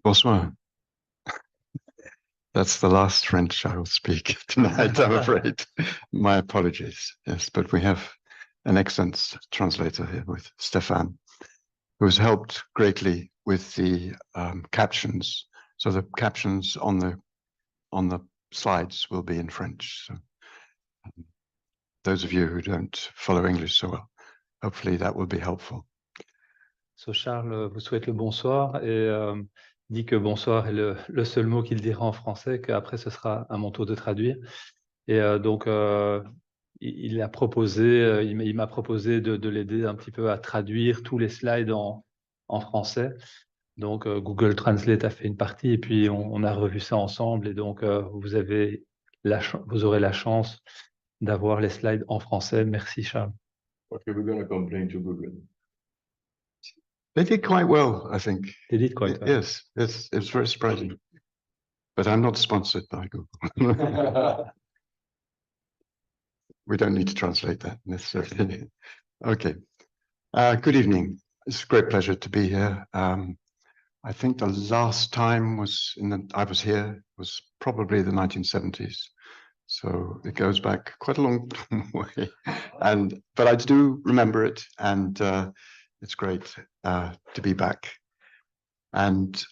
Bonsoir. That's the last French I will speak tonight, I'm afraid. My apologies. Yes, but we have an excellent translator here with Stephane, who's helped greatly with the captions. So the captions on the slides will be in French. So those of you who don't follow English so well, hopefully that will be helpful. So Charles vous souhaite le bonsoir et dit que bonsoir est le seul mot qu'il dira en français, qu'après ce sera à mon tour de traduire. Et donc il m'a proposé de l'aider un petit peu à traduire tous les slides en français. Donc Google Translate a fait une partie et puis on a revu ça ensemble et donc vous aurez la chance d'avoir les slides en français. Merci Charles. Okay, we're going to complain to Google. They did quite well, I think. They did quite well. Yes, it's very surprising. But I'm not sponsored by Google. We don't need to translate that necessarily. Okay. Good evening. It's a great pleasure to be here. I think the last time I was here was probably the 1970s. So it goes back quite a long way. But I do remember it, and it's great to be back. And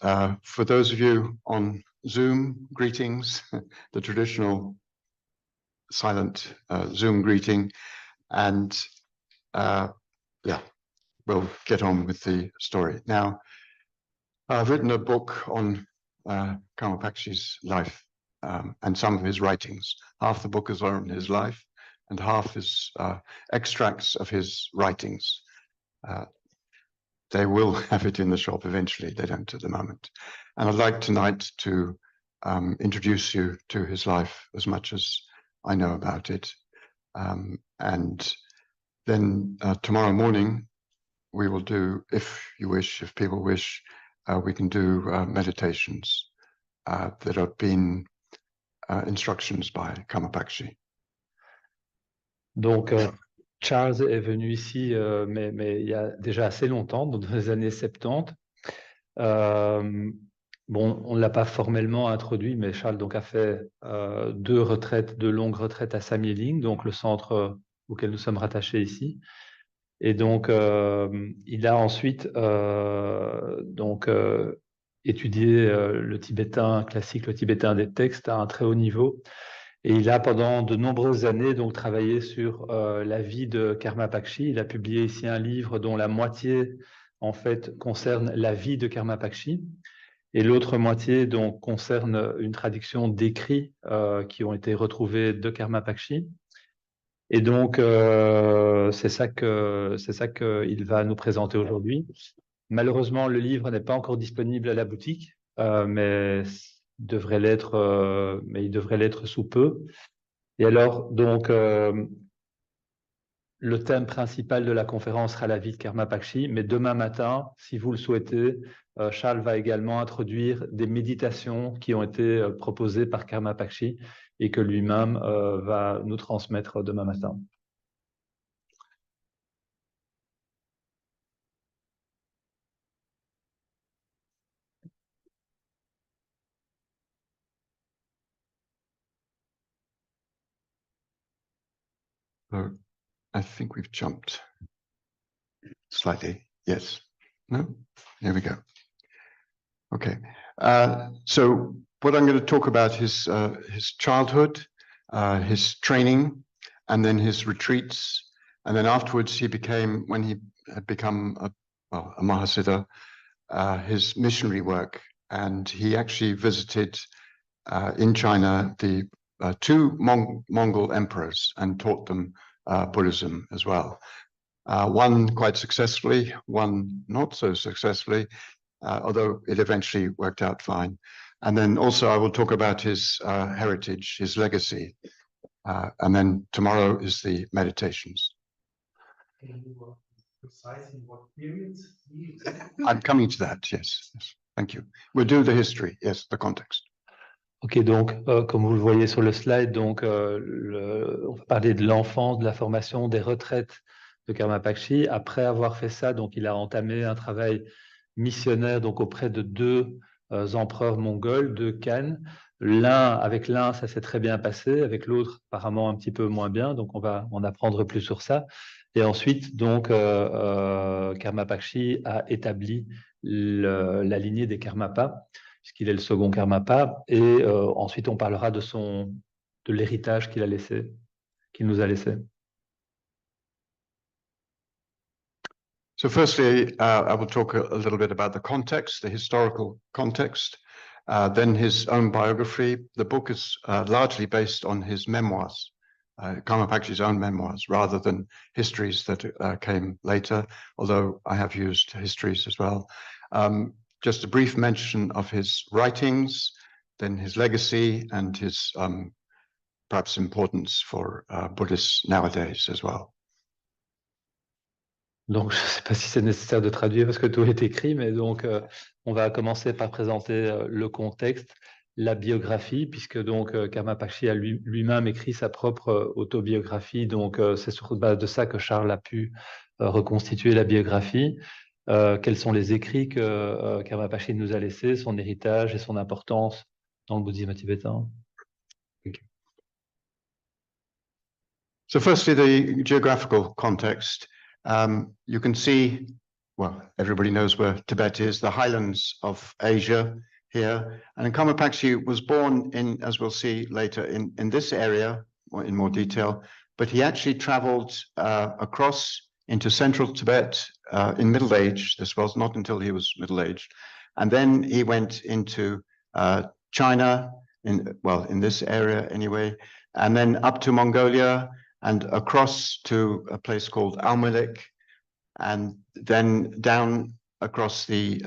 for those of you on Zoom, greetings, the traditional silent Zoom greeting. And yeah, we'll get on with the story. Now, I've written a book on Karma Pakshi's life and some of his writings. Half the book is on his life and half is extracts of his writings. They will have it in the shop eventually. They don't at the moment. And I'd like tonight to introduce you to his life as much as I know about it. And then tomorrow morning, we will do, if you wish, if people wish, we can do meditations that have been instructions by Karma Pakshi. Donc, Charles est venu ici, mais il y a déjà assez longtemps, dans les années 70. Bon, on ne l'a pas formellement introduit, mais Charles donc, a fait deux longues retraites à Samye Dzong, donc le centre auquel nous sommes rattachés ici. Et donc, il a ensuite étudié le tibétain classique, le tibétain des textes à un très haut niveau. Et il a pendant de nombreuses années donc travaillé sur la vie de Karma Pakshi. Il a publié ici un livre dont la moitié en fait concerne la vie de Karma Pakshi et l'autre moitié donc concerne une traduction d'écrits qui ont été retrouvés de Karma Pakshi. Et donc c'est ça qu'il va nous présenter aujourd'hui. Malheureusement, le livre n'est pas encore disponible à la boutique, mais il devrait l'être sous peu. Et alors, donc, le thème principal de la conférence sera la vie de Karma Pakshi, mais demain matin, si vous le souhaitez, Charles va également introduire des méditations qui ont été proposées par Karma Pakshi et que lui-même va nous transmettre demain matin. I think we've jumped slightly. Yes. No? Here we go. Okay. So what I'm going to talk about is his childhood, his training, and then his retreats. And then afterwards, when he had become a Mahasiddha, his missionary work. And he actually visited in China the two Mongol emperors and taught them Buddhism as well. One quite successfully, one not so successfully, although it eventually worked out fine. And then also I will talk about his heritage, his legacy. And then tomorrow is the meditations. Can you precise in what period? I'm coming to that, yes. Thank you. We'll do the history, yes, the context. Ok, donc comme vous le voyez sur le slide, donc, on va parler de l'enfance, de la formation, des retraites de Karma Pakshi. Après avoir fait ça, donc, il a entamé un travail missionnaire donc, auprès de deux empereurs mongols de Khan. Avec l'un, ça s'est très bien passé, avec l'autre, apparemment un petit peu moins bien, donc on va en apprendre plus sur ça. Et ensuite, donc, Karma Pakshi a établi la lignée des Karmapa, puisqu'il est le second Karmapa, et ensuite on parlera de l'héritage qu'il nous a laissé. So firstly, I will talk a little bit about the context, the historical context, then his own biography. The book is largely based on his memoirs, Karma Pakshi's own memoirs, rather than histories that came later, although I have used histories as well. Just a brief mention of his writings, then his legacy and his perhaps importance for Buddhists nowadays as well. Donc, je ne sais pas si c'est nécessaire de traduire parce que tout est écrit, mais donc, on va commencer par présenter le contexte, la biographie, puisque donc Karma Pakshi a lui-même écrit sa propre autobiographie, donc c'est sur base de ça que Charles a pu reconstituer la biographie. Quels sont les écrits que Karma Pakshi nous a laissés, son héritage et son importance dans le bouddhisme tibétain. So firstly, the geographical context. You can see, well, everybody knows where Tibet is, the highlands of Asia here. And Karma Pakshi was born in, as we'll see later, in this area, in more detail, but he actually traveled across into central Tibet in middle age. This was not until he was middle-aged. And then he went into China, in this area anyway, and then up to Mongolia, and across to a place called Almalik, and then down across the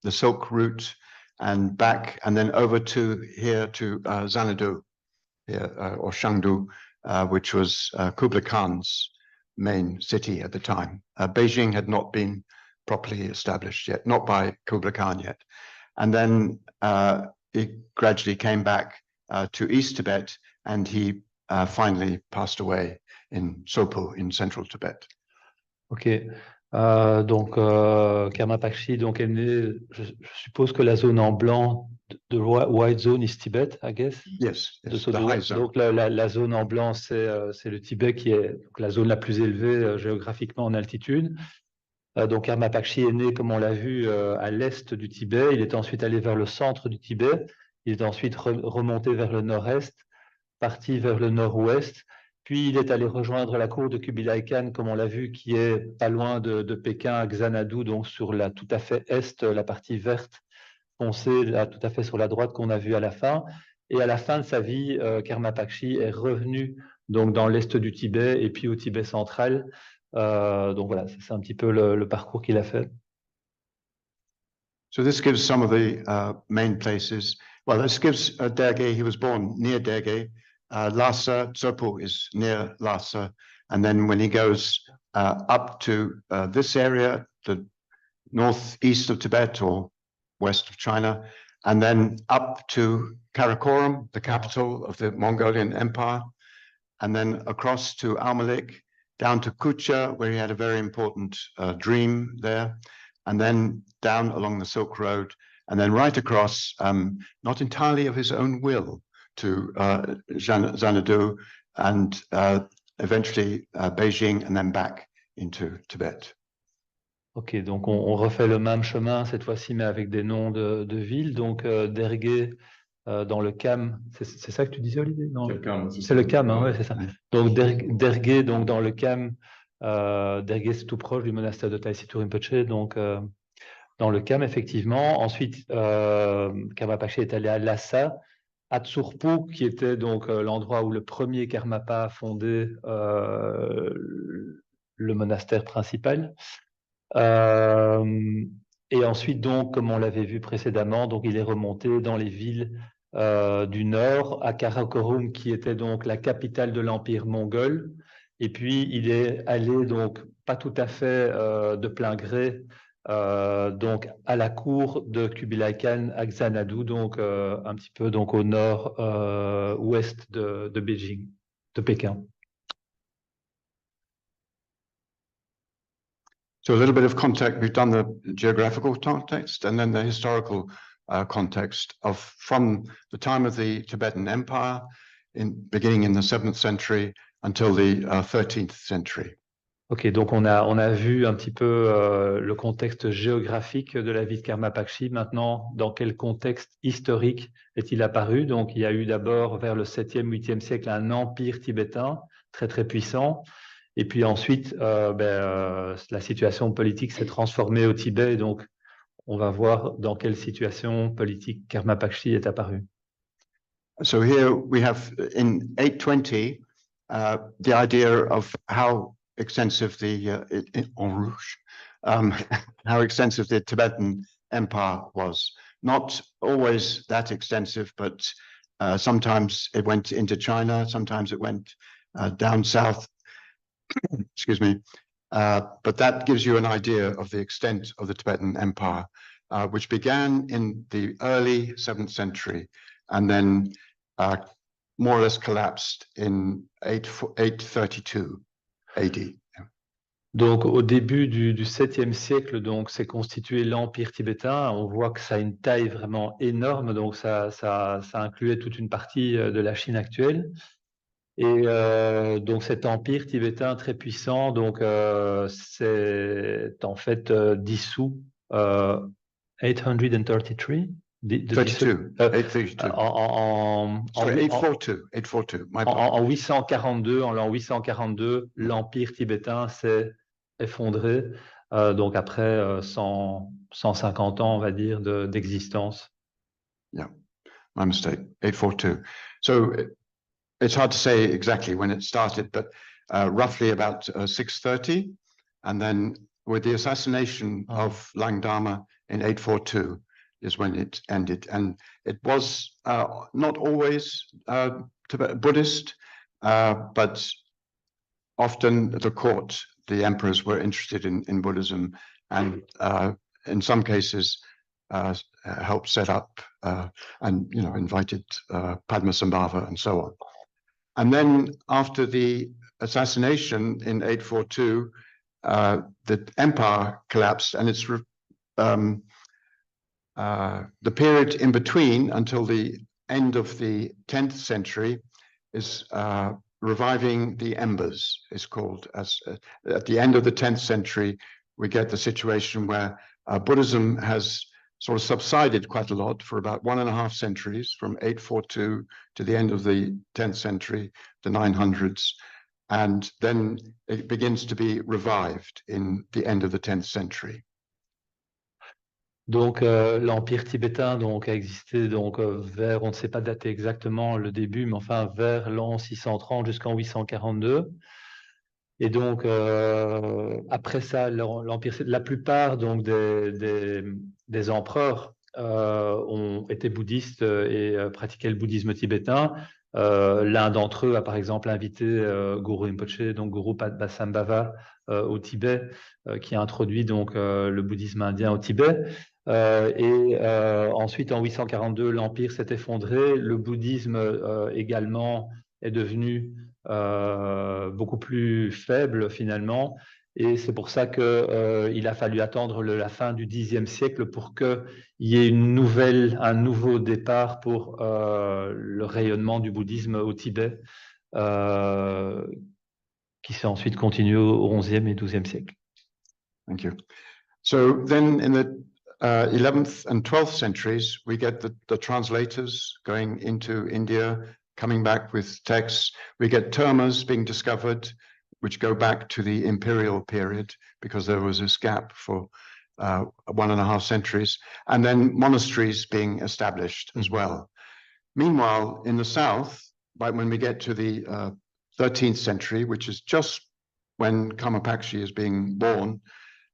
Silk Route and back, and then over to here to Xanadu, here, or Shangdu, which was Kublai Khan's main city at the time. Beijing had not been properly established yet, not by Kublai Khan yet. And then he gradually came back to East Tibet, and he finally passed away in Sopo, in central Tibet. Ok, donc Karma Pakshi donc est né, je suppose que la zone en blanc de White Zone is Tibet, I guess. Yes, De the high zone. donc la zone en blanc, c'est le Tibet qui est donc, la zone la plus élevée géographiquement en altitude. Donc Karma Pakshi est né, comme on l'a vu, à l'est du Tibet. Il est ensuite allé vers le centre du Tibet. Il est ensuite remonté vers le nord-est, parti vers le nord-ouest. Puis il est allé rejoindre la cour de Kublai Khan, comme on l'a vu, qui est pas loin de Pékin, à Xanadu, donc sur la tout à fait est, la partie verte foncée, là, tout à fait sur la droite qu'on a vue à la fin. Et à la fin de sa vie, Karma Pakshi est revenu donc dans l'est du Tibet et puis au Tibet central. Donc voilà, c'est un petit peu le parcours qu'il a fait. So this gives some of the main places. Well, this gives Derge. He was born near Derge. Lhasa, Tsopo is near Lhasa. And then when he goes up to this area, the northeast of Tibet or west of China, and then up to Karakoram, the capital of the Mongolian Empire, and then across to Almalik, down to Kucha, where he had a very important dream there, and then down along the Silk Road, and then right across, not entirely of his own will, to Xanadu, and eventually Beijing, and then back into Tibet. Ok, donc on refait le même chemin cette fois-ci, mais avec des noms de villes. Donc Derge dans le Kham, c'est ça que tu disais, Olivier? C'est le Kham, hein, ouais, c'est ça. Donc Derge donc dans le Kham, Derge c'est tout proche du monastère de Taisitu Rinpoche, donc dans le Kham effectivement. Ensuite, Karma Pakshi est allé à Lhasa, à Tsurpu, qui était donc l'endroit où le premier Karmapa a fondé le monastère principal. Et ensuite, donc, comme on l'avait vu précédemment, donc il est remonté dans les villes du nord, à Karakorum, qui était donc la capitale de l'Empire mongol. Et puis, il est allé, donc, pas tout à fait de plein gré, donc, à la cour de Kublai Khan, à Xanadu, donc un petit peu donc, au nord-ouest de Beijing, de Pékin. So a little bit of context, we've done the geographical context and then the historical context from the time of the Tibetan Empire, beginning in the 7th century until the 13th century. Ok, donc on a vu un petit peu le contexte géographique de la vie de Karma Pakshi. Maintenant, dans quel contexte historique est-il apparu? Donc il y a eu d'abord vers le 7e, 8e siècle un empire tibétain très très puissant. Et puis ensuite, la situation politique s'est transformée au Tibet. Donc on va voir dans quelle situation politique Karma Pakshi est apparu. So here we have in 820 the idea of how extensive how extensive the Tibetan Empire was. Not always that extensive, but sometimes it went into China, sometimes it went down south. Excuse me. But that gives you an idea of the extent of the Tibetan Empire, which began in the early 7th century and then more or less collapsed in 832 AD. Donc, au début du 7e siècle, donc, s'est constitué l'Empire tibétain. On voit que ça a une taille vraiment énorme, donc ça incluait toute une partie de la Chine actuelle. Et donc, cet empire tibétain très puissant, donc, c'est en fait dissous 833. 32. 832. Sorry, 842. 842. En 842, en l'an 842, l'empire tibétain s'est effondré, donc après 150 ans, on va dire, d'existence. Yeah, my mistake. 842. So it's hard to say exactly when it started, but roughly about 630, and then with the assassination of Langdama in 842 is when it ended. And it was not always Buddhist, but often the court, the emperors were interested in Buddhism, and in some cases helped set up and invited Padmasambhava and so on. And then after the assassination in 842, the empire collapsed, and it's the period in between until the end of the 10th century is reviving the embers, is called. As at the end of the 10th century, we get the situation where Buddhism has sort of subsided quite a lot for about 1.5 centuries, from 842 to the end of the 10th century, the 900s, and then it begins to be revived in the end of the 10th century. Donc l'empire tibétain donc a existé donc vers, on ne sait pas dater exactement le début, mais enfin vers l'an 630 jusqu'en 842. Et donc après ça, l'empire, la plupart donc des empereurs ont été bouddhistes et pratiquaient le bouddhisme tibétain. L'un d'entre eux a par exemple invité Guru Rinpoche, donc Guru Padmasambhava au Tibet, qui a introduit donc le bouddhisme indien au Tibet. Ensuite, en 842, l'empire s'est effondré. Le bouddhisme également est devenu beaucoup plus faible finalement. Et c'est pour ça qu'il a fallu attendre la fin du Xe siècle pour qu'il y ait un nouveau départ pour le rayonnement du bouddhisme au Tibet, qui s'est ensuite continué au XIe et XIIe siècle. Thank you. So then in the 11th and 12th centuries, we get the translators going into India, coming back with texts. We get termas being discovered, which go back to the imperial period, because there was this gap for 1.5 centuries, and then monasteries being established as well. Meanwhile, in the south, when we get to the 13th century, which is just when Karma Pakshi is being born,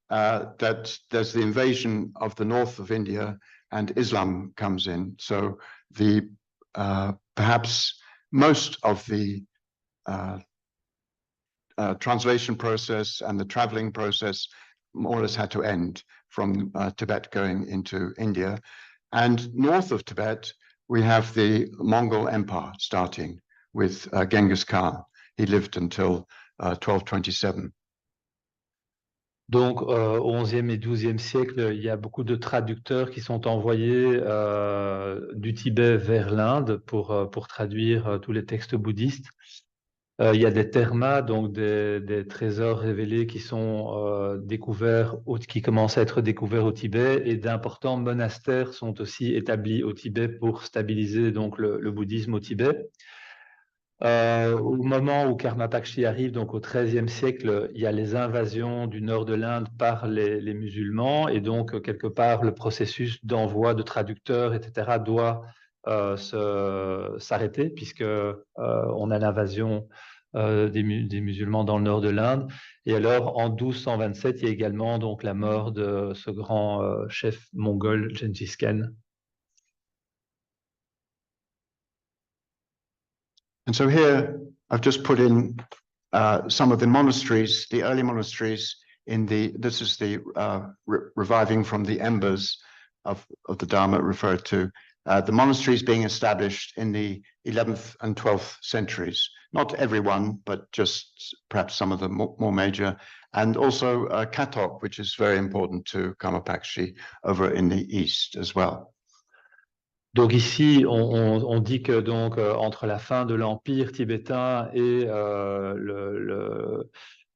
that there's the invasion of the north of India and Islam comes in. So the perhaps most of the translation process and the traveling process more or less had to end from Tibet going into India. And north of Tibet, we have the Mongol Empire starting with Genghis Khan. He lived until 1227. Donc, au XIe et XIIe siècle, il y a beaucoup de traducteurs qui sont envoyés du Tibet vers l'Inde pour traduire tous les textes bouddhistes. Il y a des termas, donc des trésors révélés qui sont découverts, qui commencent à être découverts au Tibet, et d'importants monastères sont aussi établis au Tibet pour stabiliser donc le bouddhisme au Tibet. Au moment où Karma Pakshi arrive, donc au XIIIe siècle, il y a les invasions du nord de l'Inde par les musulmans, et donc quelque part le processus d'envoi de traducteurs, etc., doit s'arrêter, puisque on a l'invasion des musulmans dans le nord de l'Inde. Et alors, en 1227, il y a également donc la mort de ce grand chef mongol, Gengis Khan. And so here I've just put in some of the monasteries, the early monasteries this is the reviving from the embers of the Dharma referred to, the monasteries being established in the 11th and 12th centuries. Not everyone, but just perhaps some of the more major. And also Katok, which is very important to Karma Pakshi over in the east as well. Donc ici, on dit que donc entre la fin de l'empire tibétain et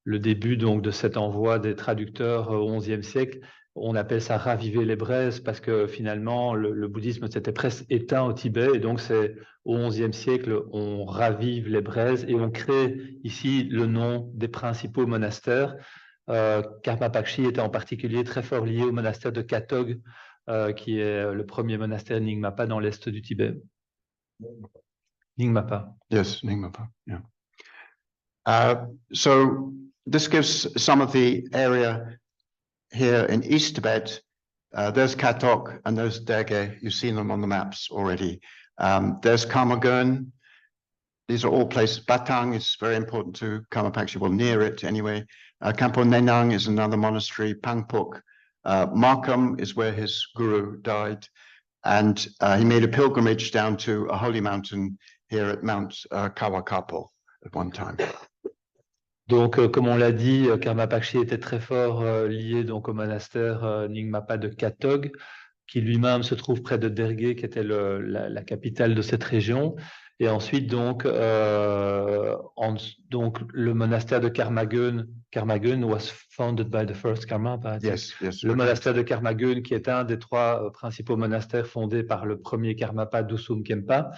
le début donc de cet envoi des traducteurs au XIe siècle, on appelle ça raviver les braises, parce que finalement le bouddhisme s'était presque éteint au Tibet, et donc c'est au XIe siècle on ravive les braises et on crée ici le nom des principaux monastères. Karma Pakshi était en particulier très fort lié au monastère de Katog, qui est le premier monastère Nyingmapa dans l'est du Tibet. Nyingmapa. Yes, Nyingmapa, yeah. So this gives some of the area here in East Tibet. There's Katok and there's Derge. You've seen them on the maps already. There's Kamagun. These are all places. Batang is very important to Karma Pakshi, well, near it anyway. Kampo Nenang is another monastery. Pangpuk. Markham is where his guru died. And he made a pilgrimage down to a holy mountain here at Mount Kawakapo at one time. Donc, comme on l'a dit, Karma Pakshi était très fort lié donc au monastère Nyingmapa de Katog, qui lui-même se trouve près de Derge, qui était la capitale de cette région. Et ensuite, donc, le monastère de Karmagun was founded by the first Karmapa. Yes, le monastère de Karmagun, qui est un des trois principaux monastères fondés par le premier Karmapa, Dusum Khenpa.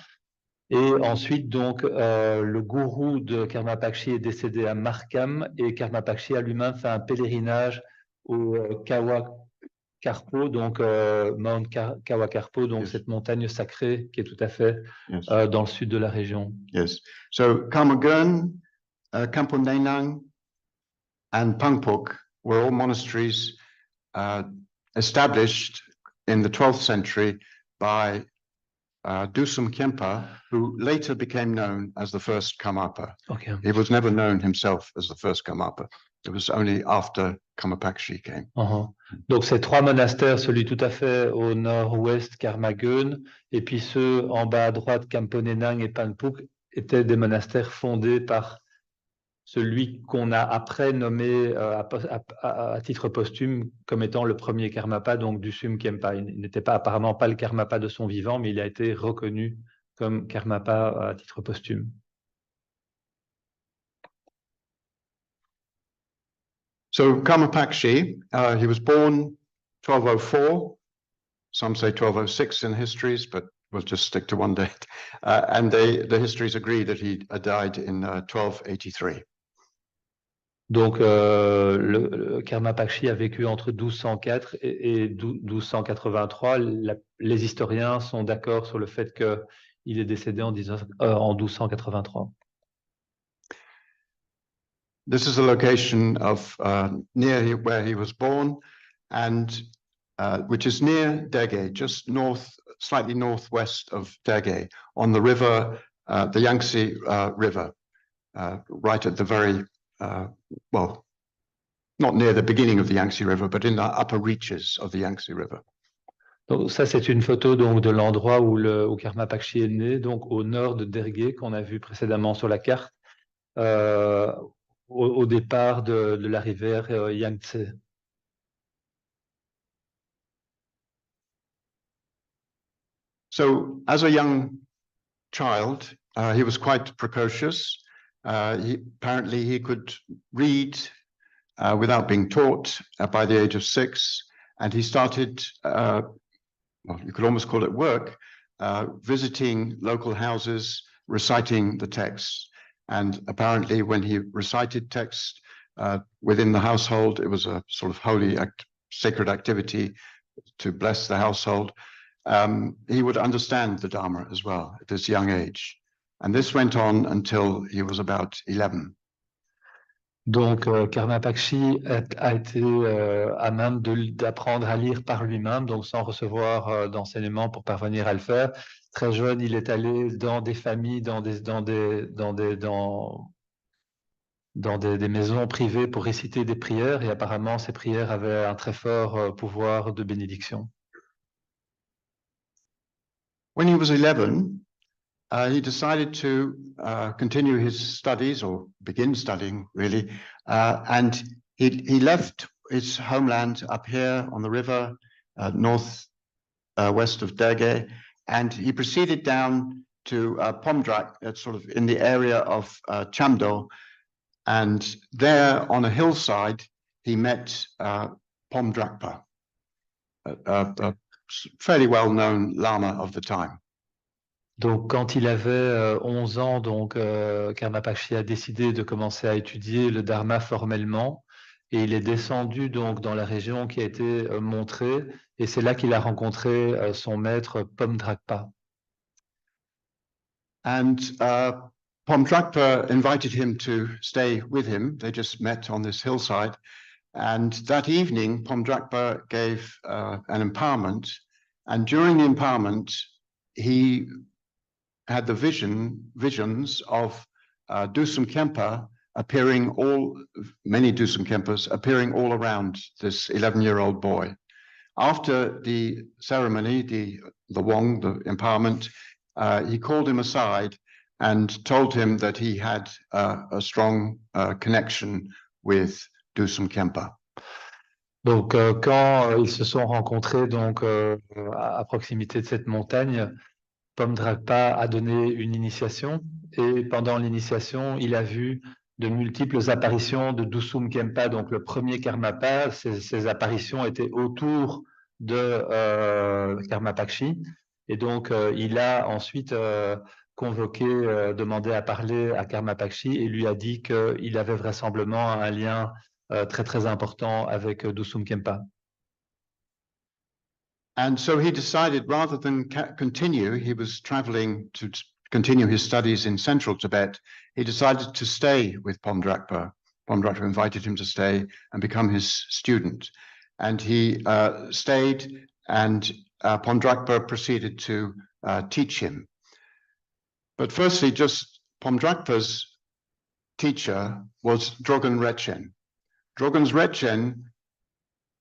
Et ensuite, donc, le gourou de Karma Pakshi est décédé à Markham, et Karma Pakshi a lui-même fait un pèlerinage au Kawakarpo, donc Mount Kawakarpo, donc cette montagne sacrée qui est tout à fait dans le sud de la région. Yes. So Kamagun, Kampo Nenang, and Pangpuk were all monasteries established in the 12th century by Dusum Khenpa, who later became known as the first Karmapa. Okay. He was never known himself as the first Karmapa. It was only after Karma Pakshi came. Donc ces trois monastères, celui tout à fait au nord-ouest, Karmagun, et puis ceux en bas à droite, Kampo Nenang et Pangpuk, étaient des monastères fondés par celui qu'on a après nommé à titre posthume comme étant le premier Karmapa, donc Dusum Khenpa. Il n'était apparemment pas le Karmapa de son vivant, mais il a été reconnu comme Karmapa à titre posthume. So Karma Pakshi, he was born 1204. Some say 1206 in histories, but we'll just stick to one date. And the histories agree that he died in 1283. Donc, le Karma Pakshi a vécu entre 1204 et 1283. Les historiens sont d'accord sur le fait qu'il est décédé en 1283. This is a location of near where he was born, and which is near Derge, just slightly northwest of Derge, on the river, the Yangtze River, right at the very well, not near the beginning of the Yangtze River, but in the upper reaches of the Yangtze River. Donc ça, c'est une photo donc de l'endroit où Karma Pakshi est né, donc au nord de Derge, qu'on a vu précédemment sur la carte, au départ de la rivière Yangtze. So as a young child, he was quite precocious. Apparently he could read without being taught by the age of 6. And he started, well, you could almost call it work, visiting local houses, reciting the texts. And apparently when he recited text within the household, it was a sort of holy sacred activity to bless the household. He would understand the Dharma as well at this young age. And this went on until he was about 11. Donc, Karma Pakshi a été à même d'apprendre à lire par lui-même, donc sans recevoir d'enseignement pour parvenir à le faire. Très jeune, il est allé dans des familles, dans des maisons privées pour réciter des prières, et apparemment, ces prières avaient un très fort pouvoir de bénédiction. When he was 11, he decided to continue his studies, or begin studying really, and he left his homeland up here on the river, west of Derge, and he proceeded down to Pomdrak, that's sort of in the area of Chamdo, and there on a hillside he met Pomdrakpa, a fairly well-known Lama of the time. Donc, quand il avait 11 ans, donc Karma Pakshi a décidé de commencer à étudier le Dharma formellement, et il est descendu donc dans la région qui a été montrée, et c'est là qu'il a rencontré son maître Pomdrakpa. And Pomdrakpa invited him to stay with him. They just met on this hillside. And that evening, Pomdrakpa gave an empowerment. And during the empowerment, he had the visions of Dusum Kempa many Dusum Kempas appearing all around this 11-year-old boy. After the ceremony, the Wong, the empowerment, he called him aside and told him that he had a strong connection with Dusum Kempa. Donc, quand ils se sont rencontrés donc, à proximité de cette montagne, Pomdrakpa a donné une initiation, et pendant l'initiation, il a vu de multiples apparitions de Dusum Kempa, donc le premier Karmapa. Ces apparitions étaient autour de Karma Pakshi, et donc il a ensuite convoqué, demandé à parler à Karma Pakshi, et lui a dit qu'il avait vraisemblablement un lien très très important avec Dusum Kempa. And so he decided, rather than continue, he was traveling to continue his studies in central Tibet, he decided to stay with Pomdrakpa. Pomdrakpa invited him to stay and become his student. And he stayed, and Pomdrakpa proceeded to teach him. But firstly, just Pomdrakpa's teacher was Drogon Retchen. Drogon's Retchen,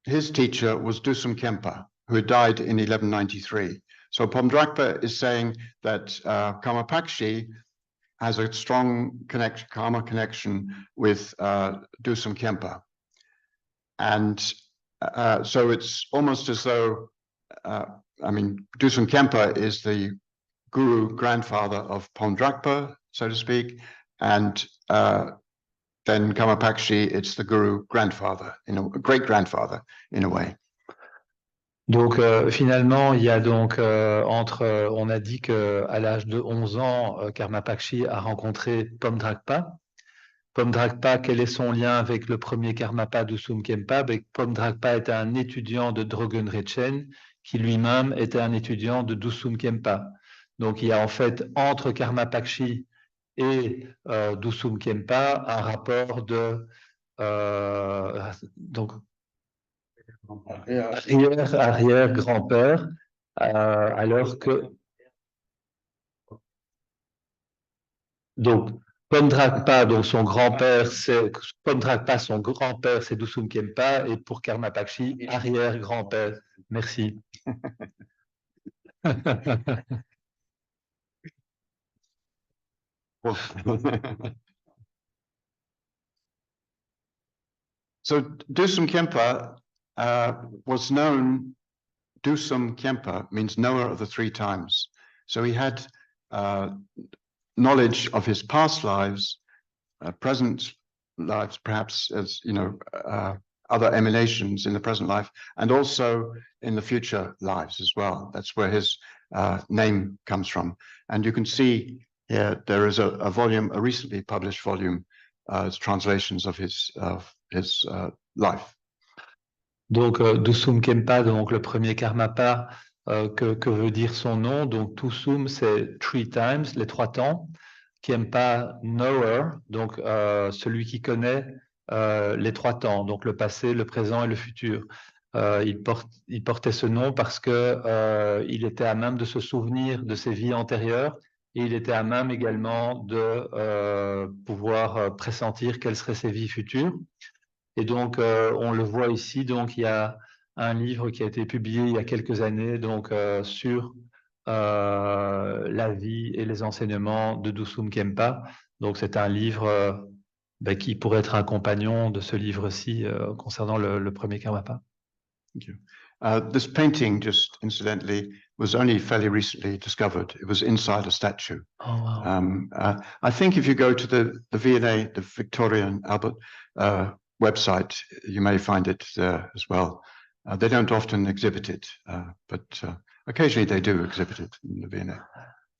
his teacher was Dusum Kempa, who died in 1193. So Pomdrakpa is saying that Karma Pakshi has a strong karma connection with Dusum Kempa. And so it's almost as though, Dusum Kempa is the guru grandfather of Pomdrakpa, so to speak, and then Karma Pakshi, it's the guru grandfather, great-grandfather in a way. Donc finalement, il y a donc on a dit qu'à l'âge de 11 ans, Karma Pakshi a rencontré Pomdrakpa. Pomdrakpa, quel est son lien avec le premier Karmapa Dusum Kempa? Pomdrakpa était un étudiant de Drogon Retchen, qui lui-même était un étudiant de Dusum Kempa. Donc il y a en fait entre Karma Pakshi et Dusum Kempa un rapport de donc arrière-grand-père, alors que donc Pomdrakpa, donc son grand-père, c'est Dusum Kempa, et pour Karma Pakshi, arrière-grand-père. Merci. So Dusum Kempa was known Dusum Khyempa means knower of the three times. So he had knowledge of his past lives, present lives, perhaps as other emanations in the present life, and also in the future lives as well. That's where his name comes from. And you can see here there is a volume, a recently published volume, translations of his life. Donc, Dusum Khyempa, donc le premier Karmapa, que veut dire son nom. Donc, Dusum, c'est three times, les trois temps. Khyempa, knower, donc celui qui connaît les trois temps, donc le passé, le présent et le futur. Il portait ce nom parce que il était à même de se souvenir de ses vies antérieures et il était à même également de pouvoir pressentir quelles seraient ses vies futures. Et donc, on le voit ici, donc il y a un livre qui a été publié il y a quelques années donc, sur la vie et les enseignements de Dusum Khyempa. Donc, c'est un livre qui pourrait être un compagnon de ce livre-ci concernant le premier Karmapa. Thank you. This painting, just incidentally, was only fairly recently discovered. It was inside a statue. Oh, wow. I think if you go to the V&A, the Victoria and Albert website, you may find it there as well. They don't often exhibit it, but occasionally they do exhibit it in the V&A.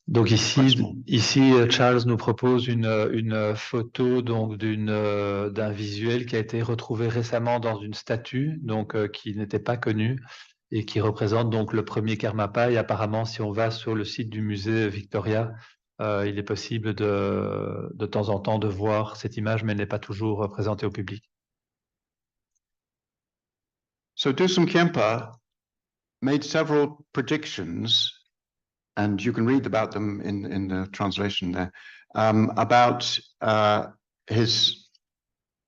Donc ici, Charles nous propose une photo donc d'un visuel qui a été retrouvé récemment dans une statue, donc qui n'était pas connue et qui représente donc le premier Karmapa. Et apparemment, si on va sur le site du musée Victoria, il est possible de temps en temps de voir cette image, mais elle n'est pas toujours présentée au public. So Dusum Khyempa made several predictions, and you can read about them in the translation there, about his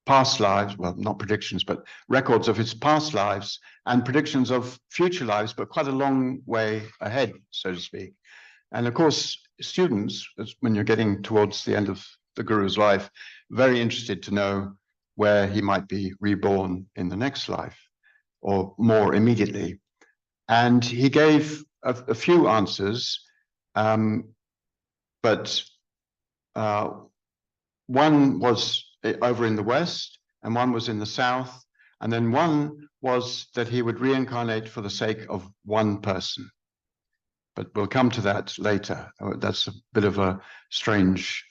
past lives, well, not predictions, but records of his past lives and predictions of future lives, but quite a long way ahead, so to speak. And of course, students, when you're getting towards the end of the Guru's life, very interested to know where he might be reborn in the next life, or more immediately. And he gave a few answers, but one was over in the West, and one was in the South, and then one was that he would reincarnate for the sake of one person. But we'll come to that later. That's a bit of a strange,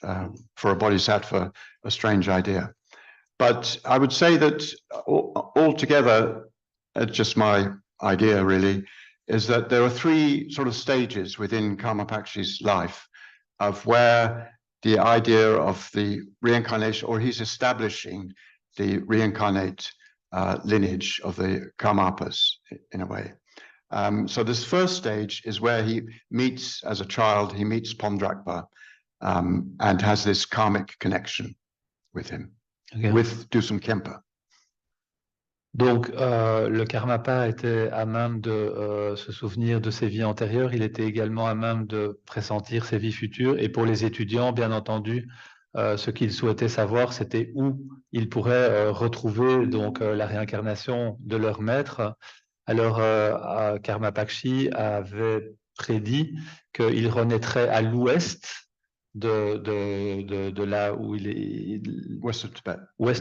for a bodhisattva, a strange idea. But I would say that altogether, just my idea really, is that there are three sort of stages within Karmapakshi's life of where the idea of the reincarnation, or he's establishing the reincarnate lineage of the Karmapas in a way. So this first stage is where he meets, as a child, he meets Pomdrakpa and has this karmic connection with him, with Dusum Khyempa. Donc, le Karmapa était à même de se souvenir de ses vies antérieures. Il était également à même de pressentir ses vies futures. Et pour les étudiants, bien entendu, ce qu'ils souhaitaient savoir, c'était où ils pourraient retrouver donc la réincarnation de leur maître. Alors, Karmapakshi avait prédit qu'il renaîtrait à l'ouest de là où il est, West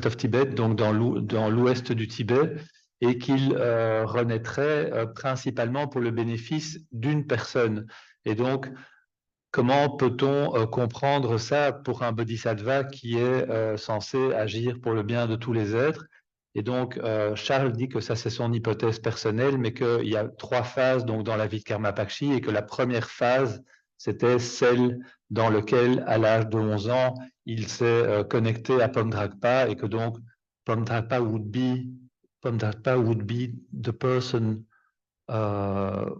of Tibet, donc dans l'ouest du Tibet, et qu'il renaîtrait principalement pour le bénéfice d'une personne. Et donc, comment peut-on comprendre ça pour un bodhisattva qui est censé agir pour le bien de tous les êtres? Et donc, Charles dit que ça, c'est son hypothèse personnelle, mais qu'il y a trois phases donc, dans la vie de Karmapakshi, et que la première phase, c'était celle dans laquelle, à l'âge de 11 ans, il s'est connecté à Pomdrakpa, et que donc Pomdrakpa would be the person, the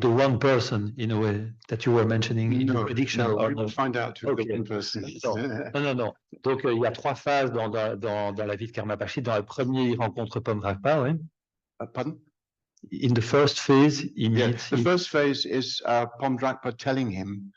one person, in a way, that you were mentioning in the prediction. No, we will find out who the one person is. Non. Donc, il y a trois phases dans la vie de Karmapakshi. Dans le premier, il rencontre Pomdrakpa, oui. Pardon? In the first phase, he meets... The first phase is Pomdrakpa telling him,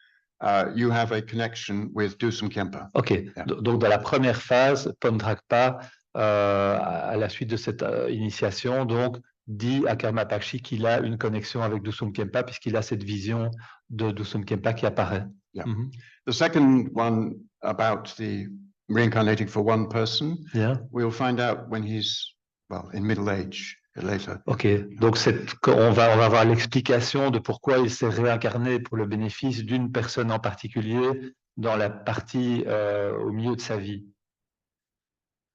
you have a connection with Dusum Khyempa. OK. Yeah. Donc, dans la première phase, Pomdrakpa, à la suite de cette initiation, donc, dit à Karma Pakshi qu'il a une connexion avec Dusum Khenpa puisqu'il a cette vision de Dusum Khenpa qui apparaît. Yeah. Mhm. The second one about the reincarnating for one person, Yeah. we'll find out when he's, well, in middle age later. Ok, donc on va voir l'explication de pourquoi il s'est réincarné pour le bénéfice d'une personne en particulier dans la partie au milieu de sa vie.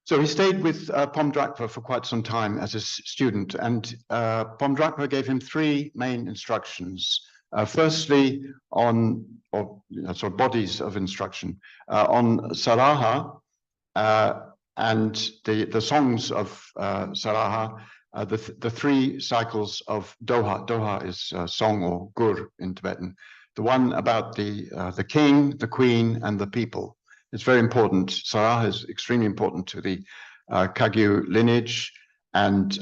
So he stayed with Pomdrakpa for quite some time as a student, and Pomdrakpa gave him three main instructions. Firstly, on sort of bodies of instruction on Saraha and the songs of Saraha, the three cycles of Doha. Doha is song or gur in Tibetan. The one about the king, the queen, and the people. It's very important. Saraha is extremely important to the Kagyu lineage and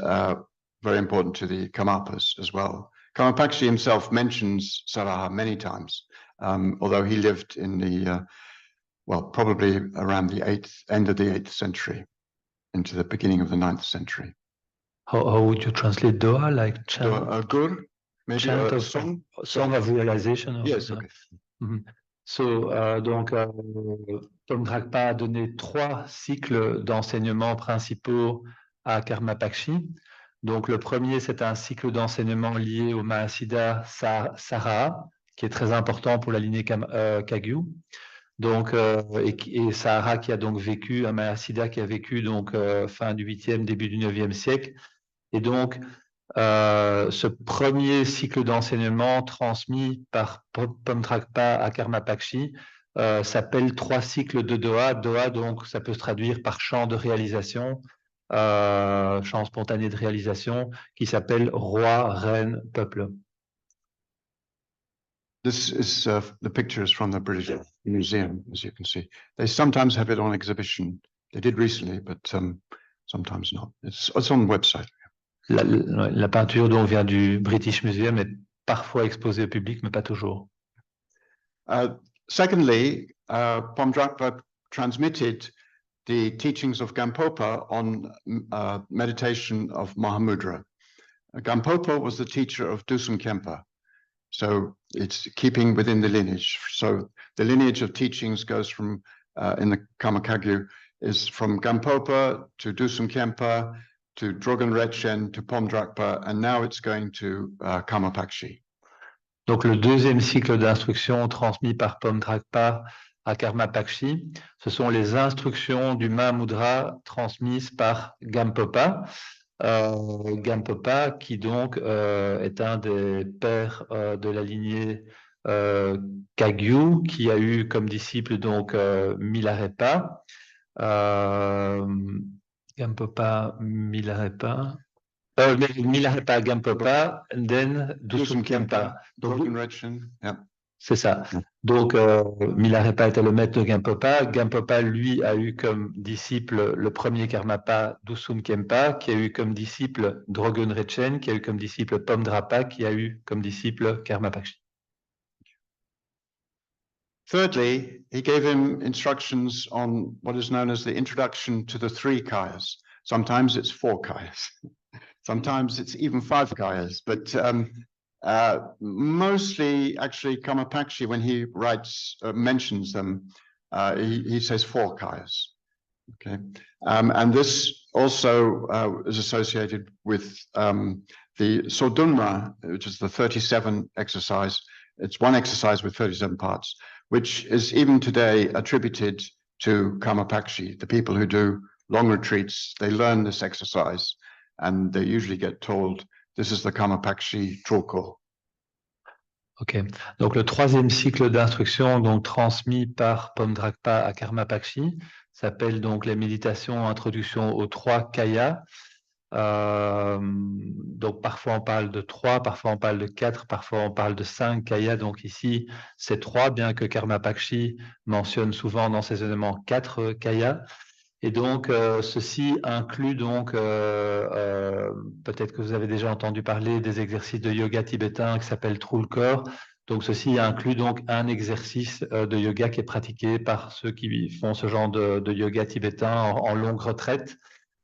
very important to the Karmapas as well. Karmapakshi himself mentions Saraha many times, although he lived in the, well, probably around the end of the 8th century into the beginning of the 9th century. How would you translate Doha? Like chant, Gur, maybe chant a of song of realization? Or yes, something? okay. Mm-hmm. Donc, Pomdrakpa a donné 3 cycles d'enseignement principaux à Karma Pakshi. Donc, le premier, c'est un cycle d'enseignement lié au Mahasiddha Saraha, qui est très important pour la lignée Kagyu. Donc, et Saraha qui a donc vécu, un Mahasiddha qui a vécu donc fin du 8e, début du 9e siècle. Et donc, ce premier cycle d'enseignement transmis par Pomdrakpa à Karma Pakshi s'appelle 3 cycles de Doha. Doha, donc, ça peut se traduire par chant de réalisation, chant spontané de réalisation, qui s'appelle roi, reine, peuple. This is the pictures from the British Museum, as you can see. They sometimes have it on exhibition. They did recently, but sometimes not. It's on the website. La peinture dont vient du British Museum est parfois exposée au public, mais pas toujours. Secondly, Pomdrakpa transmitted the teachings of Gampopa on meditation of Mahamudra. Gampopa was the teacher of Dusum Khenpa. So it's keeping within the lineage. So the lineage of teachings goes from, in the Karma Kagyu, is from Gampopa to Dusum Khenpa to Drogon Retchen to Pomdrakpa, and now it's going to Karma Pakshi. Donc le deuxième cycle d'instruction transmis par Pomdrakpa à Karma Pakshi, ce sont les instructions du Mahamudra transmises par Gampopa. Gampopa qui donc est un des pères de la lignée Kagyu, qui a eu comme disciple donc Milarepa. Gampopa, Milarepa. Milarepa, Gampopa, and then Dusum Khenpa. C'est ça. Donc, Milarepa était le maître de Gampopa. Gampopa, lui, a eu comme disciple le premier Karmapa, Dusum Khenpa, qui a eu comme disciple Drogon Retchen, qui a eu comme disciple Pomdrakpa, qui a eu comme disciple Karma Pakshi. Thirdly, he gave him instructions on what is known as the introduction to the 3 kayas. Sometimes it's 4 kayas. Sometimes it's even 5 kayas, but mostly actually Karma Pakshi, when he writes, mentions them, he says 4 kayas. Okay, and this also is associated with the Sodunma, which is the 37 exercise. It's one exercise with 37 parts, which is even today attributed to Karma Pakshi. The people who do long retreats, they learn this exercise, and they usually get told, this is the Karma Pakshi Trulko. Ok, donc le troisième cycle d'instruction donc transmis par Pomdrakpa à Karma Pakshi s'appelle donc la méditation introduction aux 3 kayas. Donc parfois on parle de 3, parfois on parle de 4, parfois on parle de 5 kayas. Donc ici c'est 3, bien que Karma Pakshi mentionne souvent dans ses éléments 4 kayas. Et donc, ceci inclut donc, peut-être que vous avez déjà entendu parler des exercices de yoga tibétain qui s'appellent Trulkor. Donc, ceci inclut donc un exercice de yoga qui est pratiqué par ceux qui font ce genre de yoga tibétain en longue retraite.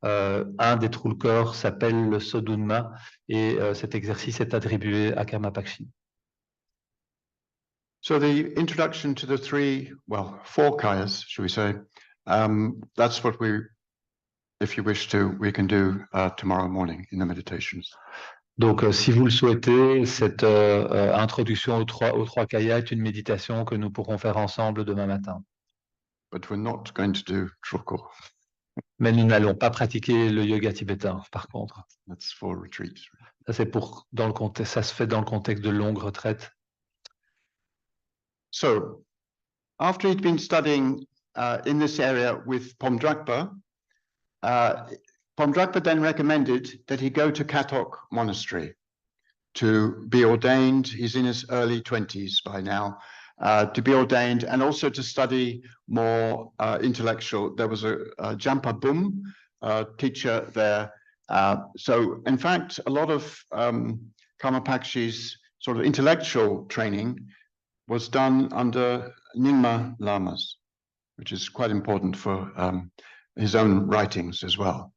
un des trous le corps s'appelle le Sodunma et cet exercice est attribué à Karma Pakshi. So the introduction to the four kayas, should we say, that's what if you wish to, we can do tomorrow morning in the meditations. Donc, si vous le souhaitez, cette introduction aux trois kayas est une méditation que nous pourrons faire ensemble demain matin. But we're not going to do Trulko. Mais nous n'allons pas pratiquer le yoga tibétain, par contre. That's for retreats. Ça, ça se fait dans le contexte de longues retraites. So, after he'd been studying in this area with Pomdrakpa, Pomdrakpa then recommended that he go to Katok Monastery to be ordained. He's in his early 20s by now, to be ordained and also to study more intellectual. There was a Jampa Bum teacher there. So, in fact, a lot of Karma Pakshi's sort of intellectual training was done under Nyingma Lamas, which is quite important for his own writings as well.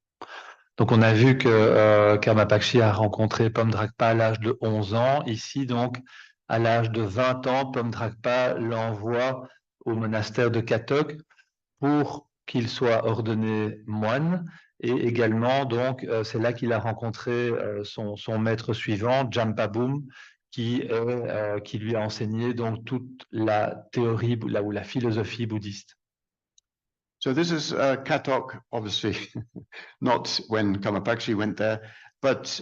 Donc, on a vu que Karma Pakshi a rencontré Pomdrakpa à l'âge de 11 ans. Ici, donc, à l'âge de 20 ans, Pomdrakpa l'envoie au monastère de Katok pour qu'il soit ordonné moine. Et également, donc, c'est là qu'il a rencontré son maître suivant, Jampa Bum, qui lui a enseigné donc toute la théorie ou la philosophie bouddhiste. So this is Katok, obviously, not when Karma Pakshi went there, but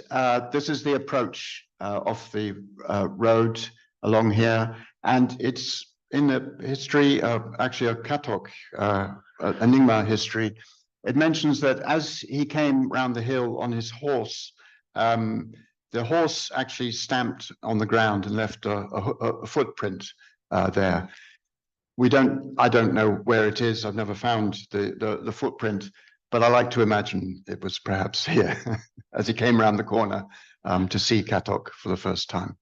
this is the approach of the road along here, and it's in the history of actually a Katok, Nyingma history. It mentions that as he came round the hill on his horse, the horse actually stamped on the ground and left a footprint there. I don't know where it is. I've never found the footprint, but I like to imagine it was perhaps here as he came around the corner to see Katok for the first time.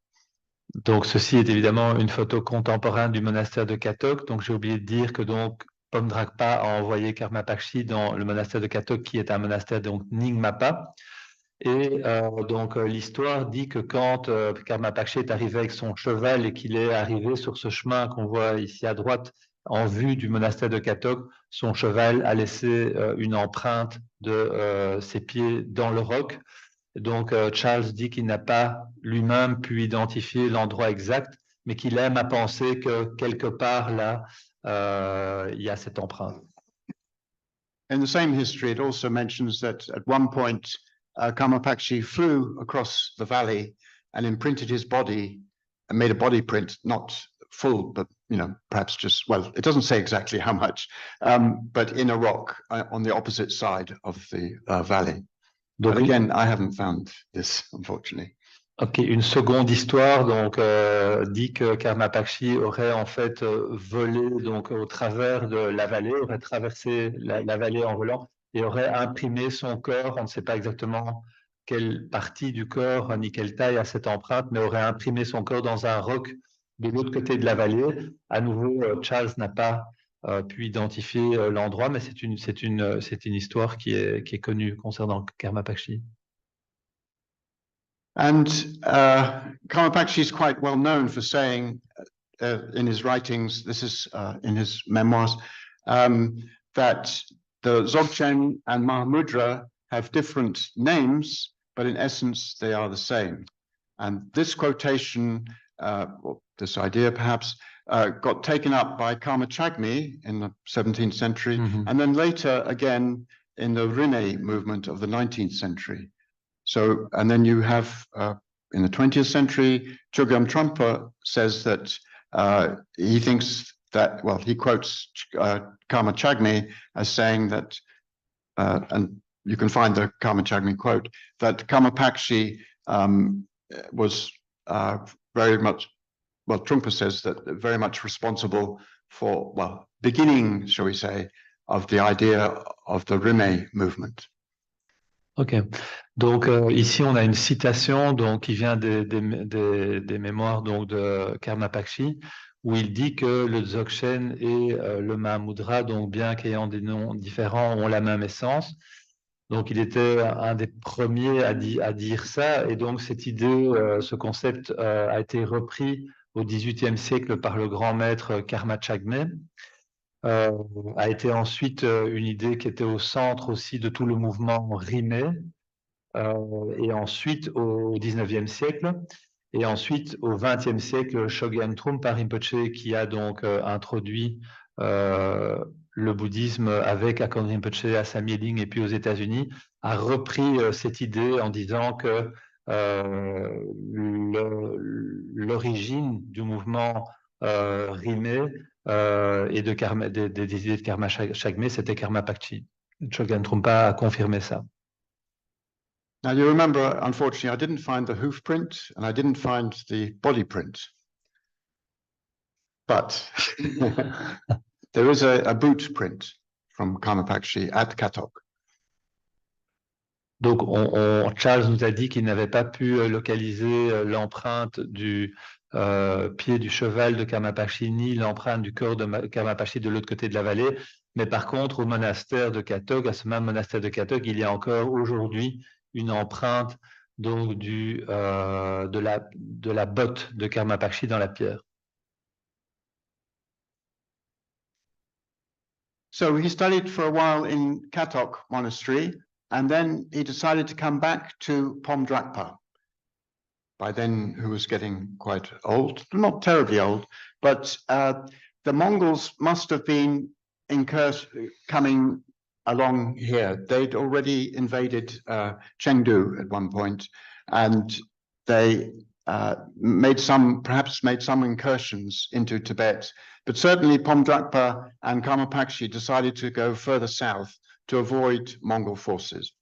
Donc, ceci est évidemment une photo contemporaine du monastère de Katok. Donc, j'ai oublié de dire que donc Pomdrakpa a envoyé Karma Pakshi dans le monastère de Katok, qui est un monastère donc Nyingmapa. Et donc l'histoire dit que quand Karma Pakshi est arrivé avec son cheval et qu'il est arrivé sur ce chemin qu'on voit ici à droite en vue du monastère de Katok, son cheval a laissé une empreinte de ses pieds dans le roc. Donc Charles dit qu'il n'a pas lui-même pu identifier l'endroit exact, mais qu'il aime à penser que quelque part là, il y a cette empreinte. In the same history, it also mentions that at one point, Karma Pakshi flew across the valley and imprinted his body and made a body print, not full, but perhaps just, well, it doesn't say exactly how much, but in a rock on the opposite side of the valley. But again, I haven't found this, unfortunately. Ok, une seconde histoire donc dit que Karma Pakshi aurait en fait volé donc au travers de la vallée, aurait traversé la vallée en volant et aurait imprimé son corps. On ne sait pas exactement quelle partie du corps ni quelle taille a cette empreinte, mais aurait imprimé son corps dans un roc de l'autre côté de la vallée. À nouveau, Charles n'a pas pu identifier l'endroit, mais c'est une histoire qui est connue concernant Karma Pakshi. And Karma Pakshi is quite well known for saying in his writings, this is in his memoirs, that the Dzogchen and Mahamudra have different names, but in essence, they are the same. And this quotation, or this idea perhaps, got taken up by Karma Chagmi in the 17th century, and then later again in the Rinne movement of the 19th century. So, and then you have in the 20th century, Chogyam Trungpa says that he thinks that, well, he quotes Karma Chagmi as saying that, and you can find the Karma Chagmi quote, that Karma Pakshi was very much, well, Trungpa says that very much responsible for, well, beginning, shall we say, of the idea of the Rinne movement. Ok, donc ici on a une citation donc qui vient des mémoires donc de Karma Pakshi où il dit que le Dzogchen et le Mahamudra, donc bien qu'ayant des noms différents, ont la même essence. Donc, il était un des premiers à dire ça. Et donc, cette idée, ce concept a été repris au XVIIIe siècle par le grand maître Karma Chagme. A été ensuite une idée qui était au centre aussi de tout le mouvement rimé. Et ensuite, au XIXe siècle. Et ensuite, au XXe siècle, Shogyen Trungpa Rinpoche, qui a donc introduit le bouddhisme avec Akon Rinpoche à Samye Ling et puis aux États-Unis, a repris cette idée en disant que l'origine du mouvement rimé et des idées de Karma Chagme, c'était Karma Pakchi. Shogyen Trungpa a confirmé ça. Now you remember, unfortunately, I didn't find the hoof print and I didn't find the body print. But there is a boot print from Karma Pakshi at Katok. Donc, Charles nous a dit qu'il n'avait pas pu localiser l'empreinte du pied du cheval de Karma Pakshi ni l'empreinte du corps de Karma Pakshi de l'autre côté de la vallée. Mais par contre, au monastère de Katok, à ce même monastère de Katok, il y a encore aujourd'hui une empreinte donc de la botte de Karma Pakshi dans la pierre. So he studied for a while in Katok Monastery, and then he decided to come back to Pomdrakpa. By then, who was getting quite old, not terribly old, but the Mongols must have been coming along here. They'd already invaded Chengdu at one point, and they perhaps made some incursions into Tibet. But certainly Pomdrakpa and Karma Pakshi decided to go further south to avoid Mongol forces.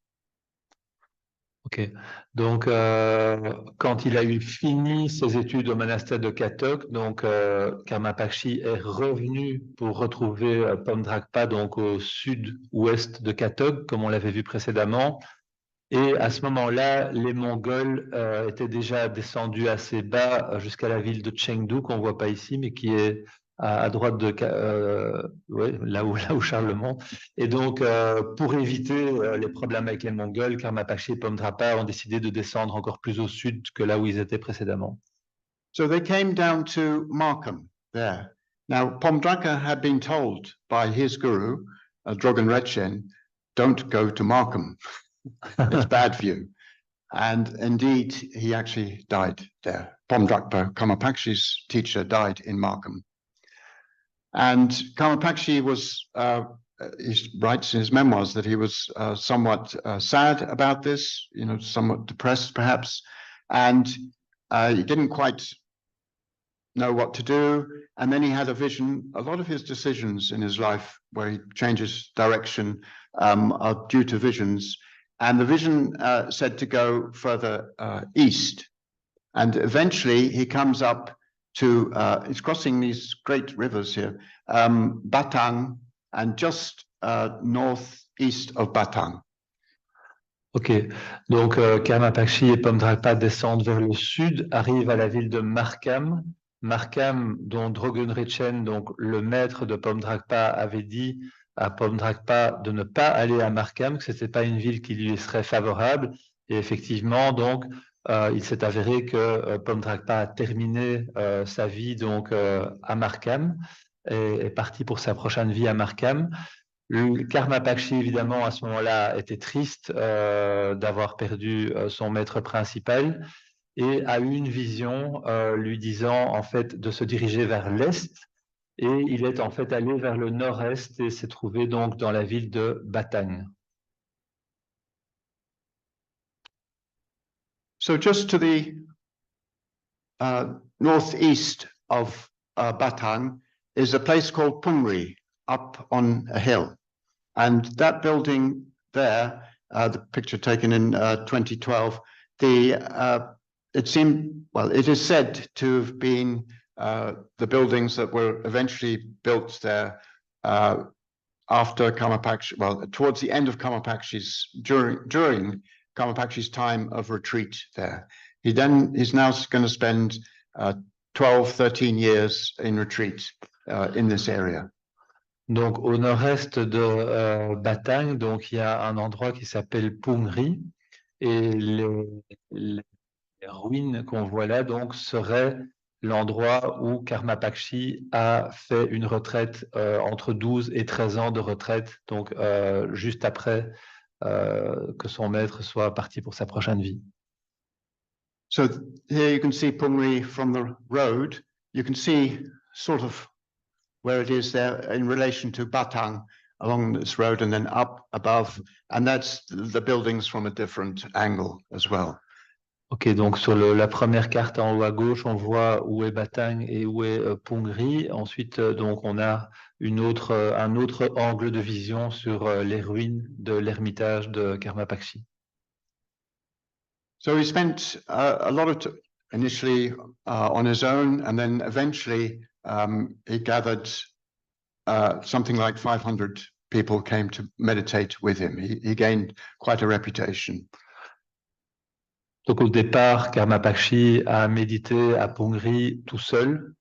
Ok, donc quand il a eu fini ses études au monastère de Katok, donc Karma Pakshi est revenu pour retrouver Pomdrakpa donc au sud-ouest de Katok, comme on l'avait vu précédemment. Et à ce moment-là, les Mongols étaient déjà descendus assez bas jusqu'à la ville de Chengdu, qu'on ne voit pas ici, mais qui est à droite de là où Charles le montre. Et donc, pour éviter les problèmes avec les Mongols, Karma Pakshi et Pomdrakpa ont décidé de descendre encore plus au sud que là où ils étaient précédemment. So they came down to Markham there. Now, Pomdrakpa had been told by his guru, Drogon Retchen, don't go to Markham. It's bad for you. And indeed, he actually died there. Pomdrakpa, Karma Pakshi's teacher, died in Markham. And Karma Pakshi was, he writes in his memoirs that he was somewhat sad about this, somewhat depressed perhaps, and he didn't quite know what to do. And then he had a vision. A lot of his decisions in his life where he changes direction are due to visions. And the vision said to go further east. And eventually he comes up to, he's crossing these great rivers here, Batang, and just northeast of Batang. Ok, donc Karma Pakshi et Pomdrakpa descendent vers le sud, arrivent à la ville de Markham. Markham, dont Drogon Retchen, donc le maître de Pomdrakpa, avait dit à Pomdrakpa de ne pas aller à Markham, que ce n'était pas une ville qui lui serait favorable. Et effectivement, donc, il s'est avéré que Pomdrakpa a terminé sa vie donc à Markham et est parti pour sa prochaine vie à Markham. Le Karma Pakshi, évidemment, à ce moment-là, était triste d'avoir perdu son maître principal et a eu une vision lui disant en fait de se diriger vers l'est. Et il est en fait allé vers le nord-est et s'est trouvé donc dans la ville de Batang. So just to the northeast of Batang is a place called Pungri, up on a hill. And that building there, the picture taken in 2012, it is said to have been the buildings that were eventually built there after Karma Pakshi, towards the end of Karma Pakshi's, during Karma Pakshi's time of retreat there. He's now going to spend 12, 13 years in retreat in this area. Donc au nord-est de Batang, donc il y a un endroit qui s'appelle Pungri et les ruines qu'on voit là donc seraient l'endroit où Karma Pakshi a fait une retraite entre 12 et 13 ans de retraite, donc juste après que son maître soit parti pour sa prochaine vie. So here you can see Pungri from the road. You can see sort of where it is there in relation to Batang along this road and then up above. And that's the buildings from a different angle as well. Ok, donc sur la première carte en haut à gauche, on voit où est Batang et où est Pungri. Ensuite, donc on a un autre angle de vision sur les ruines de l'ermitage de Karma Pakshi. So he spent a lot of initially on his own, and then eventually he gathered something like 500 people came to meditate with him. He gained quite a reputation. Donc au départ, Karma Pakshi a médité à Pungri tout seul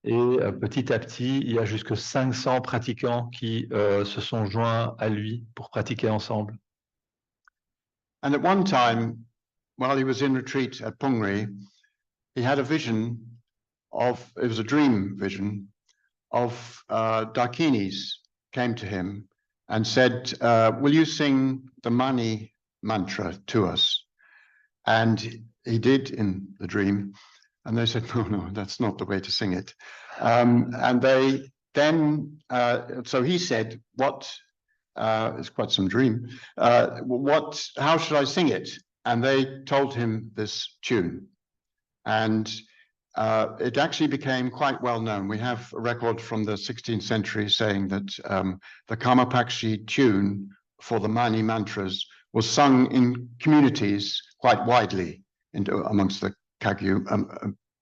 et petit à petit, il y a jusque 500 pratiquants qui se sont joints à lui pour pratiquer ensemble. And at one time, while he was in retreat at Pungri, he had a vision it was a dream vision of Dakinis came to him and said, will you sing the Mani mantra to us? And he did in the dream. And they said, no, that's not the way to sing it. And they then, so he said, it's quite some dream. How should I sing it? And they told him this tune. And it actually became quite well known. We have a record from the 16th century saying that the Karmapakshi tune for the Mani mantras was sung in communities quite widely amongst the Kagyu,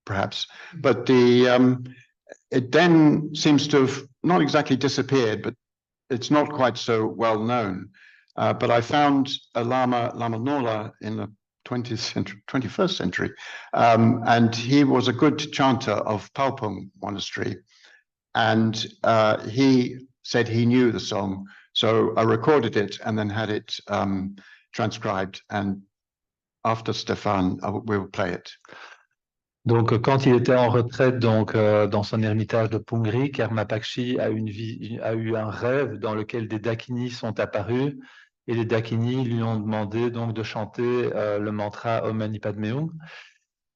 perhaps. But it then seems to have not exactly disappeared, but it's not quite so well known. But I found a Lama Nola in the 21st century, and he was a good chanter of Palpung Monastery, and he said he knew the song, so I recorded it and then had it transcribed, and after Stephane, we will play it. Donc, quand il était en retraite donc, dans son ermitage de Pungri, Karma Pakshi a eu un rêve dans lequel des dakinis sont apparus et les dakinis lui ont demandé donc de chanter le mantra Om Mani Padme Hum.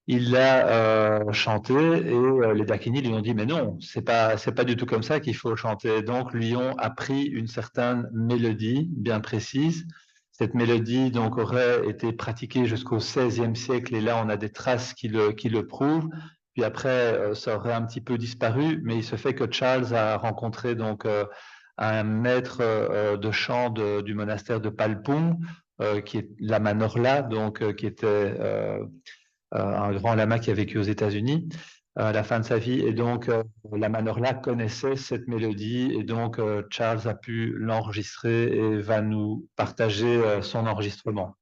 Il l'a chanté et les dakinis lui ont dit mais non, c'est pas du tout comme ça qu'il faut chanter. Donc lui ont appris une certaine mélodie bien précise. Cette mélodie donc aurait été pratiquée jusqu'au XVIe siècle et là on a des traces qui le prouvent. Puis après ça aurait un petit peu disparu, mais il se fait que Charles a rencontré donc un maître de chant du monastère de Palpung, qui est Lama Norla, donc qui était un grand lama qui a vécu aux États-Unis à la fin de sa vie. Et donc, Lama Norla connaissait cette mélodie et donc Charles a pu l'enregistrer et va nous partager son enregistrement.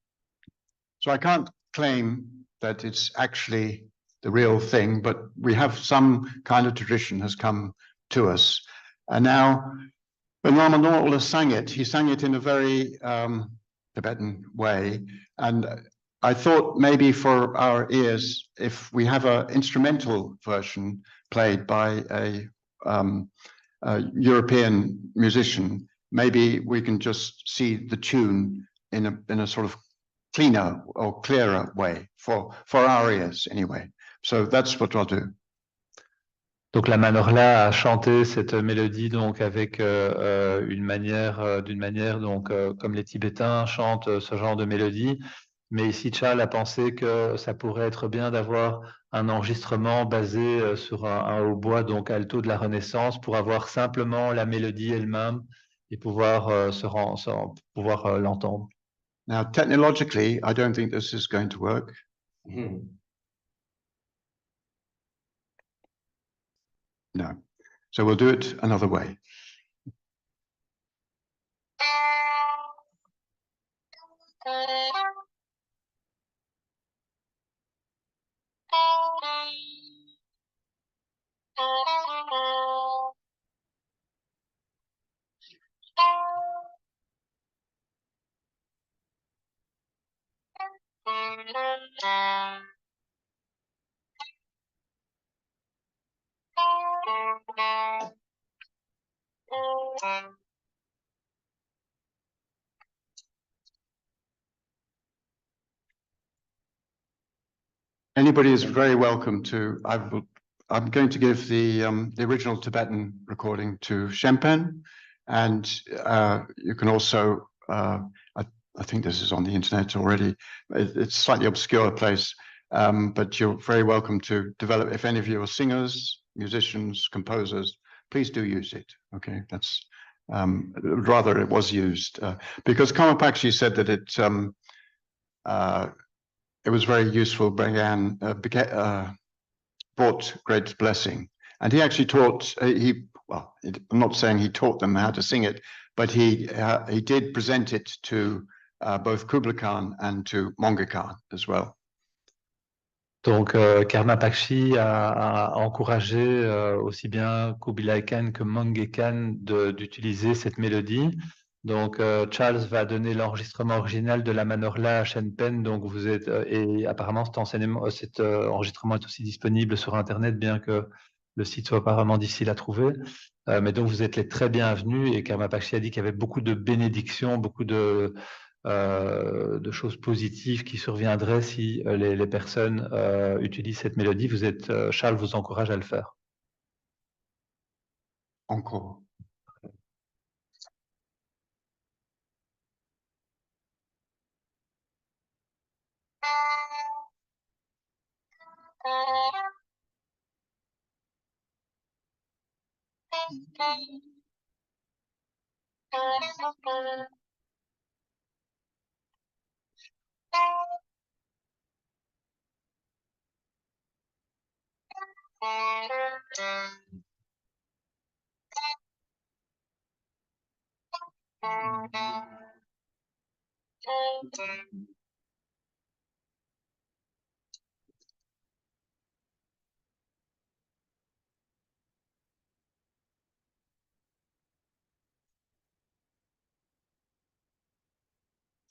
So I can't claim that it's actually the real thing, but we have some kind of tradition has come to us. And now, when Lama Norla sang it, he sang it in a very Tibetan way. And I thought maybe for our ears, if we have an instrumental version played by a European musician, maybe we can just see the tune in a sort of cleaner or clearer way for our ears anyway. So that's what I'll do. Donc la Manorla a chanté cette mélodie donc avec d'une manière donc comme les Tibétains chantent ce genre de mélodie. Mais ici, Charles a pensé que ça pourrait être bien d'avoir un enregistrement basé sur un hautbois, donc alto de la Renaissance, pour avoir simplement la mélodie elle-même et pouvoir l'entendre. Now, technologically, I don't think this is going to work. No. So we'll do it another way. Anybody is very welcome to. I'm going to give the original Tibetan recording to Shempen, and you can also. I think this is on the internet already. It's a slightly obscure place, but you're very welcome to develop. If any of you are singers, musicians, composers, please do use it. Okay, that's rather it was used because Karma Pakshi said that it was very useful. Brought great blessing, and he actually taught. I'm not saying he taught them how to sing it, but he did present it to both Kublai Khan and to Monga Khan as well. Donc, Karma Pakshi a encouragé aussi bien Kublai Khan que Monga Khan d'utiliser cette mélodie. Donc, Charles va donner l'enregistrement original de la Manorla à Shempen. Donc, vous êtes et apparemment cet enregistrement est aussi disponible sur Internet, bien que le site soit pas vraiment difficile à trouver. Mais donc, vous êtes les très bienvenus. Et Karma Pakshi a dit qu'il y avait beaucoup de bénédictions, beaucoup de choses positives qui surviendraient si les personnes utilisent cette mélodie. Charles vous encourage à le faire. Encore.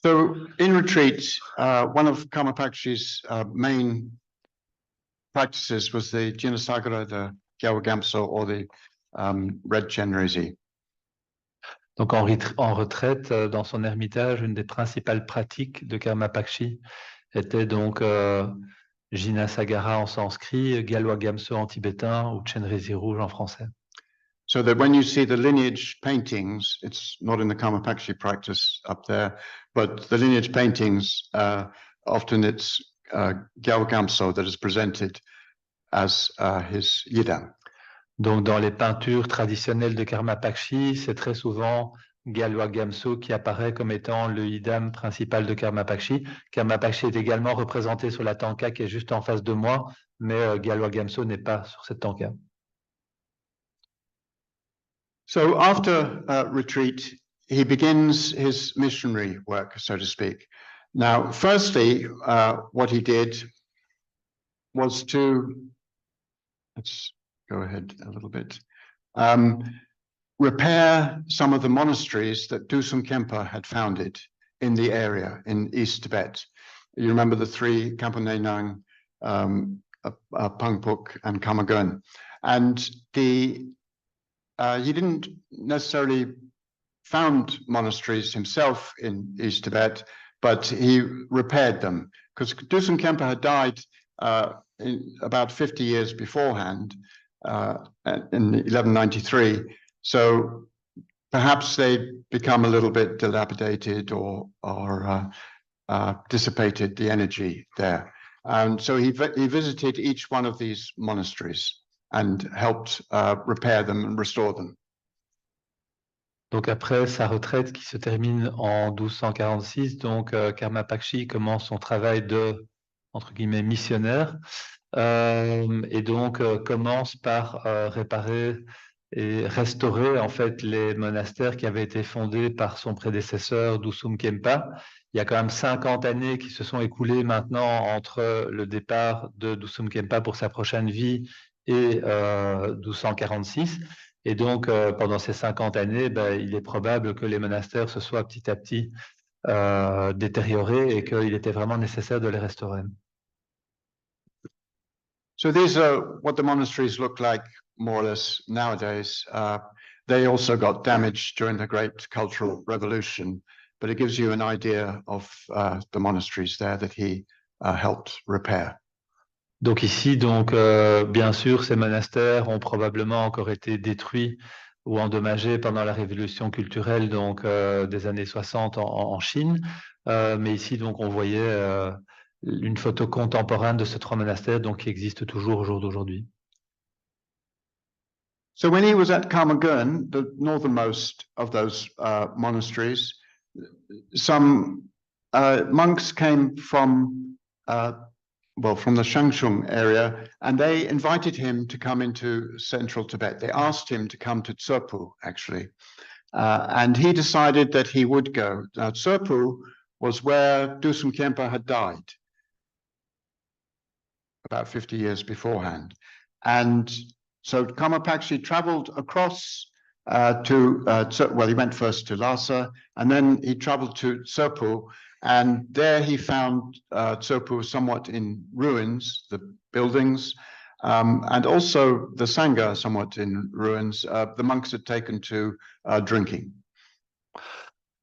So in retreat, one of Karma Pakshi's main practices was the Jinasagara, the Gyawagamso, or the Red Chenrezig. Donc en retraite, dans son ermitage, une des principales pratiques de Karma Pakshi était donc Jinasagara en sanskrit, Galwa-Gamso en tibétain ou Chenrezig rouge en français. So that when you see the lineage paintings, it's not in the Karma Pakshi practice up there, but the lineage paintings, often it's Gyawagamso that is presented as his yidam. Donc dans les peintures traditionnelles de Karma Pakshi, c'est très souvent Galwa-Gamso qui apparaît comme étant le yidam principal de Karma Pakshi. Karma Pakshi est également représenté sur la tanka qui est juste en face de moi, mais Galwa-Gamso n'est pas sur cette tanka. So after retreat, he begins his missionary work, so to speak. Now, firstly, what he did was to, let's go ahead a little bit, repair some of the monasteries that Dusum Khenpa had founded in the area in East Tibet. You remember the three, Kampo Nenang, Pangpuk, and Kamagun. And he didn't necessarily found monasteries himself in East Tibet, but he repaired them because Dusum Khenpa had died in about 50 years beforehand, in 1193. So perhaps they become a little bit dilapidated or dissipated the energy there. And so he visited each one of these monasteries and helped repair them and restore them. Donc après sa retraite qui se termine en 1246, donc Karma Pakshi commence son travail de, entre guillemets, missionnaire, et donc commence par réparer et restaurer en fait les monastères qui avaient été fondés par son prédécesseur Dusum Khenpa. Il y a quand même 50 années qui se sont écoulées maintenant entre le départ de Dusum Khenpa pour sa prochaine vie et 1246. Et donc, pendant ces 50 années, il est probable que les monastères se soient petit à petit détériorés et qu'il était vraiment nécessaire de les restaurer. So these are what the monasteries look like more or less nowadays. They also got damaged during the Great Cultural Revolution, but it gives you an idea of the monasteries there that he helped repair. Donc ici, bien sûr, ces monastères ont probablement encore été détruits ou endommagés pendant la révolution culturelle des années 60 en Chine. Mais ici, on voyait une photo contemporaine de ces 3 monastères qui existent toujours au jour d'aujourd'hui. So when he was at Karmagun, the northernmost of those monasteries, some monks came from the Shangshung area, and they invited him to come into central Tibet. They asked him to come to Tsurpu, actually. And he decided that he would go. Now, Tsurpu was where Dusum Khyentse had died about 50 years beforehand. And so Karma Pakshi traveled across he went first to Lhasa, and then he traveled to Tsurpu, and there he found Tsurpu somewhat in ruins, the buildings, and also the Sangha somewhat in ruins. The monks had taken to drinking.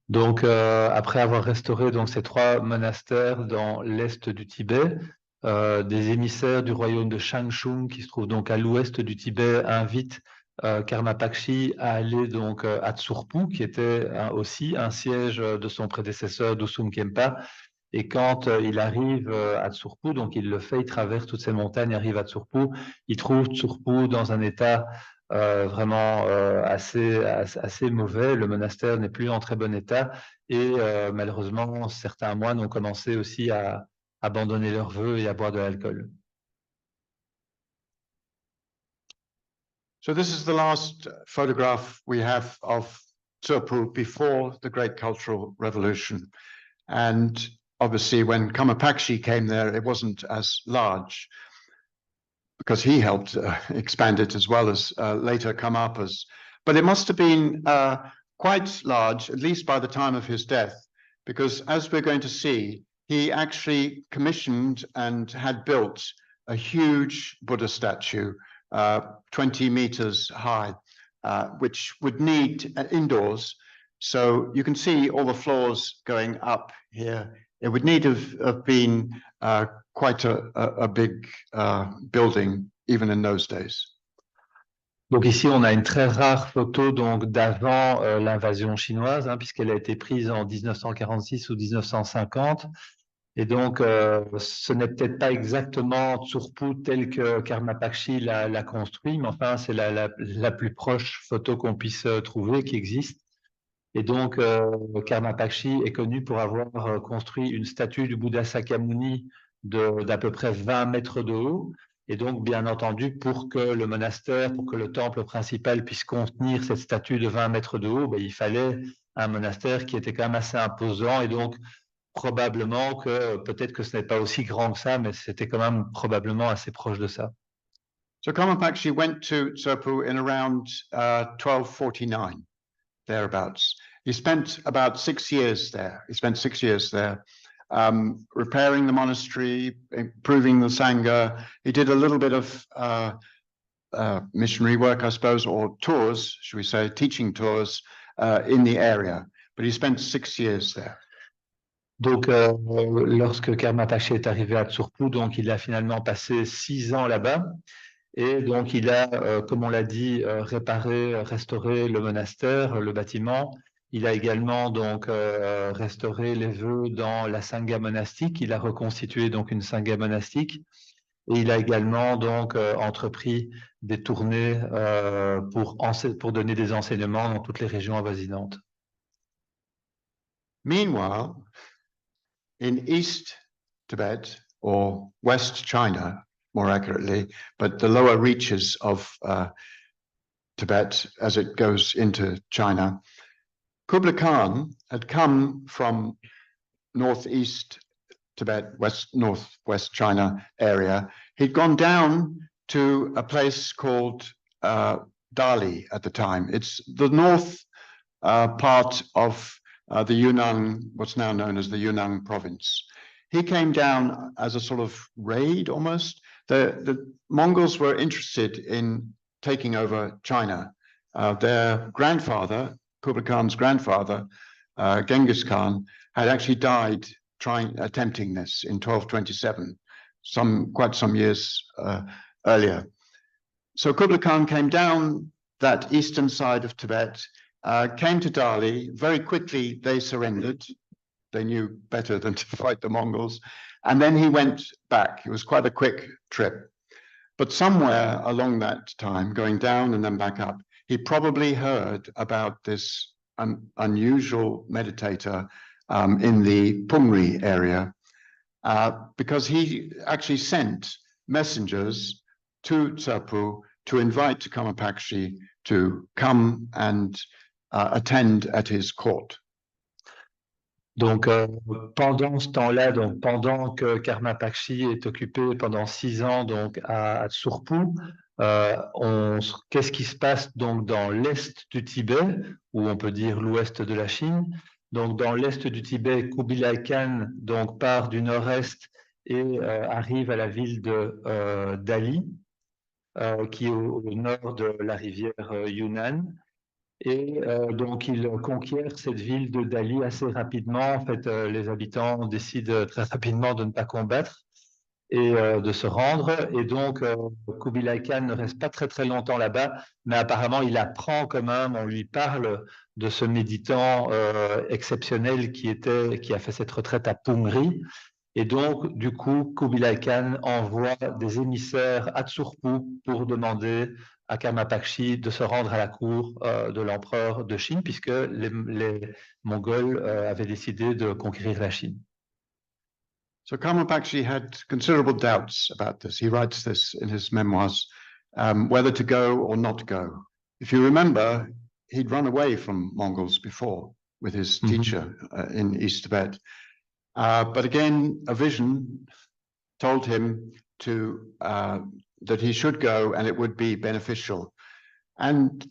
Donc, après avoir restauré ces 3 monastères dans l'est du Tibet, des émissaires du royaume de Shangshung, qui se trouve à l'ouest du Tibet, invitent Karma Pakshi à aller à Tsurpu, qui était aussi un siège de son prédécesseur Dusum Khyentse. Et quand il arrive à Tsurpu, il le fait, il traverse toutes ces montagnes, arrive à Tsurpu, il trouve Tsurpu dans un état vraiment assez mauvais. Le monastère n'est plus en très bon état et malheureusement, certains moines ont commencé aussi à abandonner leurs vœux et à boire de l'alcool. So this is the last photograph we have of Tsurpu before the Great Cultural Revolution. And obviously when Karma Pakshi came there, it wasn't as large because he helped expand it as well as later Karmapas. But it must have been quite large, at least by the time of his death, because as we're going to see, he actually commissioned and had built a huge Buddha statue, 20 meters high, which would need indoors. So you can see all the floors going up here. It would need to have been quite a big building, even in those days. Donc ici, on a une très rare photo d'avant l'invasion chinoise, puisqu'elle a été prise en 1946 ou 1950. Et ce n'est peut-être pas exactement Tsurpu tel que Karma Pakshi l'a construit, mais enfin, c'est la plus proche photo qu'on puisse trouver, qui existe. Et Karma Pakshi est connu pour avoir construit une statue du Bouddha Sakyamuni d'à peu près 20 mètres de haut. Et bien entendu, pour que le monastère, pour que le temple principal puisse contenir cette statue de 20 mètres de haut, il fallait un monastère qui était quand même assez imposant. Et probablement que peut-être que ce n'est pas aussi grand que ça, mais c'était quand même probablement assez proche de ça. So Karma Pakshi went to Tsurpu in around 1249, thereabouts. He spent about 6 years there. Repairing the monastery, improving the Sangha. He did a little bit of missionary work, I suppose, or tours, should we say, teaching tours in the area. But he spent 6 years there. Donc, lorsque Karma Pakshi est arrivé à Tsurpu, il a finalement passé 6 ans là-bas. Et il a, comme on l'a dit, restauré le monastère, le bâtiment. Il a également restauré les vœux dans la Sangha monastique. Il a reconstitué une Sangha monastique. Et il a également entrepris des tournées pour donner des enseignements dans toutes les régions avoisinantes. Meanwhile, in East Tibet, or West China, more accurately, but the lower reaches of Tibet as it goes into China, Kublai Khan had come from northeast Tibet, northwest China area. He'd gone down to a place called Dali at the time. It's the north part of the Yunnan, what's now known as the Yunnan province. He came down as a sort of raid almost. The Mongols were interested in taking over China. Their grandfather, Kublai Khan's grandfather, Genghis Khan, had actually died attempting this in 1227, quite some years earlier. So Kublai Khan came down that eastern side of Tibet, came to Dali. Very quickly, they surrendered. They knew better than to fight the Mongols. And then he went back. It was quite a quick trip. But somewhere along that time, going down and then back up, he probably heard about this unusual meditator in the Pungri area, because he actually sent messengers to Tsapu to invite Karmapakshi to come and attend at his court. Donc, pendant ce temps-là, donc pendant que Karmapakshi est occupé pendant 6 ans donc à Tsurphou, qu'est-ce qui se passe donc dans l'est du Tibet, ou on peut dire l'ouest de la Chine. Donc, dans l'est du Tibet, Kublai Khan donc part du nord-est et arrive à la ville de Dali, qui est au nord de la rivière Yunnan. Et donc, il conquiert cette ville de Dali assez rapidement. En fait, les habitants décident très rapidement de ne pas combattre et de se rendre. Et donc, Kublai Khan ne reste pas très très longtemps là-bas, mais apparemment, il apprend quand même, on lui parle de ce méditant exceptionnel qui a fait cette retraite à Pungri. Et donc, du coup, Kublai Khan envoie des émissaires à Tsurphou pour demander à Karmapakshi de se rendre à la cour de l'empereur de Chine, puisque les Mongols avaient décidé de conquérir la Chine. So Karmapakshi had considerable doubts about this. He writes this in his memoirs, whether to go or not go. If you remember, he'd run away from Mongols before with his teacher in East Tibet. But again, a vision told him that he should go and it would be beneficial. And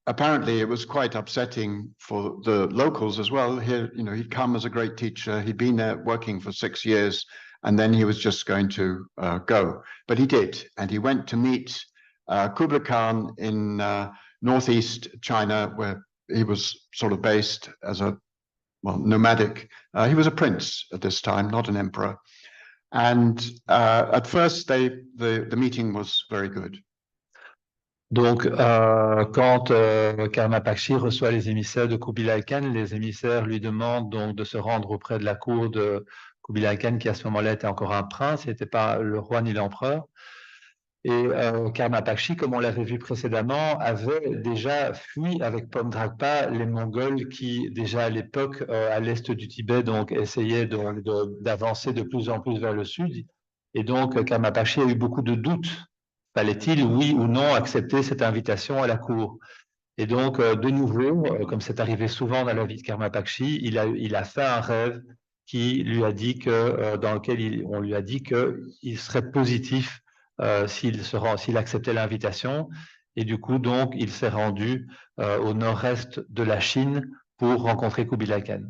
apparently it was quite upsetting for the locals as well. He'd come as a great teacher. He'd been there working for 6 years, and then he was just going to go. But he did, and he went to meet Kublai Khan in northeast China, where he was sort of based as a nomadic. He was a prince at this time, not an emperor. And at first, the meeting was very good. Donc, quand Karmapakshi reçoit les émissaires de Kublai Khan, les émissaires lui demandent donc de se rendre auprès de la cour de Kublai Khan, qui à ce moment-là était encore un prince, il n'était pas le roi ni l'empereur. Et Karmapakshi, comme on l'avait vu précédemment, avait déjà fui avec Pomdrakpa les Mongols qui, déjà à l'époque, à l'est du Tibet, donc essayaient d'avancer de plus en plus vers le sud. Et donc, Karmapakshi a eu beaucoup de doutes. Fallait-il, oui ou non, accepter cette invitation à la cour? Et donc, de nouveau, comme c'est arrivé souvent dans la vie de Karmapakshi, il a fait un rêve qui lui a dit dans lequel on lui a dit qu'il serait positif s'il acceptait l'invitation. Et du coup, donc, il s'est rendu au nord-est de la Chine pour rencontrer Kublai Khan.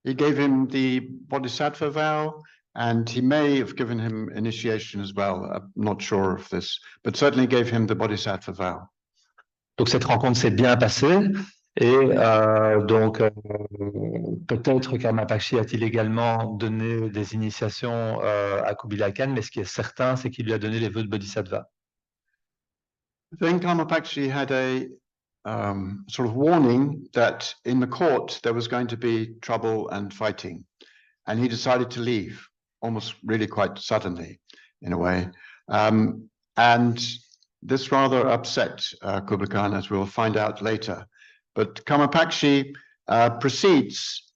He gave him the Bodhisattva vow, and he may have given him initiation as well. I'm not sure of this, but certainly gave him the Bodhisattva vow. Donc cette rencontre s'est bien passée et donc peut-être Karmapakshi a-t-il également donné des initiations à Kublai Khan, mais ce qui est certain, c'est qu'il lui a donné les vœux de Bodhisattva. Then Karmapakshi had a sort of warning that in the court there was going to be trouble and fighting, and he decided to leave, almost really quite suddenly in a way. And this rather upset Kublai Khan, as we'll find out later. But Karmapakshi proceeds.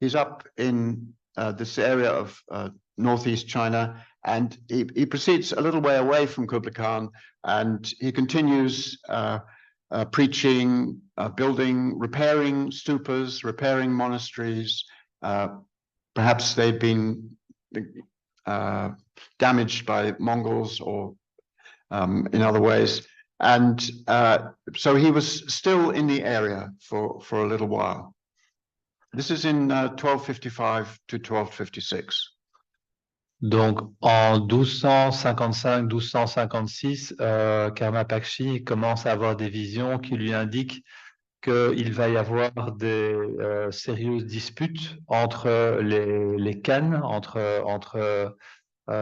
He's up in this area of northeast China, and he proceeds a little way away from Kublai Khan, and he continues preaching, building, repairing stupas, repairing monasteries. Perhaps they've been damaged by Mongols or in other ways. And so he was still in the area for a little while. This is in 1255 to 1256. Donc, en 1255-1256, Karma Pakshi commence à avoir des visions qui lui indiquent qu'il va y avoir des sérieuses disputes entre les Khans, entre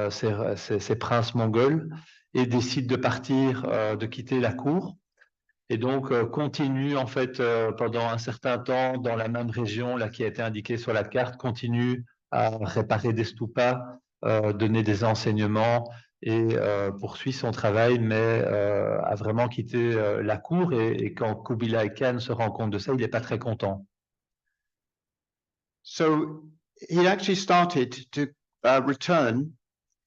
ces princes mongols, et décide de partir, de quitter la cour. Et donc, continue en fait pendant un certain temps dans la même région là, qui a été indiquée sur la carte, continue à réparer des stupas, donner des enseignements et poursuit son travail, mais a vraiment quitté la cour. Et quand Kubilai Khan se rend compte de ça, il n'est pas très content. So he actually started to return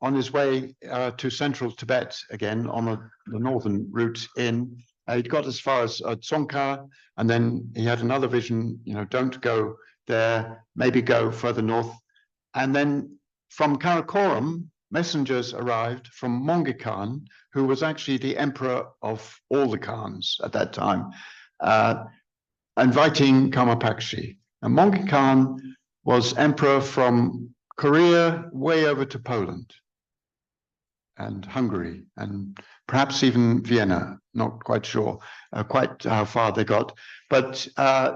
on his way to central Tibet again on the northern route in. He'd got as far as Tsongkar, and then he had another vision, don't go there, maybe go further north. And then from Karakoram, messengers arrived from Monge Khan, who was actually the emperor of all the Khans at that time, inviting Karma Pakshi. And Monge Khan was emperor from Korea way over to Poland and Hungary, and perhaps even Vienna, not quite sure quite how far they got. But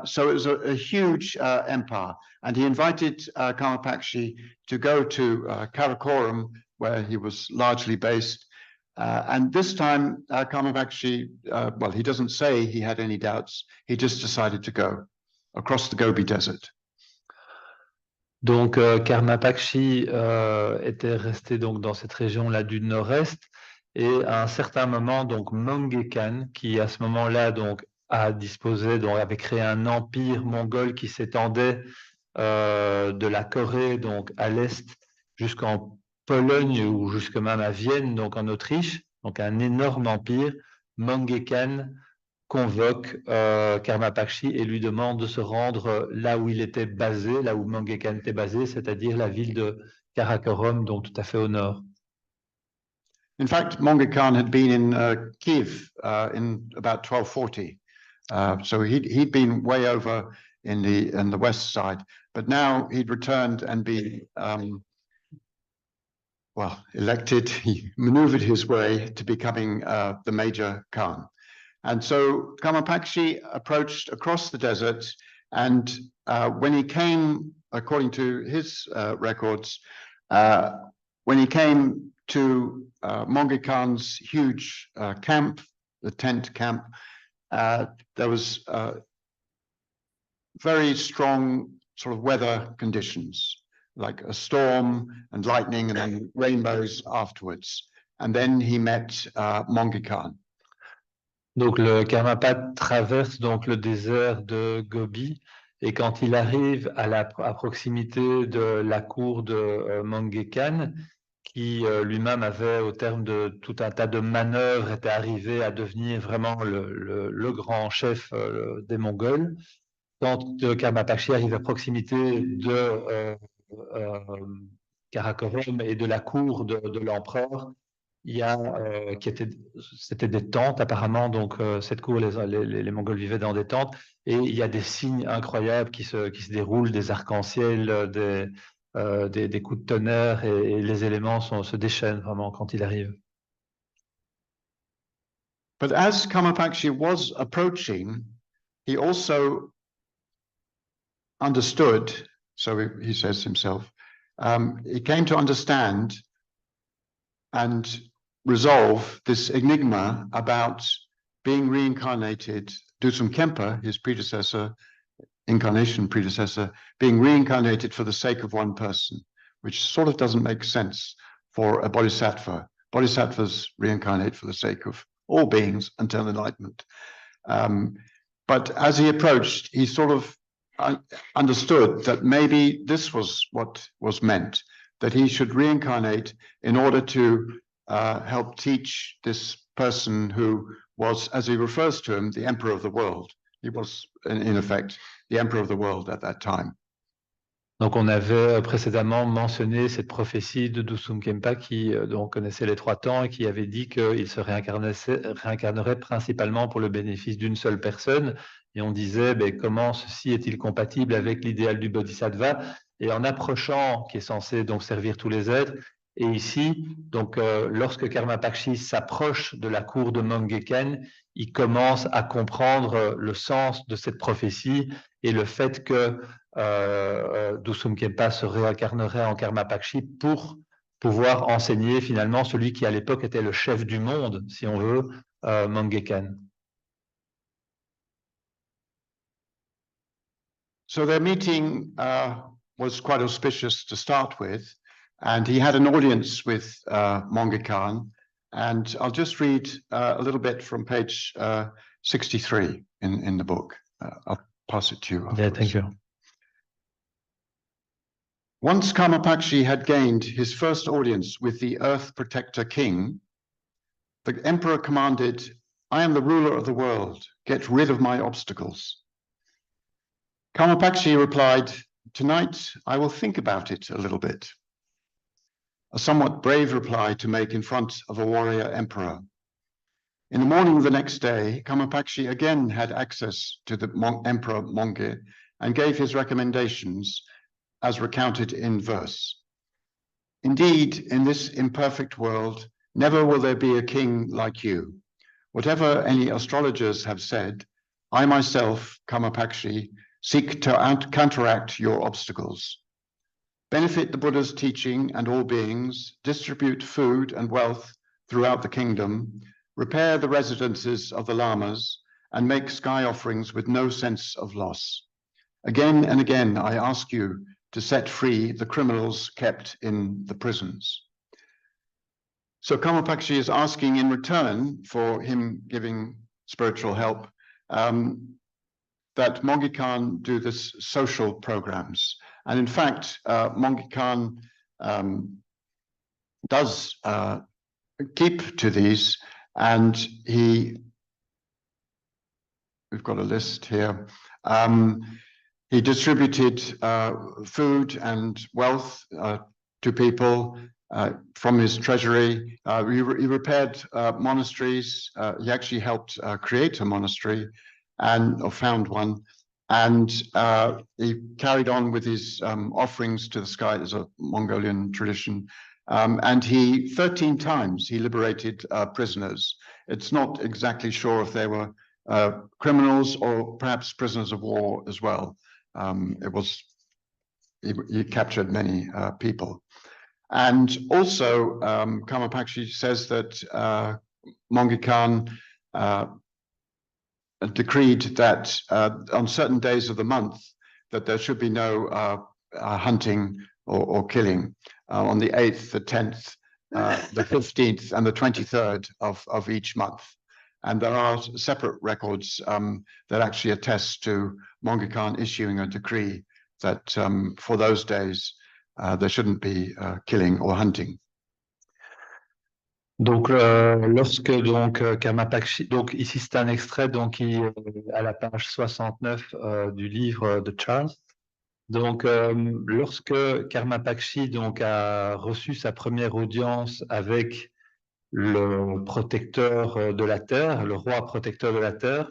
so it was a huge empire. And he invited Karma Pakshi to go to Karakoram, where he was largely based. And this time, Karma Pakshi, well, he doesn't say he had any doubts. He just decided to go across the Gobi Desert. Donc, Karma Pakshi était resté donc dans cette région-là du nord-est, et à un certain moment, donc Monge Khan, qui à ce moment-là donc a disposé, donc avait créé un empire mongol qui s'étendait de la Corée donc à l'est jusqu'en Pologne ou jusque même à Vienne, donc en Autriche, donc un énorme empire. Monge Khan convoque Karma Pakshi et lui demande de se rendre là où il était basé, là où Monge Khan était basé, c'est-à-dire la ville de Karakoram, donc tout à fait au nord. In fact, Monge Khan had been in Kiev in about 1240. So he'd been way over in the west side, but now he'd returned and been elected. He maneuvered his way to becoming the major Khan. And so Karma Pakshi approached across the desert, and when he came, according to his records, when he came to Monge Khan's huge camp, the tent camp, there was very strong sort of weather conditions, like a storm and lightning and then rainbows afterwards. And then he met Monge Khan. Donc le Karmapa traverse donc le désert de Gobi, et quand il arrive à proximité de la cour de Monge Khan, qui lui-même avait, au terme de tout un tas de manœuvres, était arrivé à devenir vraiment le grand chef des Mongols. Quand Karma Pakshi arrive à proximité de Karakoram et de la cour de l'empereur, il y a c'était des tentes apparemment, donc cette cour, les Mongols vivaient dans des tentes, et il y a des signes incroyables qui se déroulent, des arcs-en-ciel, des coups de tonnerre, et les éléments se déchaînent vraiment quand il arrive. But as Karma Pakshi was approaching, he also understood, so he says himself, he came to understand and resolve this enigma about being reincarnated. Dusum Kempa, his predecessor, incarnation predecessor, being reincarnated for the sake of one person, which sort of doesn't make sense for a bodhisattva. Bodhisattvas reincarnate for the sake of all beings until enlightenment. But as he approached, he sort of understood that maybe this was what was meant, that he should reincarnate in order to help teach this person who was, as he refers to him, the emperor of the world. He was, in effect, the emperor of the world at that time. Donc, on avait précédemment mentionné cette prophétie de Dusum Khenpa dont on connaissait les 3 temps et qui avait dit qu'il se réincarnerait principalement pour le bénéfice d'une seule personne. Et on disait, comment ceci est-il compatible avec l'idéal du bodhisattva? Et en approchant, qui est censé donc servir tous les êtres, et ici, donc, lorsque Karma Pakshi s'approche de la cour de Mangekan, il commence à comprendre le sens de cette prophétie et le fait que Dusum Khenpa se réincarnerait en Karma Pakshi pour pouvoir enseigner finalement celui qui à l'époque était le chef du monde, si on veut, Mangekan. So their meeting was quite auspicious to start with, and he had an audience with Mangekan, and I'll just read a little bit from page 63 in the book. I'll pass it to you afterwards. Yeah, thank you. Once Karmapakshi had gained his first audience with the Earth Protector King, the Emperor commanded, "I am the ruler of the world. Get rid of my obstacles." Karmapakshi replied, "Tonight I will think about it a little bit." A somewhat brave reply to make in front of a warrior emperor. In the morning of the next day, Karmapakshi again had access to the Emperor Monge and gave his recommendations as recounted in verse. "Indeed, in this imperfect world, never will there be a king like you. Whatever any astrologers have said, I myself, Karmapakshi, seek to counteract your obstacles. Benefit the Buddha's teaching and all beings, distribute food and wealth throughout the kingdom, repair the residences of the lamas, and make sky offerings with no sense of loss. Again and again, I ask you to set free the criminals kept in the prisons." So Karmapakshi is asking in return for him giving spiritual help that Monge Khan do this social programs. And in fact, Monge Khan does keep to these, and we've got a list here. He distributed food and wealth to people from his treasury. He repaired monasteries. He actually helped create a monastery or found one. And he carried on with his offerings to the sky as a Mongolian tradition. And 13 times he liberated prisoners. It's not exactly sure if they were criminals or perhaps prisoners of war as well. He captured many people. And also, Karmapakshi says that Monge Khan decreed that on certain days of the month that there should be no hunting or killing on the 8th, the 10th, the 15th, and the 23rd of each month. And there are separate records that actually attest to Monge Khan issuing a decree that for those days, there shouldn't be killing or hunting. Donc, lorsque Karmapakshi, donc ici c'est un extrait donc à la page 69 du livre de Charles. Donc, lorsque Karmapakshi donc a reçu sa première audience avec le protecteur de la terre, le roi protecteur de la terre,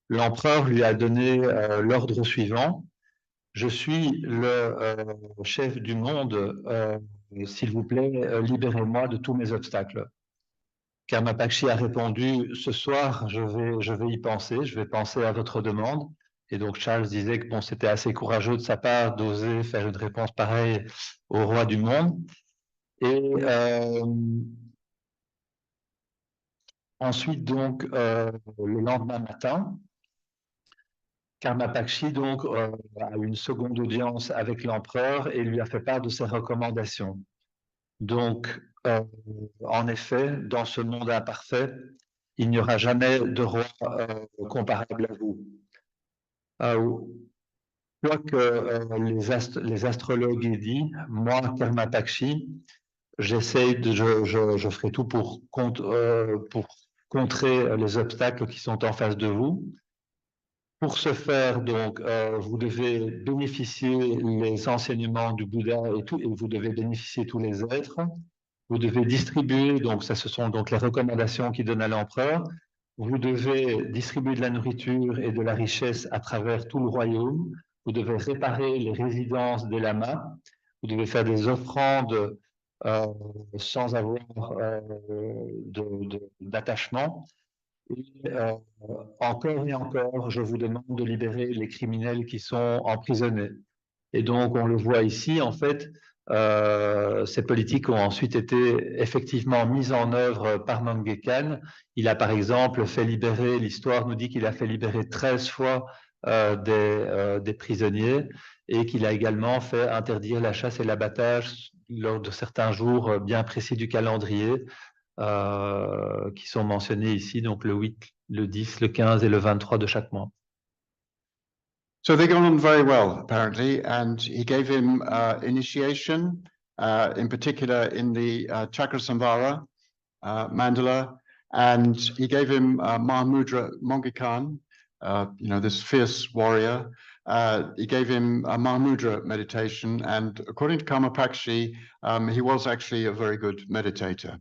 l'empereur lui a donné l'ordre suivant: je suis le chef du monde, s'il vous plaît, libérez-moi de tous mes obstacles. Karmapakshi a répondu: ce soir, je vais y penser, je vais penser à votre demande. Et donc Charles disait que bon, c'était assez courageux de sa part d'oser faire une réponse pareille au roi du monde. Et ensuite, donc, le lendemain matin, Karmapakshi donc, a eu une seconde audience avec l'empereur et lui a fait part de ses recommandations. Donc, en effet, dans ce monde imparfait, il n'y aura jamais de roi comparable à vous. Quoi que les astrologues aient dit, moi, Karmapakshi, je ferai tout pour contrer les obstacles qui sont en face de vous. Pour ce faire, donc, vous devez bénéficier les enseignements du Bouddha et vous devez bénéficier tous les êtres. Vous devez distribuer, donc ça, ce sont donc les recommandations qu'il donne à l'empereur. Vous devez distribuer de la nourriture et de la richesse à travers tout le royaume. Vous devez réparer les résidences des lamas. Vous devez faire des offrandes sans avoir d'attachement. Et encore et encore, je vous demande de libérer les criminels qui sont emprisonnés. Et donc, on le voit ici, en fait, ces politiques ont ensuite été effectivement mises en œuvre par Mangue Khan. Il a par exemple fait libérer, l'histoire nous dit qu'il a fait libérer 13 fois des prisonniers et qu'il a également fait interdire la chasse et l'abattage lors de certains jours bien précis du calendrier qui sont mentionnés ici, donc le 8, le 10, le 15 et le 23 de chaque mois. So they got on very well, apparently, and he gave him initiation, in particular in the Chakrasamvara mandala, and he gave him Mahamudra Mongikan, this fierce warrior. He gave him a Mahamudra meditation, and according to Karmapakshi, he was actually a very good meditator.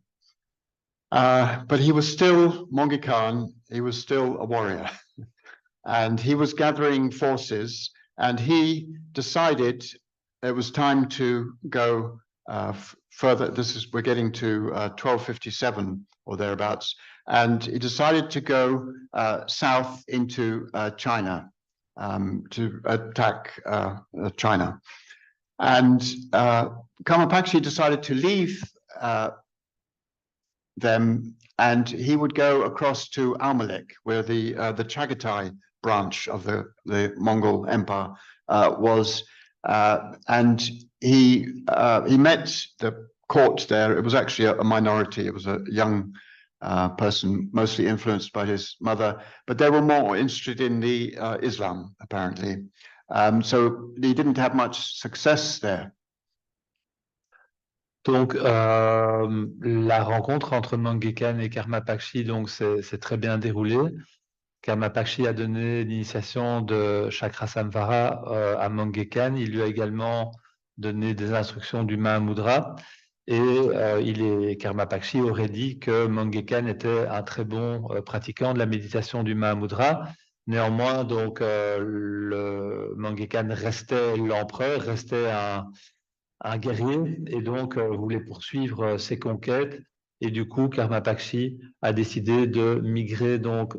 But he was still Mongikan, he was still a warrior. And he was gathering forces, and he decided it was time to go further. We're getting to 1257 or thereabouts, and he decided to go south into China to attack China. And Karmapakshi decided to leave them, and he would go across to Almalek, where the Chagatai branch of the Mongol Empire was, and he met the court there. It was actually a minority. It was a young person, mostly influenced by his mother, but they were more interested in the Islam, apparently. So he didn't have much success there. Donc, la rencontre entre Mangue Khan et Karmapakshi donc c'est très bien déroulé. Karmapakshi a donné l'initiation de Chakrasamvara à Mangue Khan. Il lui a également donné des instructions du Mahamudra. Et Karmapakshi aurait dit que Mangue Khan était un très bon pratiquant de la méditation du Mahamudra. Néanmoins, donc, Mangue Khan restait l'empereur, restait un guerrier, et donc voulait poursuivre ses conquêtes. Et du coup, Karmapakshi a décidé de migrer donc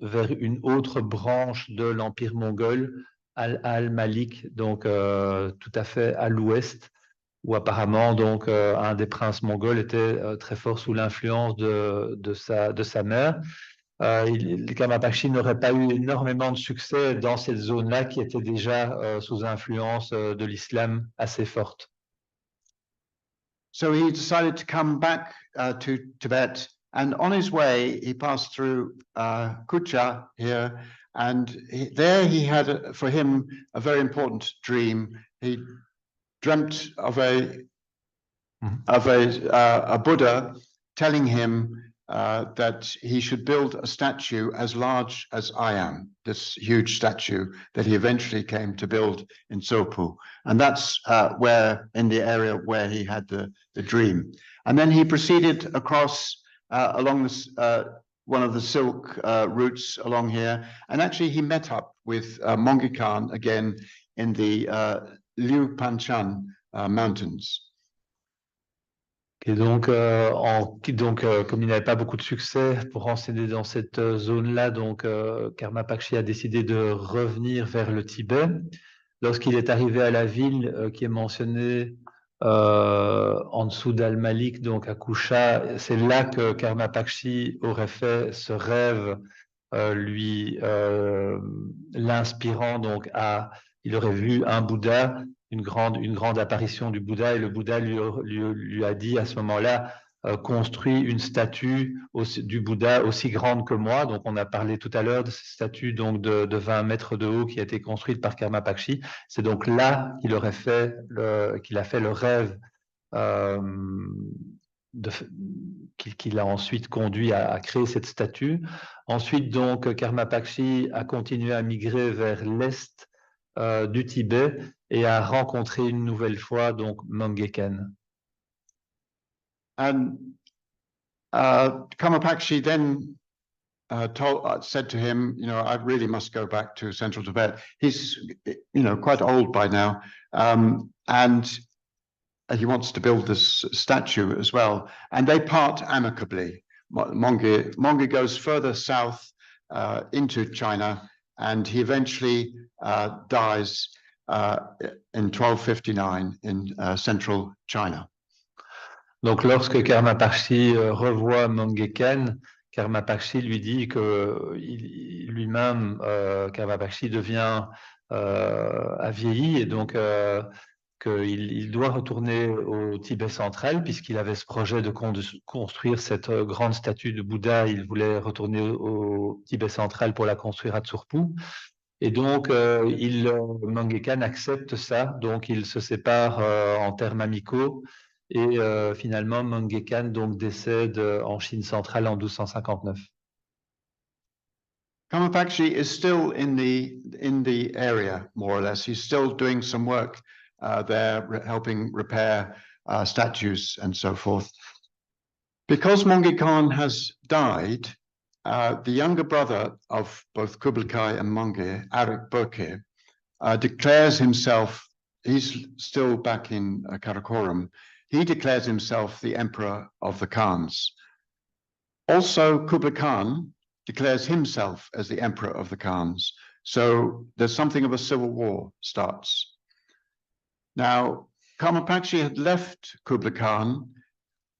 vers une autre branche de l'Empire mongol, Al-Malik, donc tout à fait à l'ouest, où apparemment donc un des princes mongols était très fort sous l'influence de sa mère. Karmapakshi n'aurait pas eu énormément de succès dans cette zone-là qui était déjà sous influence de l'islam assez forte. So he decided to come back to Tibet, and on his way he passed through Kucha here, and there he had for him a very important dream. He dreamt of a Buddha telling him that he should build a statue as large as I am, this huge statue that he eventually came to build in Sopu. And that's where, in the area where he had the dream. And then he proceeded across along this, one of the silk routes along here. And actually he met up with Mongi Khan again in the Liu Panchan mountains. Et donc, comme il n'avait pas beaucoup de succès pour enseigner dans cette zone-là, donc Karmapakshi a décidé de revenir vers le Tibet. Lorsqu'il est arrivé à la ville qui est mentionnée en dessous d'Al-Malik, donc à Kusha, c'est là que Karmapakshi aurait fait ce rêve, l'inspirant donc il aurait vu un Bouddha, une grande apparition du Bouddha, et le Bouddha lui a dit à ce moment-là, construis une statue du Bouddha aussi grande que moi. Donc on a parlé tout à l'heure de cette statue donc de 20 mètres de haut qui a été construite par Karmapakshi. C'est donc là qu'il a fait le rêve qui l'a ensuite conduit à créer cette statue. Ensuite, donc, Karma Pakshi a continué à migrer vers l'est du Tibet et a rencontré une nouvelle fois donc Mangekan. And Karma Pakshi then said to him, you know, I really must go back to central Tibet. He's, you know, quite old by now, and he wants to build this statue as well. And they part amicably. Monge goes further south into China, and he eventually dies in 1259 in central China. Donc, lorsque Karma Pakshi revoit Mangekan, Karma Pakshi lui dit que lui-même, Karma Pakshi a vieilli et donc qu'il doit retourner au Tibet central puisqu'il avait ce projet de construire cette grande statue de Bouddha. Il voulait retourner au Tibet central pour la construire à Tsurphou. Et donc, Mangekan accepte ça, donc ils se séparent en termes amicaux. Et finalement, Mangekan donc décède en Chine centrale en 1259. Karma Pakshi is still in the area, more or less. He's still doing some work there, helping repair statues and so forth. Because Monge Khan has died, the younger brother of both Kublai Kai and Monge, Arik Burke, declares himself, he's still back in Karakoram, he declares himself the emperor of the Khans. Also, Kublai Khan declares himself as the emperor of the Khans. So there's something of a civil war starts. Now, Karma Pakshi had left Kublai Khan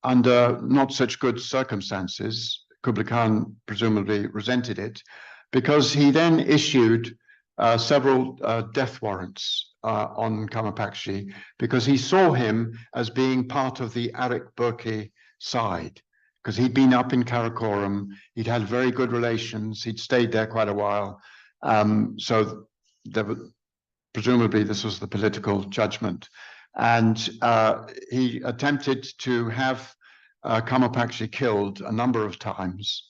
under not such good circumstances. Kublai Khan presumably resented it because he then issued several death warrants on Karma Pakshi because he saw him as being part of the Arik Burke side, because he'd been up in Karakoram, he'd had very good relations, he'd stayed there quite a while. So there were, presumably this was the political judgment. And he attempted to have Karma Pakshi killed a number of times.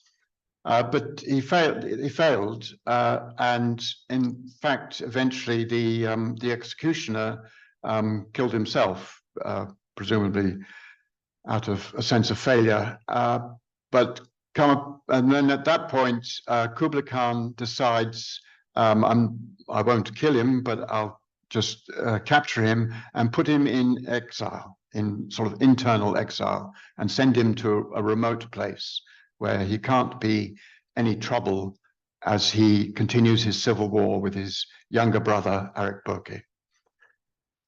But he failed, and in fact, eventually the executioner killed himself, presumably out of a sense of failure. And then at that point, Kublai Khan decides, I won't kill him, but I'll just capture him and put him in exile, in sort of internal exile, and send him to a remote place where he can't be any trouble as he continues his civil war with his younger brother, Arik Burke.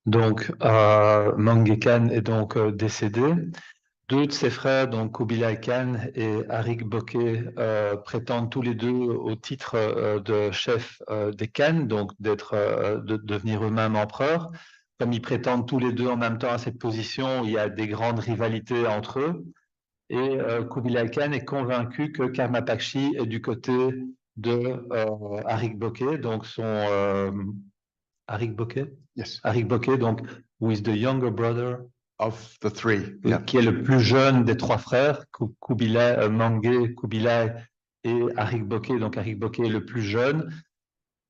Donc, Mange Khan est donc décédé. Deux de ses frères, donc Kublai Khan et Arik Burke, prétendent tous les deux au titre de chef des Khans, donc de devenir eux-mêmes empereurs. Comme ils prétendent tous les deux en même temps à cette position, il y a des grandes rivalités entre eux. Et Kublai Khan est convaincu que Karma Pakshi est du côté de Arik Burke, donc son Arik Burke? Yes. Arik Burke, donc who is the younger brother of the three, yeah. Qui est le plus jeune des trois frères, Mange, Kublai et Arik Burke. Donc Arik Burke est le plus jeune.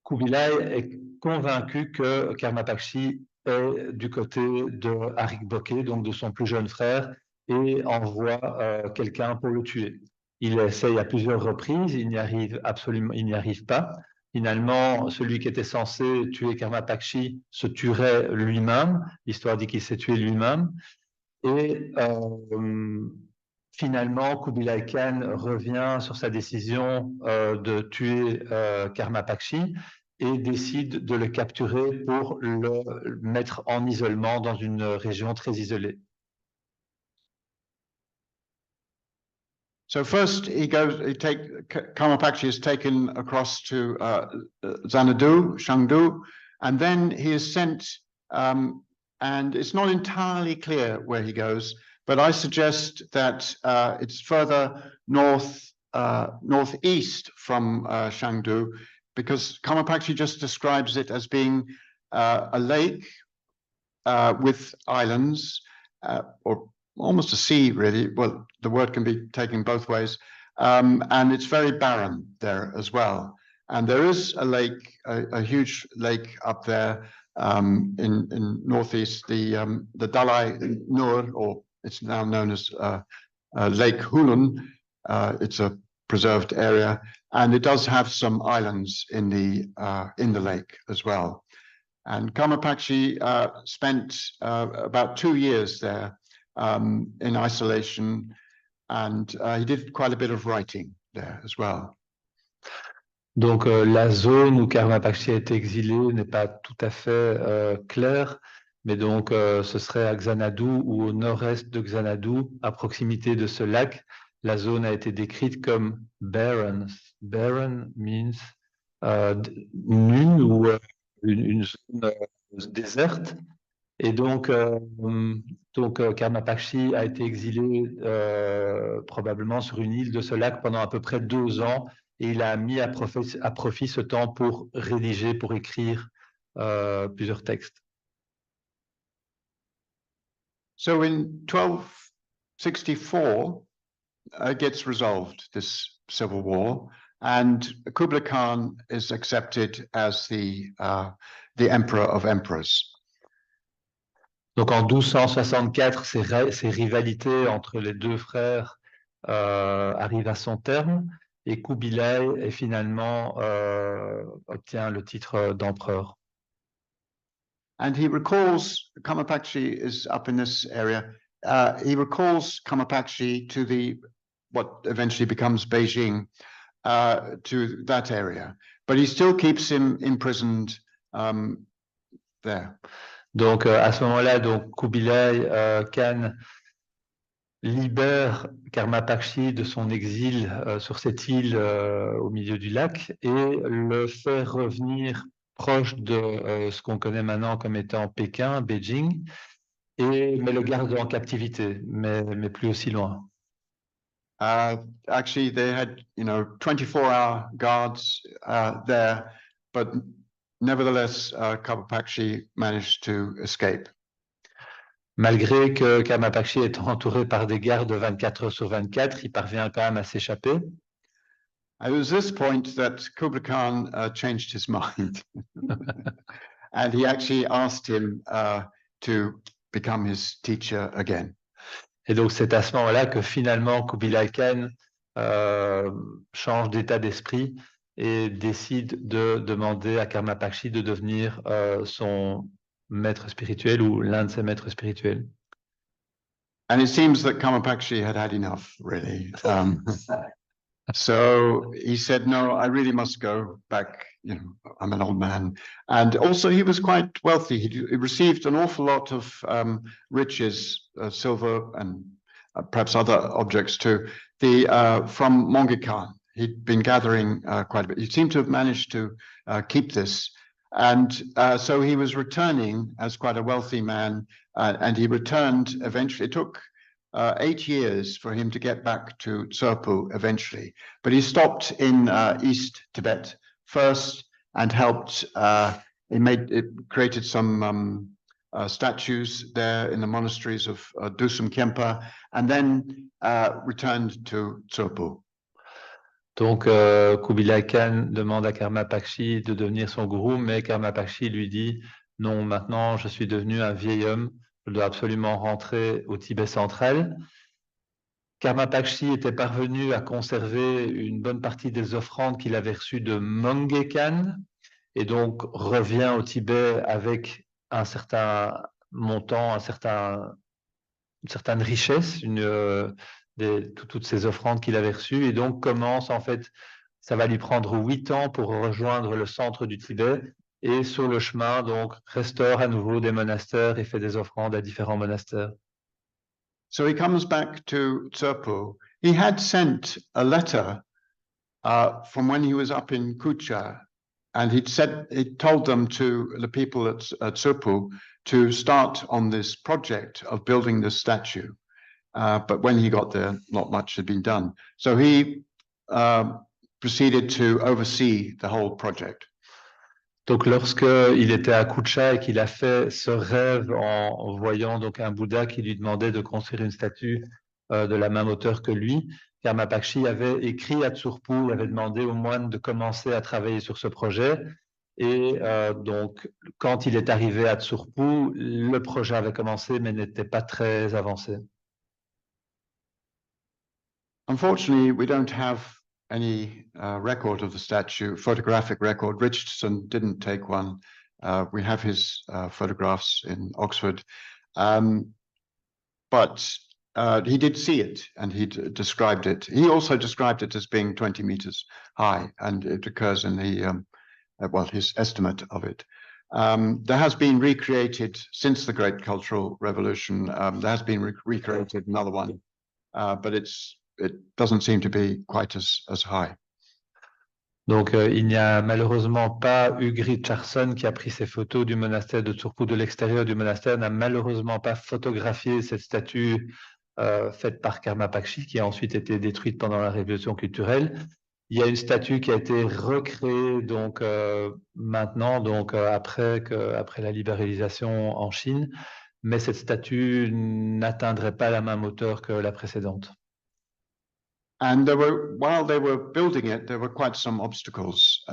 Kublai est convaincu que Karma Pakshi est du côté de Arik Burke, donc de son plus jeune frère, et envoie quelqu'un pour le tuer. Il essaye à plusieurs reprises, il n'y arrive pas. Finalement, celui qui était censé tuer Karma Pakshi se tuerait lui-même. L'histoire dit qu'il s'est tué lui-même. Et finalement, Kublai Khan revient sur sa décision de tuer Karma Pakshi et décide de le capturer pour le mettre en isolement dans une région très isolée. So first Karma Pakshi is taken across to Xanadu, Shangdu, and then he is sent, and it's not entirely clear where he goes, but I suggest that it's further northeast from Shangdu, because Karma Pakshi just describes it as being a lake with islands, or almost a sea, really. Well, the word can be taken both ways. And it's very barren there as well. And there is a lake, a huge lake up there in northeast, the Dalai Nur, or it's now known as Lake Hulun. It's a preserved area, and it does have some islands in the lake as well. And Karma Pakshi spent about 2 years there in isolation, and he did quite a bit of writing there as well. Donc la zone où Karma Pakshi a été exilé n'est pas tout à fait claire, mais donc ce serait à Xanadu ou au nord-est de Xanadu, à proximité de ce lac. La zone a été décrite comme barren. Barren means nue ou une zone déserte. Et donc Karma Pakshi a été exilé probablement sur une île de ce lac pendant à peu près 2 ans. Et il a mis à profit ce temps pour rédiger, pour écrire plusieurs textes. So in 1264, it gets resolved, this civil war, and Kublai Khan is accepted as the emperor of emperors. Donc en 1264, ces rivalités entre les deux frères arrivent à son terme. Et Kubilai est finalement obtient le titre d'empereur. And he recalls, Karma Pakshi is up in this area, he recalls Karma Pakshi to what eventually becomes Beijing, to that area. But he still keeps him imprisoned there. Donc à ce moment-là, Kubilai Khan libère Karma Pakshi de son exil sur cette île au milieu du lac et le fait revenir proche de ce qu'on connaît maintenant comme étant Pékin, Beijing, mais le garde en captivité, mais plus aussi loin. Actually, they had 24-hour guards there, but nevertheless, Karma Pakshi managed to escape. Malgré que Karma Pakshi est entouré par des gardes 24 heures sur 24, il parvient quand même à s'échapper. It was this point that Kublai Khan changed his mind. And he actually asked him to become his teacher again. Et donc c'est à ce moment-là que finalement Kublai Khan change d'état d'esprit et décide de demander à Karma Pakshi de devenir son maître spirituel ou l'un de ses maîtres spirituels. And it seems that Karma Pakshi had had enough, really. So he said, no, I really must go back. I'm an old man. And also he was quite wealthy. He received an awful lot of riches, silver and perhaps other objects too, from Monge Khan. He'd been gathering quite a bit. He seemed to have managed to keep this. And so he was returning as quite a wealthy man, and he returned eventually. It took 8 years for him to get back to Tsurpu eventually, but he stopped in East Tibet first and helped. It created some statues there in the monasteries of Dusum Khenpa, and then returned to Tsurpu. Donc Kublai Khan demande à Karma Pakshi de devenir son gourou, mais Karma Pakshi lui dit non, maintenant je suis devenu un vieil homme, je dois absolument rentrer au Tibet central. Karma Pakshi était parvenu à conserver une bonne partie des offrandes qu'il avait reçues de Monge Khan et donc revient au Tibet avec un certain montant, une certaine richesse, toutes ces offrandes qu'il avait reçues, et donc commence, en fait, ça va lui prendre 8 ans pour rejoindre le centre du Tibet, et sur le chemin, donc, restaure à nouveau des monastères et fait des offrandes à différents monastères. So he comes back to Tsurpu. He had sent a letter from when he was up in Kucha, and he told them, to the people at Tsurpu, to start on this project of building this statue. But when he got there, not much had been done. So he proceeded to oversee the whole project. Donc, lorsqu'il était à Kucha et qu'il a fait ce rêve en voyant donc un Bouddha qui lui demandait de construire une statue de la même hauteur que lui, Karma Pakshi avait écrit à Tsurpu, il avait demandé aux moines de commencer à travailler sur ce projet. Et donc, quand il est arrivé à Tsurpu, le projet avait commencé mais n'était pas très avancé. Unfortunately, we don't have any record of the statue, photographic record. Richardson didn't take one. We have his photographs in Oxford. But he did see it and he described it. He also described it as being 20 meters high, and it occurs in the, well, his estimate of it. There has been recreated since the Great Cultural Revolution. There has been recreated another one, but it doesn't seem to be quite as high. Donc, il n'y a malheureusement pas eu Richardson qui a pris ces photos du monastère de Tsurpu de l'extérieur du monastère, n'a malheureusement pas photographié cette statue faite par Karma Pakshi qui a ensuite été détruite pendant la révolution culturelle. Il y a une statue qui a été recréée donc maintenant, donc après la libéralisation en Chine, mais cette statue n'atteindrait pas la même hauteur que la précédente. And while they were building it, there were quite some obstacles.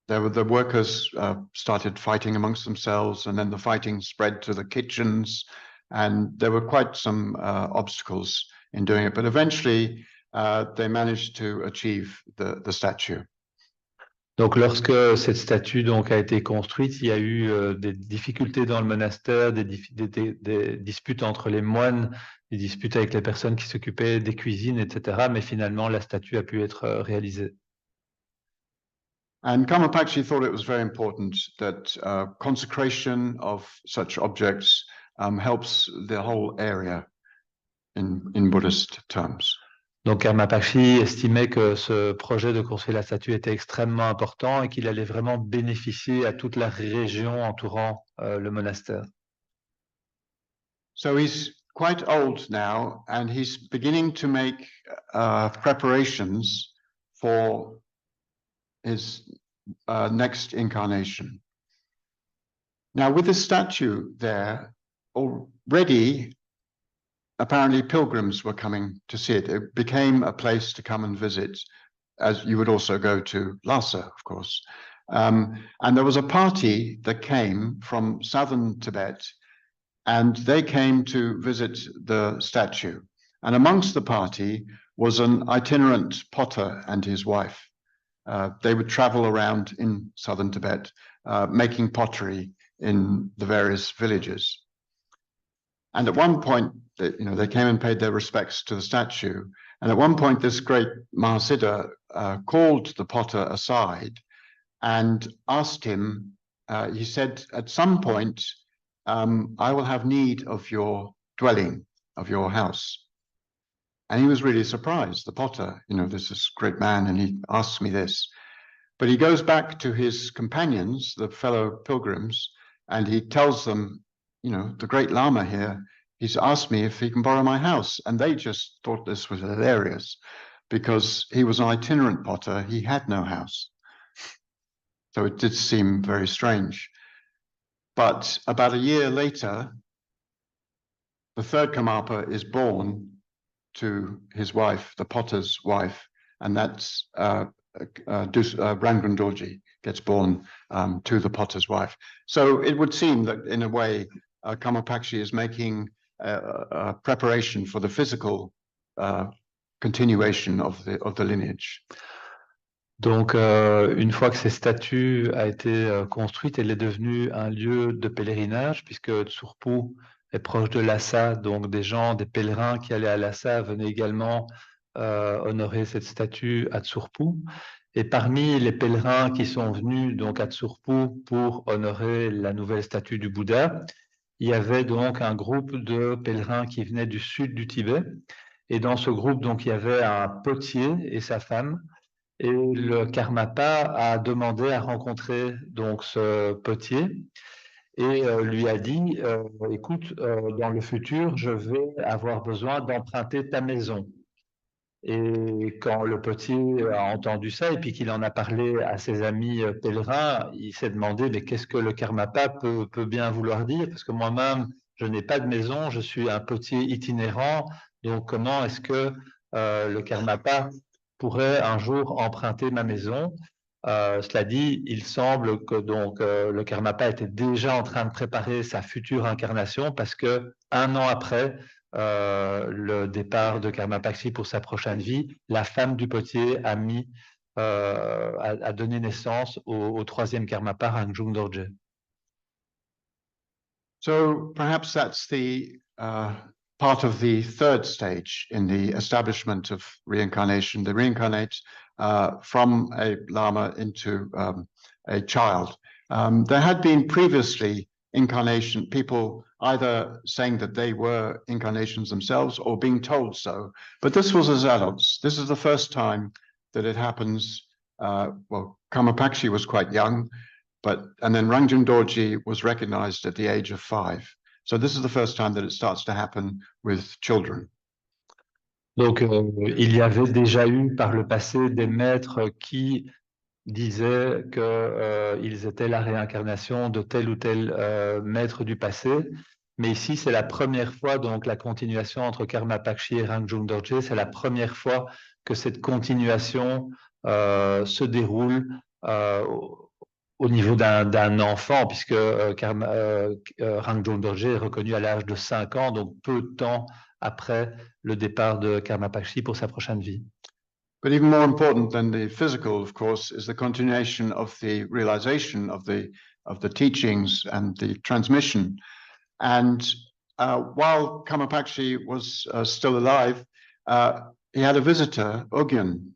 The workers started fighting amongst themselves, and then the fighting spread to the kitchens, and there were quite some obstacles in doing it. But eventually, they managed to achieve the statue. Donc, lorsque cette statue donc a été construite, il y a eu des difficultés dans le monastère, des disputes entre les moines, des disputes avec les personnes qui s'occupaient des cuisines, etc. Mais finalement, la statue a pu être réalisée. And Karma Pakshi thought it was very important that consecration of such objects helps the whole area in Buddhist terms. Donc, Karma Pakshi estimait que ce projet de construire la statue était extrêmement important et qu'il allait vraiment bénéficier à toute la région entourant le monastère. So he's quite old now, and he's beginning to make preparations for his next incarnation. Now, with the statue there, already apparently pilgrims were coming to see it. It became a place to come and visit, as you would also go to Lhasa, of course. And there was a party that came from southern Tibet, and they came to visit the statue. And amongst the party was an itinerant potter and his wife. They would travel around in southern Tibet, making pottery in the various villages. And at one point, they came and paid their respects to the statue. And at one point, this great Mahasiddha called the potter aside and asked him, he said, at some point, I will have need of your dwelling, of your house. And he was really surprised, the potter, this is a great man, and he asks me this. But he goes back to his companions, the fellow pilgrims, and he tells them, the great Lama here, he's asked me if he can borrow my house. And they just thought this was hilarious because he was an itinerant potter. He had no house. So it did seem very strange. But about a year later, the third Karmapa is born to his wife, the potter's wife, and that's Rangan Dorji gets born to the potter's wife. So it would seem that in a way, Karma Pakshi is making a preparation for the physical continuation of the lineage. Donc, une fois que cette statue a été construite, elle est devenue un lieu de pèlerinage, puisque Tsurpu est proche de Lhasa, donc des pèlerins qui allaient à Lhasa venaient également honorer cette statue à Tsurpu. Et parmi les pèlerins qui sont venus donc à Tsurpu pour honorer la nouvelle statue du Bouddha, il y avait donc un groupe de pèlerins qui venaient du sud du Tibet. Et dans ce groupe, donc, il y avait un potier et sa femme. Et le Karmapa a demandé à rencontrer donc ce potier et lui a dit écoute, dans le futur, je vais avoir besoin d'emprunter ta maison. Et quand le petit a entendu ça et puis qu'il en a parlé à ses amis pèlerins, il s'est demandé mais qu'est-ce que le karmapa peut bien vouloir dire? Parce que moi-même, je n'ai pas de maison, je suis un petit itinérant, donc comment est-ce que le karmapa pourrait un jour emprunter ma maison? Cela dit, il semble que donc le karmapa était déjà en train de préparer sa future incarnation parce que un an après le départ de Karma Pakshi pour sa prochaine vie, la femme du potier a donné naissance au troisième Karmapa, Rangjung Dorje. So perhaps that's the part of the third stage in the establishment of reincarnation. They reincarnate from a lama into a child. There had been previously incarnation, people either saying that they were incarnations themselves or being told so, but this was as adults. This is the first time that it happens. Well, Kamapakshi was quite young, and then Rangjung Dorji was recognized at the age of 5. So this is the first time that it starts to happen with children. Donc, il y avait déjà eu par le passé des maîtres qui disaient qu'ils étaient la réincarnation de tel ou tel maître du passé. Mais ici, c'est la première fois, donc la continuation entre Karma Pakshi et Rangjung Dorje, c'est la première fois que cette continuation se déroule au niveau d'un enfant, puisque Rangjung Dorje est reconnu à l'âge de 5 ans, donc peu de temps après le départ de Karma Pakshi pour sa prochaine vie. But even more important than the physical, of course, is the continuation of the realization of the teachings and the transmission. And while Kamapakshi was still alive, he had a visitor, Ugyen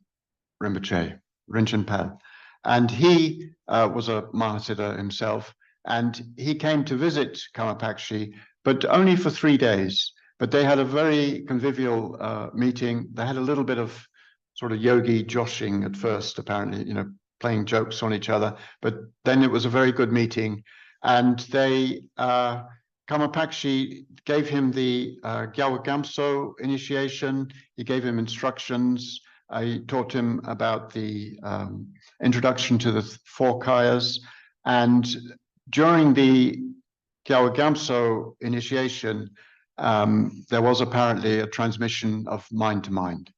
Rinpoche, Rinchen Pal, and he was a Mahasiddha himself, and he came to visit Kamapakshi, but only for 3 days. But they had a very convivial meeting. They had a little bit of sort of yogi joshing at first, apparently, playing jokes on each other, but then it was a very good meeting. And Kamapakshi gave him the Gyawa Gamso initiation. He gave him instructions. He taught him about the introduction to the 4 kayas. And during the Gyawa Gamso initiation, there was apparently a transmission of mind to mind.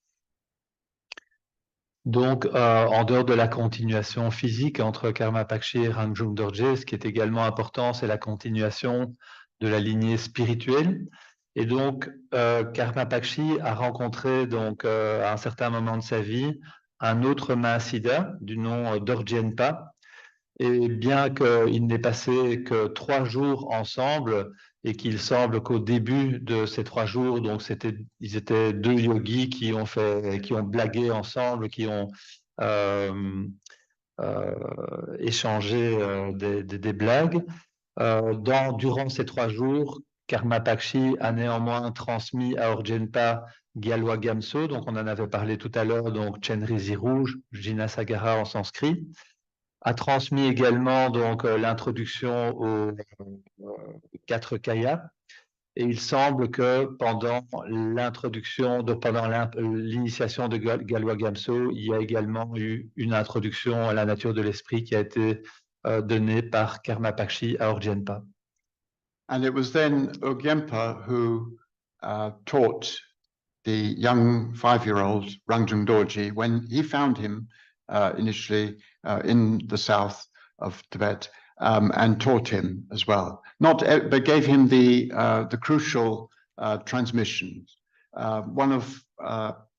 Donc, en dehors de la continuation physique entre Karma Pakshi et Rangjung Dorje, ce qui est également important, c'est la continuation de la lignée spirituelle. Et donc, Karma Pakshi a rencontré donc, à un certain moment de sa vie un autre Mahasiddha du nom d'Orjenpa. Et bien qu'il n'ait passé que 3 jours ensemble, et qu'il semble qu'au début de ces 3 jours, donc ils étaient 2 yogis qui ont blagué ensemble, qui ont échangé des blagues. Durant ces 3 jours, Karma Pakshi a néanmoins transmis à Orjenpa Gyalwa Gamso, donc on en avait parlé tout à l'heure, donc Chenrizi rouge, Jinasagara en sanskrit, a transmis également donc l'introduction aux 4 kayas. Et il semble que pendant l'introduction, pendant l'initiation de Gyalwa Gamso, il y a également eu une introduction à la nature de l'esprit qui a été donnée par Karma Pakshi à Orjenpa. And it was then Ugyenpa who taught the young 5-year-old Rangjung Dorji when he found him initially in the south of Tibet, and taught him as well. But gave him the crucial transmissions. One of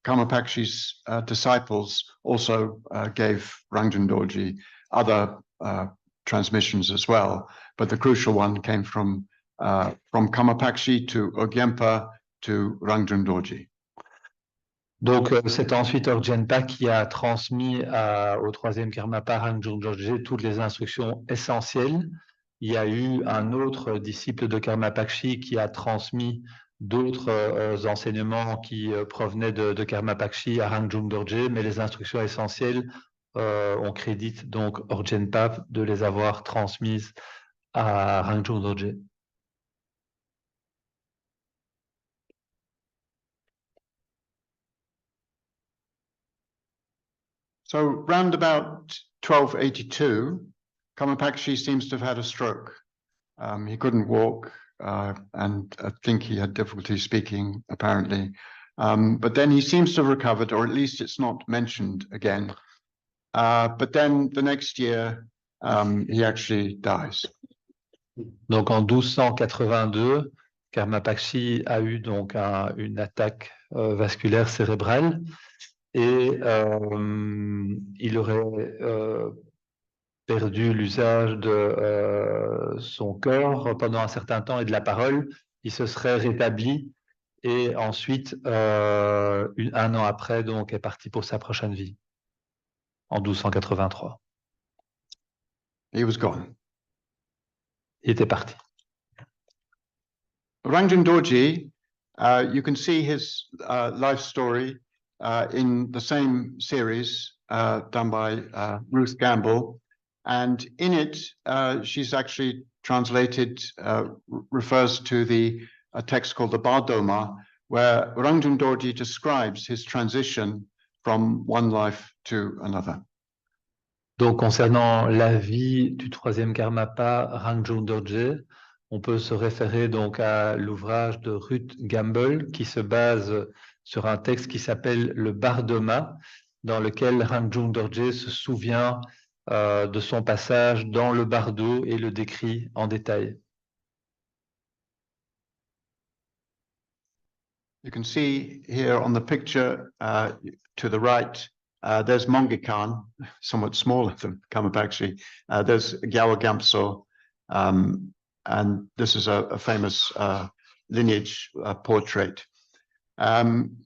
Kamapakshi's disciples also gave Rangjung Dorji other transmissions as well, but the crucial one came from Kamapakshi to Ugyenpa to Rangjung Dorji. Donc, c'est ensuite Orjenpa qui a transmis au 3e Karmapa Rangjung Dorje toutes les instructions essentielles. Il y a eu un autre disciple de Karma Pakshi qui a transmis d'autres enseignements qui provenaient de Karma Pakshi à Rangjung Dorje, mais les instructions essentielles, on crédite donc Orjenpa de les avoir transmises à Rangjung Dorje. So round about 1282, Karmapakshi seems to have had a stroke. He couldn't walk, and I think he had difficulty speaking, apparently. But then he seems to have recovered, or at least it's not mentioned again. But then the next year, he actually dies. Donc en 1282, Karmapakshi a eu donc une attaque vasculaire cérébrale et il aurait perdu l'usage de son corps pendant un certain temps et de la parole. Il se serait rétabli et ensuite, un an après, donc, est parti pour sa prochaine vie, en 1283. He was gone. Il était parti. Rangjung Dorji, you can see his life story in the same series done by Ruth Gamble. And in it, she's actually translated, refers to a text called the Bardoma, where Rangjung Dorji describes his transition from one life to another. Donc, concernant la vie du troisième Karmapa, Rangjung Dorje, on peut se référer donc à l'ouvrage de Ruth Gamble qui se base sur un texte qui s'appelle le Bardoma, dans lequel Rangjung Dorje se souvient de son passage dans le bardo et le décrit en détail. You can see here on the picture to the right, there's Mongikan, somewhat smaller than Karmapakshi. There's Gyawa Gamso, and this is a famous lineage portrait. And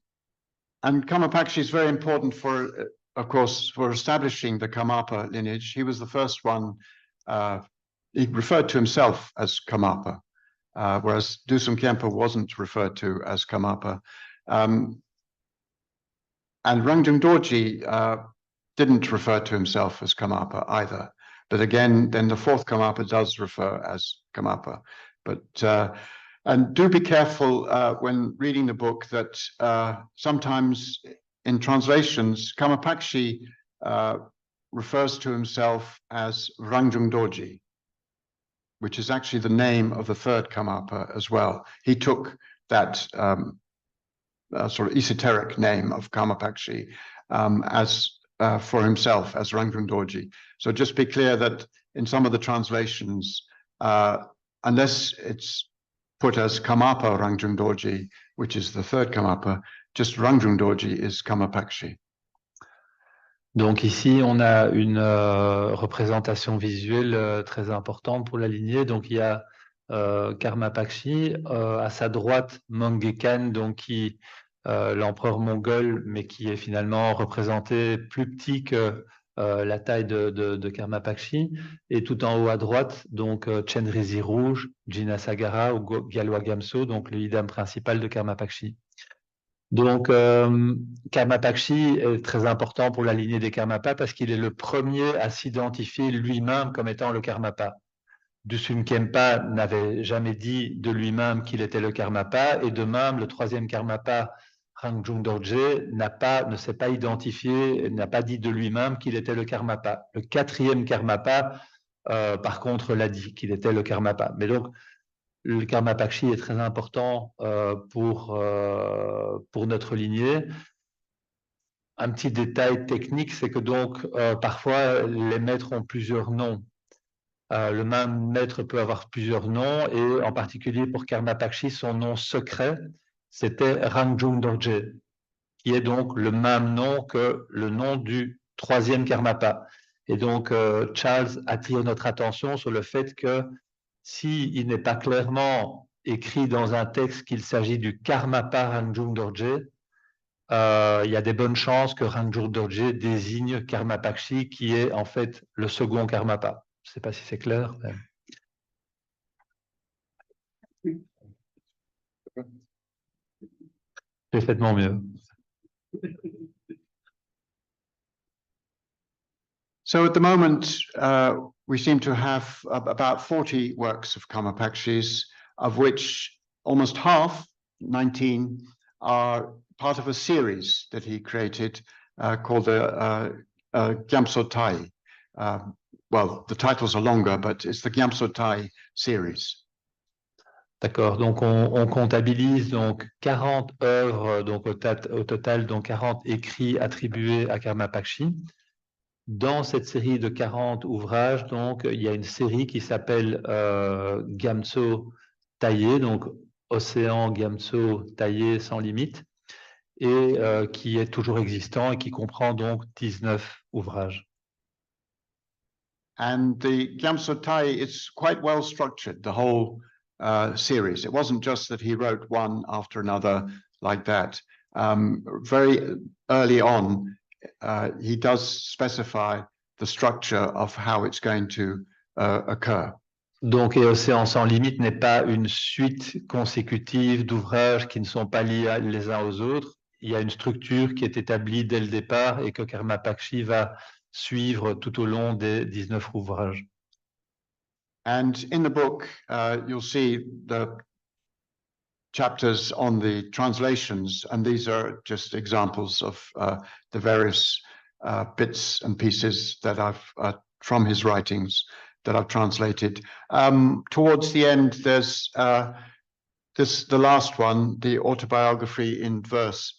Karmapakshi is very important for, of course, for establishing the Karmapa lineage. He was the first one, he referred to himself as Karmapa, whereas Dusum Khyentse wasn't referred to as Karmapa. And Rangjung Dorji didn't refer to himself as Karmapa either. But again, then the fourth Karmapa does refer as Karmapa. But and do be careful when reading the book that sometimes in translations, Karmapakshi refers to himself as Rangjung Dorji, which is actually the name of the third Karmapa as well. He took that sort of esoteric name of Karmapakshi as for himself as Rangjung Dorji. So just be clear that in some of the translations, unless it's put as Karmapa Rangjung Dorji, which is the third Karmapa, just Rangjung Dorji is Karmapakshi. Donc ici, on a une représentation visuelle très importante pour la lignée. Donc il y a Karmapakshi, à sa droite Mongekan, donc qui l'empereur mongol, mais qui est finalement représenté plus petit que la taille de Karmapakshi, et tout en haut à droite, donc Chenrezi rouge, Jinasagara ou Gyalwa Gamso, donc le idam principal de Karmapakshi. Donc, Karmapakshi est très important pour la lignée des Karmapas parce qu'il est le premier à s'identifier lui-même comme étant le Karmapa. Dusum Khyentse n'avait jamais dit de lui-même qu'il était le Karmapa, et de même, le troisième Karmapa, Rangjung Dorje, ne s'est pas identifié, n'a pas dit de lui-même qu'il était le Karmapa. Le quatrième Karmapa, par contre, l'a dit qu'il était le Karmapa. Mais donc, le Karmapakshi est très important pour notre lignée. Un petit détail technique, c'est que donc parfois les maîtres ont plusieurs noms. Le même maître peut avoir plusieurs noms, et en particulier pour Karmapakshi, son nom secret, c'était Rangjung Dorje, qui est donc le même nom que le nom du troisième Karmapa. Et donc Charles attire notre attention sur le fait que s'il n'est pas clairement écrit dans un texte qu'il s'agit du Karmapa Rangjung Dorje, il y a des bonnes chances que Rangjung Dorje désigne Karmapakshi, qui est en fait le second Karmapa. Je ne sais pas si c'est clair. Mais... J'ai fait de mon mieux. So at the moment, we seem to have about 40 works of Karmapakshis, of which almost half, 19, are part of a series that he created called the Gyamso Tai. Well, the titles are longer, but it's the Gyamso Tai series. D'accord, donc on comptabilise donc 40 œuvres, donc au total donc 40 écrits attribués à Karma Pakshi. Dans cette série de 40 ouvrages, donc il y a une série qui s'appelle Gyamso Taillé, donc Océan Gyamso Taillé sans limite, et qui est toujours existant et qui comprend donc 19 ouvrages. And the Gyamso Tai, it's quite well structured, the whole series. It wasn't just that he wrote one after another like that. Very early on, he does specify the structure of how it's going to occur. Donc, et Océan sans limite n'est pas une suite consécutive d'ouvrages qui ne sont pas liés les uns aux autres. Il y a une structure qui est établie dès le départ et que Karma Pakshi va suivre tout au long des 19 ouvrages. And in the book, you'll see the chapters on the translations, and these are just examples of the various bits and pieces that I've from his writings that I've translated. Towards the end, there's the last one, the autobiography in verse.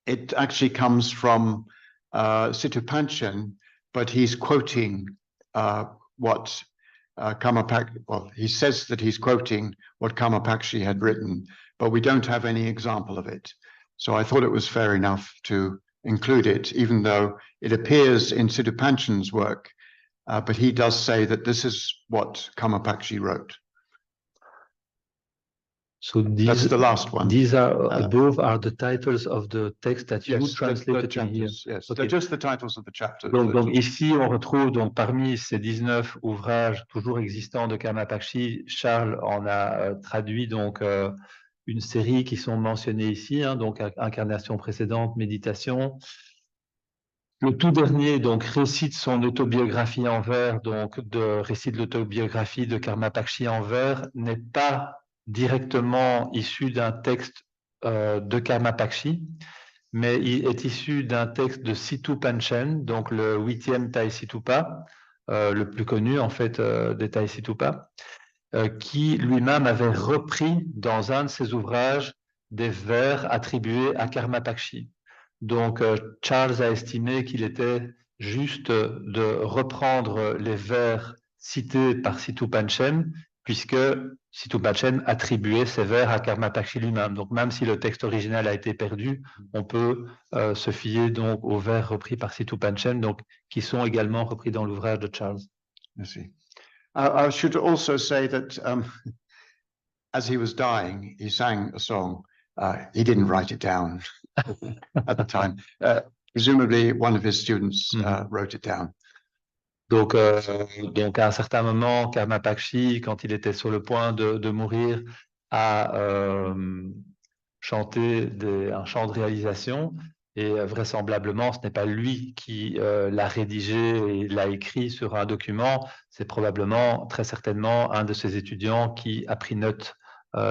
It actually comes from Situ Panchen, but he's quoting what well, he says that he's quoting what Karma Pakshi had written, but we don't have any example of it. So I thought it was fair enough to include it, even though it appears in Situ Panchen's work, but he does say that this is what Karma Pakshi wrote. So That's the last one. These are above are the titles of the text that you translated the in here. Yes, Okay. they're just the titles of the chapters. Donc ici, on retrouve donc parmi ces 19 ouvrages toujours existants de Karma Pakshi, Charles en a traduit donc une série qui sont mentionnés ici, hein, donc incarnation précédente, méditation. Le tout dernier donc récite son autobiographie en vers, donc récit de l'autobiographie de Karma Pakshi en vers n'est pas directement issu d'un texte de Karma Pakshi, mais il est issu d'un texte de Situ Panchen, donc le 8e Tai Situpa, le plus connu en fait des Tai Situpa, qui lui-même avait repris dans un de ses ouvrages des vers attribués à Karma Pakshi. Donc Charles a estimé qu'il était juste de reprendre les vers cités par Situ Panchen, puisque Situ Panchen attribuait ces vers à Karma Pakshi lui-même. Donc même si le texte original a été perdu, on peut se fier donc aux vers repris par Situ Panchen, donc qui sont également repris dans l'ouvrage de Charles. Merci. I should also say that as he was dying, he sang a song. He didn't write it down at the time. Presumably, one of his students wrote it down. Donc à un certain moment, Karma Pakshi, quand il était sur le point de mourir, a chanté un chant de réalisation et vraisemblablement, ce n'est pas lui qui l'a rédigé et l'a écrit sur un document, c'est probablement, très certainement, un de ses étudiants qui a pris note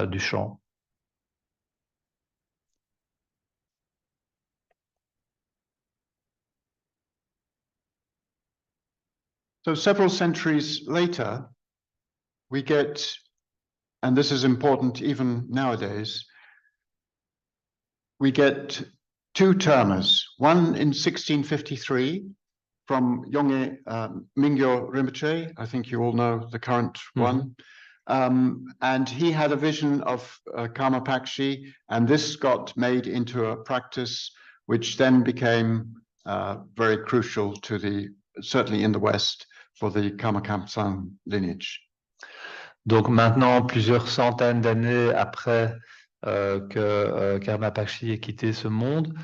du chant. So several centuries later, we get, and this is important even nowadays, we get two termers, one in 1653 from Yonghe Mingyo Rinpoche, I think you all know the current one, and he had a vision of Karma Pakshi, and this got made into a practice which then became very crucial to certainly in the West, for the Karma Kamsang lineage. Donc maintenant, plusieurs centaines d'années après que Karma Pakshi ait quitté ce monde,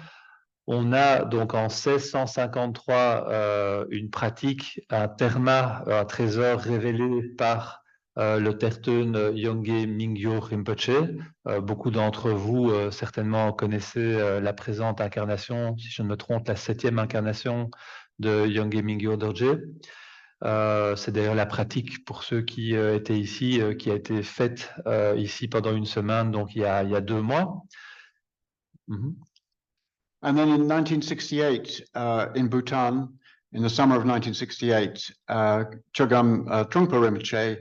on a donc en 1653 une pratique, un terma, un trésor révélé par le Tertön Yonghe Mingyo Rinpoche. Beaucoup d'entre vous certainement connaissez la présente incarnation, si je ne me trompe, la 7e incarnation de Yonghe Mingyo Dorje. C'est d'ailleurs la pratique pour ceux qui étaient ici, qui a été faite ici pendant une semaine, donc il y a 2 mois. And then in 1968, in Bhutan, in the summer of 1968, Chogyam Trungpa Rinpoche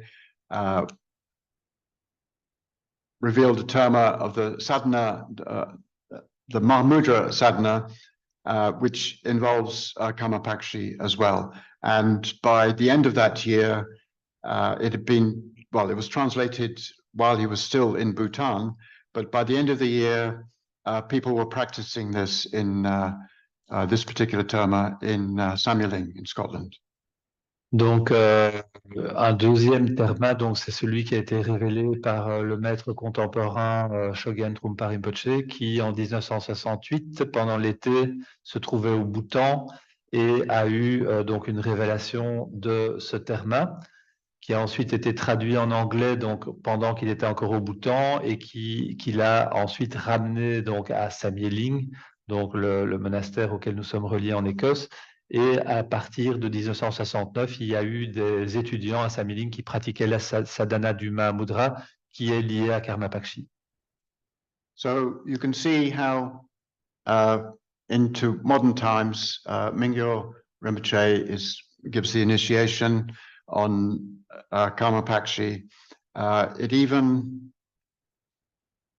revealed a terma of the sadhana, the Mahamudra sadhana, which involves Karmapakshi as well. And by the end of that year, it had been, well, it was translated while he was still in Bhutan, but by the end of the year, people were practicing this in this particular terma in Samye in Scotland. Donc, un deuxième terma, donc c'est celui qui a été révélé par le maître contemporain Chogyam Trungpa Rinpoche, qui en 1968, pendant l'été, se trouvait au Bhoutan et a eu donc une révélation de ce terma, qui a ensuite été traduit en anglais donc pendant qu'il était encore au Bhoutan et qu'il a ensuite ramené donc à Samye, donc le monastère auquel nous sommes reliés en Écosse. Et à partir de 1969, il y a eu des étudiants à Samye qui pratiquaient la sadhana du Mahamudra, qui est liée à Karmapakshi. So you can see how into modern times, Mingyur Rinpoche gives the initiation on Karmapakshi. It even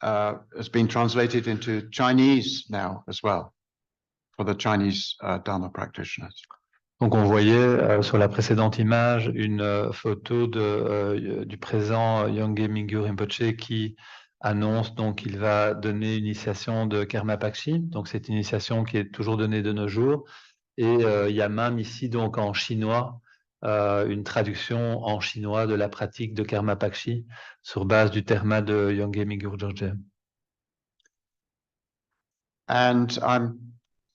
has been translated into Chinese now as well for the Chinese Dharma practitioners. Donc on voyait sur la précédente image une photo du présent Yongey Mingyur Rinpoche qui annonce donc qu'il va donner une initiation de Karmapakshi. Donc c'est une initiation qui est toujours donnée de nos jours. Et il y a même ici donc en chinois une traduction en chinois de la pratique de Karmapakshi sur base du terma de Yongey Mingyur Dorje. And I'm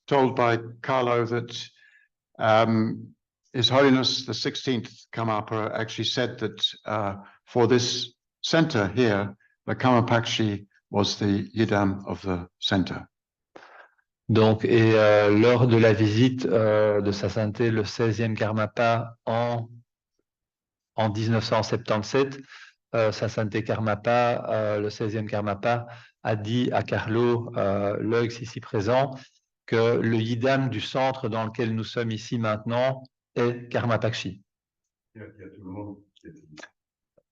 told by Carlo that His Holiness the 16th Karmapa actually said that for this center here, the Karmapakshi was the Yidam of the center. Donc, et lors de la visite de Sa Sainteté, le 16e Karmapa en 1977, Sa Sainteté Karmapa, le 16e Karmapa, a dit à Carlo, l'Eux ici présent, que le Yidam du centre dans lequel nous sommes ici maintenant est Karmapakshi.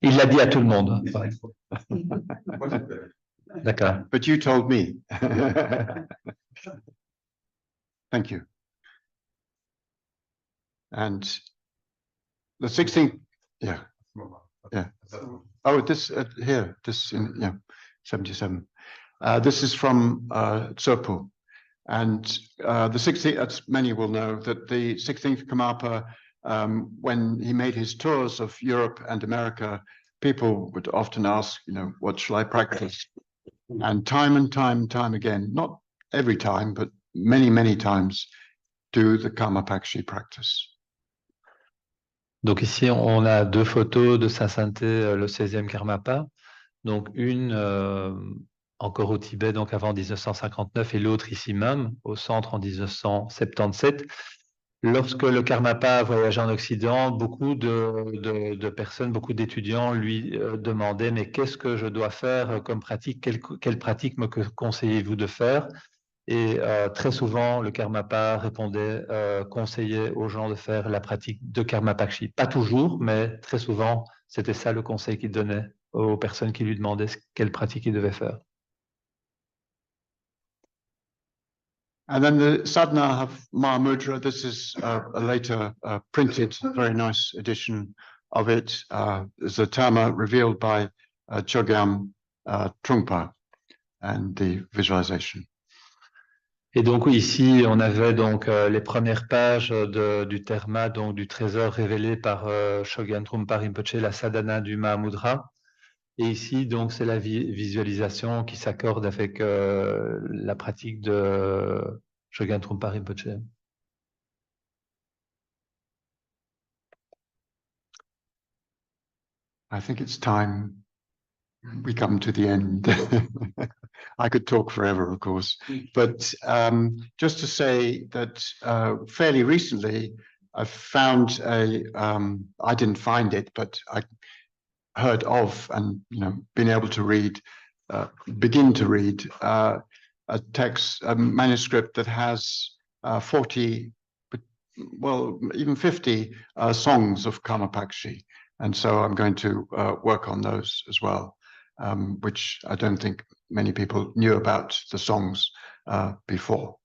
Il l'a dit à tout le monde. Ouais. D'accord. But you told me. Thank you. And the 16th, yeah. Oh, this here, this in 77. This is from Tsopo. And the 16th, as many will know, that the 16th Karmapa, when he made his tours of Europe and America, people would often ask, what shall I practice? And time again, not every time, but many times, do the Karmapakshi practice. Donc ici, on a deux photos de Sa Sainteté, le 16e Karmapa. Donc une encore au Tibet, donc avant 1959, et l'autre ici même, au centre en 1977. Lorsque le Karmapa voyageait en Occident, beaucoup de personnes, beaucoup d'étudiants lui demandaient « Mais qu'est-ce que je dois faire comme pratique? Quelle pratique me conseillez-vous de faire ?» Et très souvent, le Karmapa répondait, conseillait aux gens de faire la pratique de Karmapakshi. Pas toujours, mais très souvent, c'était ça le conseil qu'il donnait aux personnes qui lui demandaient quelle pratique ils devaient faire. And then the sadhana of Mahamudra, this is a later printed, very nice edition of it. It's a terma revealed by Chogyam Trungpa and the visualization. Et donc ici, on avait donc les premières pages du terma, donc du trésor révélé par Chogyam Trungpa Rinpoche, la sadhana du Mahamudra. Et ici, donc, c'est la visualisation qui s'accorde avec la pratique de Chogyam Trungpa Rinpoche. I think it's time we come to the end. I could talk forever, of course, but just to say that fairly recently, I found I didn't find it, but I heard of and been able to read, begin to read a a manuscript that has 40, well, even 50 songs of Karmapakshi. And so I'm going to work on those as well, which I don't think many people knew about the songs before.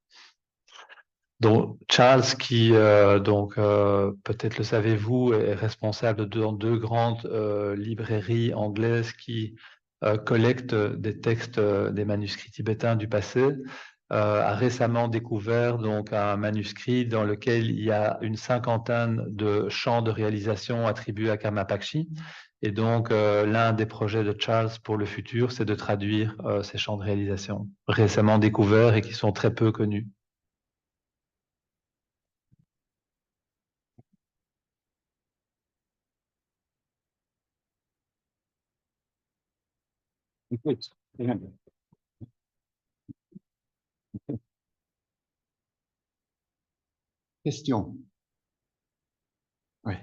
Donc Charles, qui peut-être le savez-vous, est responsable de deux grandes librairies anglaises qui collectent des textes, des manuscrits tibétains du passé, a récemment découvert donc un manuscrit dans lequel il y a une cinquantaine de chants de réalisation attribués à Karmapakshi. Et donc l'un des projets de Charles pour le futur, c'est de traduire ces chants de réalisation récemment découverts et qui sont très peu connus. Question. Oui.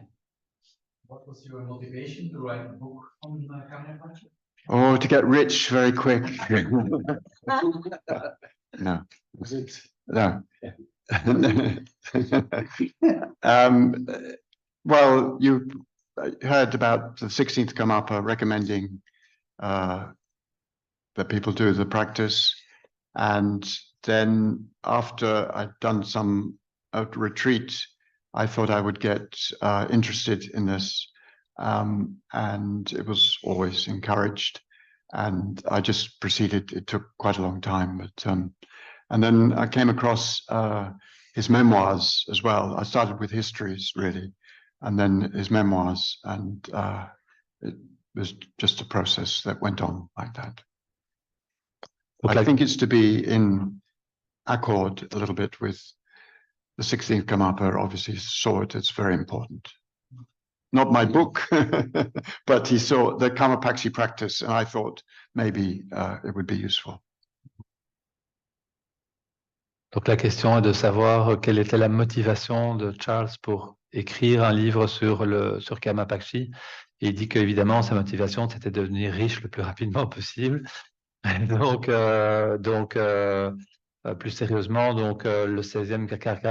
What was your motivation to write a book on Karmapakshi? Oh, to get rich very quick. No. No. Well, you heard about the 16th Karmapa recommending that people do the practice. And then after I'd done some retreat, I thought I would get interested in this. And it was always encouraged. And I just proceeded. It took quite a long time, but and then I came across his memoirs as well. I started with histories, really, and then his memoirs, and it was just a process that went on like that. Okay. I think it's to be in accord a little bit with the 16th Karmapa. Obviously saw it, it's very important. Not my book, but he saw the Karmapakshi practice, and I thought maybe it would be useful. Donc la question est de savoir quelle était la motivation de Charles pour écrire un livre sur Karmapakshi. Et il dit qu'évidemment sa motivation c'était de devenir riche le plus rapidement possible. Donc plus sérieusement, donc le 16e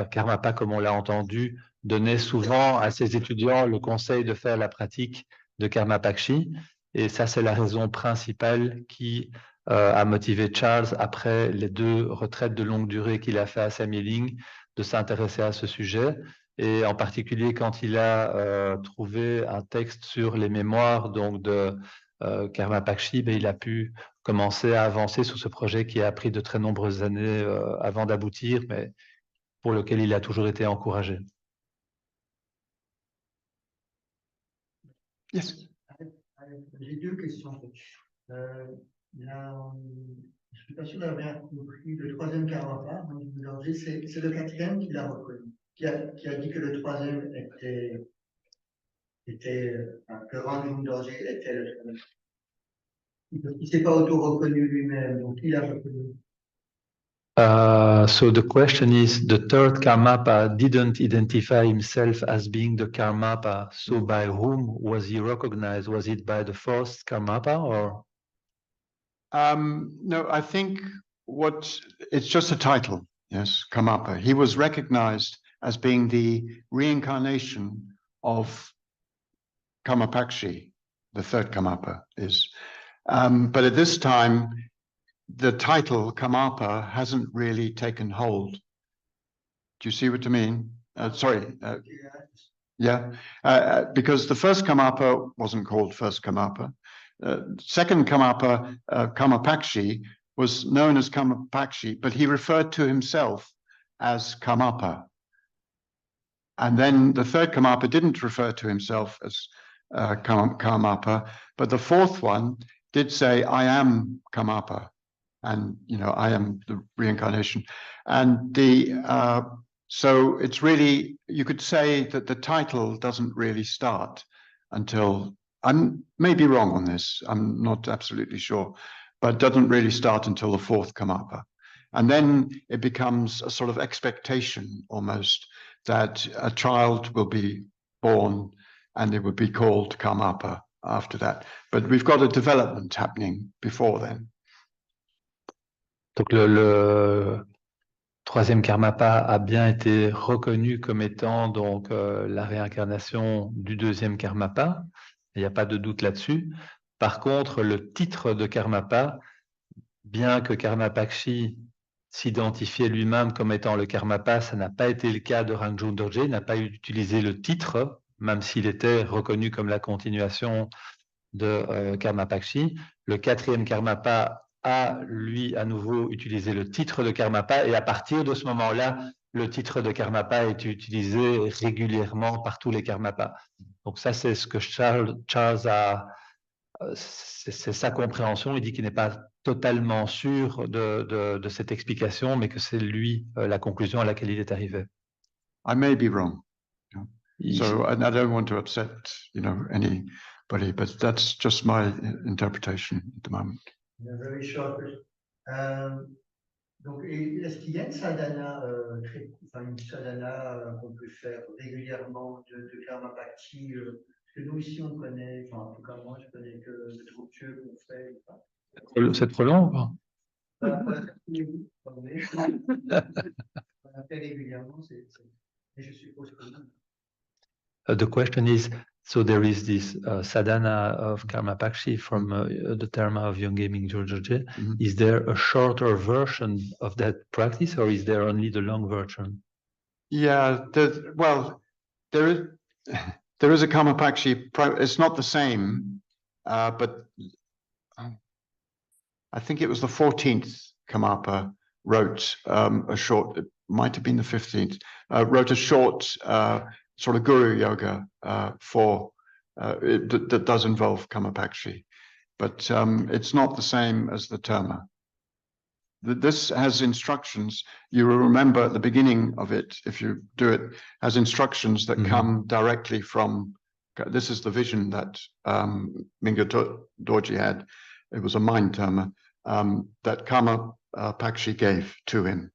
Karmapa, comme on l'a entendu, donnait souvent à ses étudiants le conseil de faire la pratique de Karmapakshi. Et ça, c'est la raison principale qui a motivé Charles, après les 2 retraites de longue durée qu'il a fait à Samye, de s'intéresser à ce sujet. Et en particulier, quand il a trouvé un texte sur les mémoires donc de Karmapakshi, il a pu commencer à avancer sur ce projet qui a pris de très nombreuses années avant d'aboutir, mais pour lequel il a toujours été encouragé. Yes. J'ai 2 questions. Je ne suis pas sûr d'avoir bien compris. Le 3e Karmapa, c'est le 4e qui l'a reconnu, qui a dit que le 3e que Randu Dorje était le 3e. Il ne s'est pas auto-reconnu lui-même, donc il a reconnu. So the question is, the 3rd Karmapa didn't identify himself as being the Karmapa, so by whom was he recognized? Was it by the 4th Karmapa or? No, I think it's just a title, yes, Karmapa. He was recognized as being the reincarnation of Karmapakshi, the 3rd Karmapa is. But at this time, the title Karmapa hasn't really taken hold. Do you see what I mean? Sorry. Yeah, because the 1st Karmapa wasn't called 1st Karmapa. 2nd Karmapa, Karmapakshi, was known as Karmapakshi, but he referred to himself as Karmapa. And then the 3rd Karmapa didn't refer to himself as Karmapa, but the 4th one did say, I am Karmapa, and I am the reincarnation. And so it's really, you could say that the title doesn't really start until, I may be wrong on this, I'm not absolutely sure, but it doesn't really start until the 4th Karmapa. And then it becomes a sort of expectation almost that a child will be born and it would be called Karmapa after that. But we've got a development happening before then. Donc le troisième karmapa a bien été reconnu comme étant donc la réincarnation du deuxième karmapa. Il n'y a pas de doute là-dessus. Par contre, le titre de karmapa, bien que Karmapakshi s'identifiait lui-même comme étant le karmapa, ça n'a pas été le cas de Rangjung Dorje, il n'a pas utilisé le titre, même s'il était reconnu comme la continuation de Karmapakshi. Le quatrième karmapa a, lui, à nouveau utilisé le titre de karmapa, et à partir de ce moment-là, le titre de karmapa est utilisé régulièrement par tous les karmapas. Donc ça, c'est ce que Charles a, c'est sa compréhension. Il dit qu'il n'est pas totalement sûr de cette explication, mais que c'est lui la conclusion à laquelle il est arrivé. I may be wrong. Il- So, and I don't want to upset, anybody, but that's just my interpretation at the moment. Very short. Donc, est-ce qu'il y a une sadhana, une sadhana qu'on peut faire régulièrement de karma bhakti, parce que nous ici on connaît, enfin en tout cas moi je connais que le Druptieux qu'on fait. C'est trop long ou pas? On a fait régulièrement, mais je suppose que non. The question is, so there is this sadhana of Karmapakshi from the Dharma of Yongey Mingyur Dorje. Is there a shorter version of that practice, or is there only the long version? Yeah, there is a Karmapakshi. It's not the same, but I think it was the 14th Karmapa wrote a short. It might have been the 15th. Wrote a short sort of guru yoga that does involve Karmapakshi, but it's not the same as the terma. This has instructions. You will remember at the beginning of it, if you do it, has instructions that come directly from. This is the vision that Mingyur Dorje had. It was a mind terma that Karmapakshi gave to him.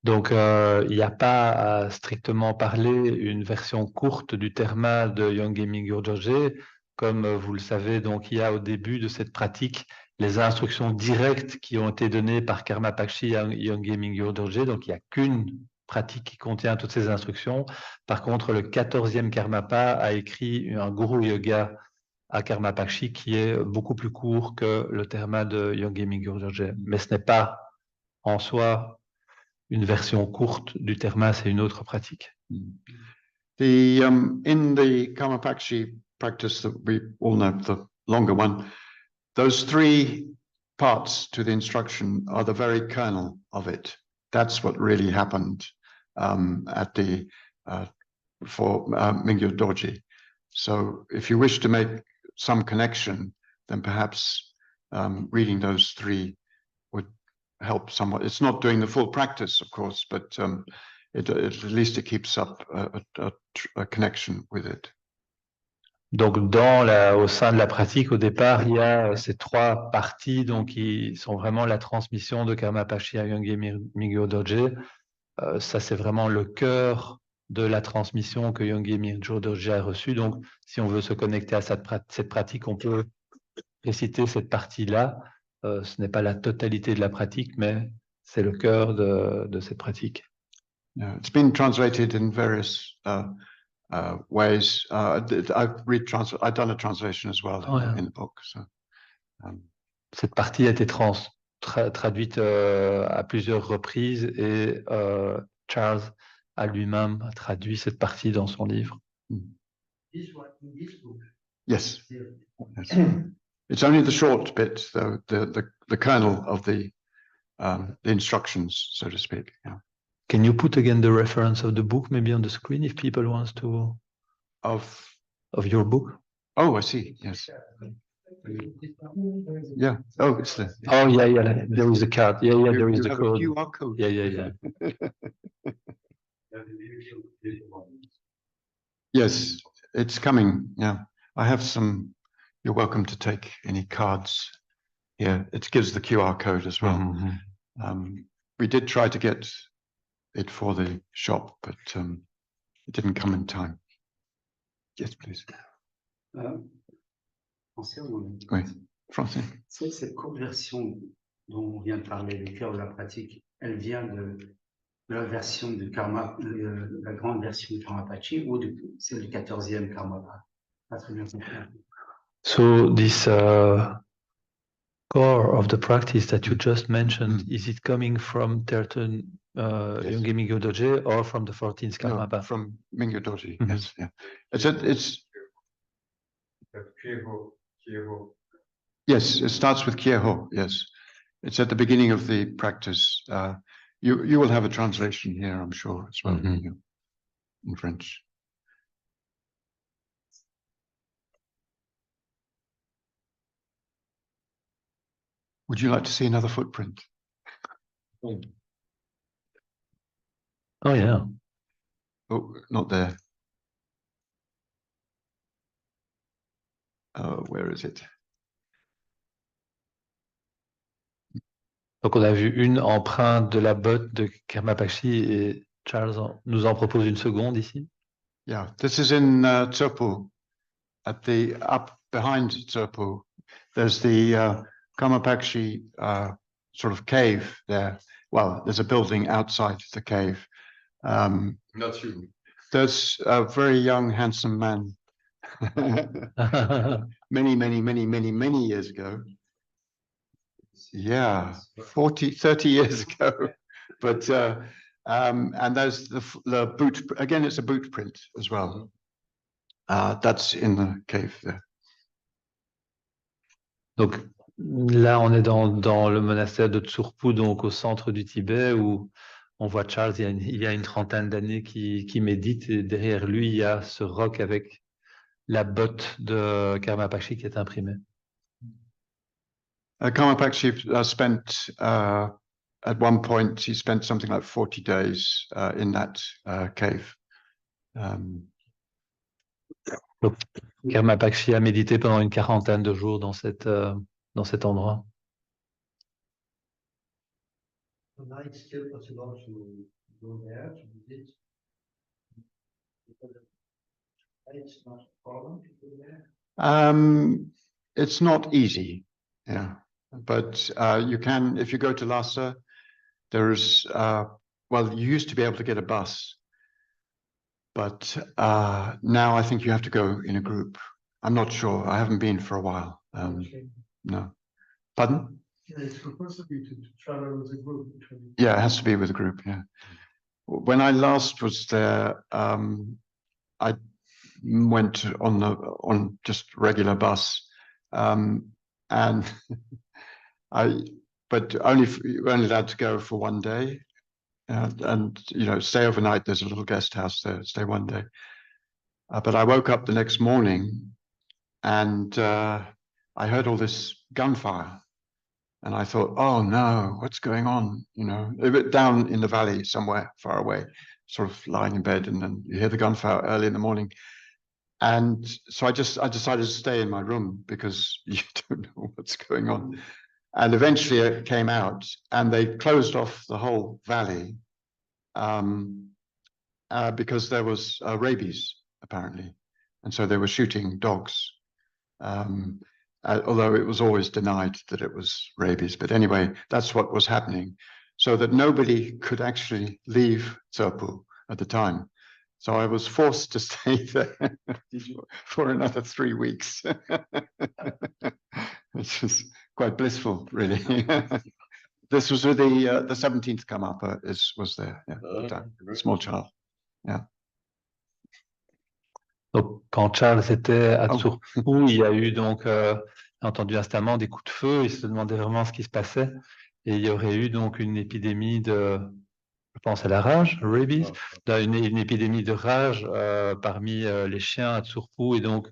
Donc, il n'y a pas à strictement parler une version courte du terma de Yongey Mingyur Dorje. Comme vous le savez, donc, il y a au début de cette pratique les instructions directes qui ont été données par Karmapakshi à Yongey Mingyur Dorje. Donc, il n'y a qu'une pratique qui contient toutes ces instructions. Par contre, le 14e Karmapa a écrit un guru yoga à Karmapakshi qui est beaucoup plus court que le terma de Yongey Mingyur Dorje. Mais ce n'est pas en soi une version courte du terma, c'est une autre pratique. In the Karmapakshi practice that we all know, the longer one, those three parts to the instruction are the very kernel of it. That's what really happened for Mingyur Dorje. So if you wish to make some connection, then perhaps reading those three would help somewhat. It's not doing the full practice, of course, but at least it keeps up a connection with it. Donc, au sein de la pratique, au départ, il y a ces trois parties donc, qui sont vraiment la transmission de Karmapakshi à Yongey Mingyur Dorje. Ça, c'est vraiment le cœur de la transmission que Yongey Mingyur Dorje a reçue. Donc, si on veut se connecter à cette pratique, on peut réciter cette partie-là. Ce n'est pas la totalité de la pratique, mais c'est le cœur de cette pratique. Yeah, it's been translated in various ways. I've done a translation as well in the book. So, cette partie a été traduite à plusieurs reprises et Charles a lui-même traduit cette partie dans son livre. This one, in this book. Yes. Yes. It's only the short bit, though, the kernel of the instructions, so to speak. Yeah. Can you put again the reference of the book maybe on the screen if people want to of your book? Oh, I see. Yes. Yeah. Oh, it's there. Oh, yeah. There is a card. Yeah, there is You the have code. a QR code. Yeah. Yes, it's coming. Yeah, I have some. You're welcome to take any cards here. It gives the QR code as well. We did try to get it for the shop, but it didn't come in time. Yes, please. Français ou anglais? Oui, français. C'est cette conversion dont on vient de parler, le cœur de la pratique, elle vient de la version du karma, la grande version du karma pachi ou celle du 14e karma? Pas très bien compris. So this core of the practice that you just mentioned, is it coming from Terton Yes. Yongey Mingyo Doje or from the 14th No, Karmapa? from Mingyo Doji. Mhm. Yes, yeah. It's yes, it starts with Kieho. Yes, it's at the beginning of the practice. You will have a translation here, I'm sure, as well, Mhm. yeah, in French. Would you like to see another footprint? Oh yeah. Oh, not there. Where is it? Donc on a vu une empreinte de la botte de Karmapachi et Charles nous en propose une seconde ici. Yeah, this is in Tsopo, at the up behind Tsopo. There's the Kamapakshi sort of cave there. Well, there's a building outside the cave. Not you. There's a very young, handsome man. many years ago. Yeah, 30 years ago. But and there's the boot again. It's a boot print as well. That's in the cave there. Donc là, on est dans le monastère de Tsurpu, donc au centre du Tibet, où on voit Charles, il y a une trentaine d'années, qui médite, et derrière lui, il y a ce roc avec la botte de Karmapachi qui est imprimée. Karmapakshi spent at one point, he spent something like 40 days in that cave. Donc, Karmapachi a médité pendant une quarantaine de jours dans cet endroit. So now it's still possible to go there to visit. It's not a problem to go there. It's not easy, yeah, but you can, if you go to Lhasa, there's well, you used to be able to get a bus, but now I think you have to go in a group. I'm not sure. I haven't been for a while. No. Pardon? Yeah, it's supposed to be to travel with a group. Yeah, it has to be with a group, yeah. When I last was there, I went on just regular bus, and but only allowed to go for one day, and stay overnight. There's a little guest house there. Stay one day, but I woke up the next morning, and I heard all this gunfire, and I thought, oh no, what's going on? A bit down in the valley somewhere far away, sort of lying in bed, and then you hear the gunfire early in the morning. And so I decided to stay in my room because you don't know what's going on. And eventually it came out, and they closed off the whole valley because there was rabies, apparently. And so they were shooting dogs, although it was always denied that it was rabies. But anyway, that's what was happening, so that nobody could actually leave Tsopu at the time. So I was forced to stay there for another 3 weeks, which was quite blissful, really. This was with the 17th Karmapa was there, yeah, small child, yeah. Donc, quand Charles était à Tsurpu, il y a eu donc entendu instamment des coups de feu. Il se demandait vraiment ce qui se passait, et il y aurait eu donc une épidémie je pense à la rage, rabies, une épidémie de rage parmi les chiens à Tsurpu, et donc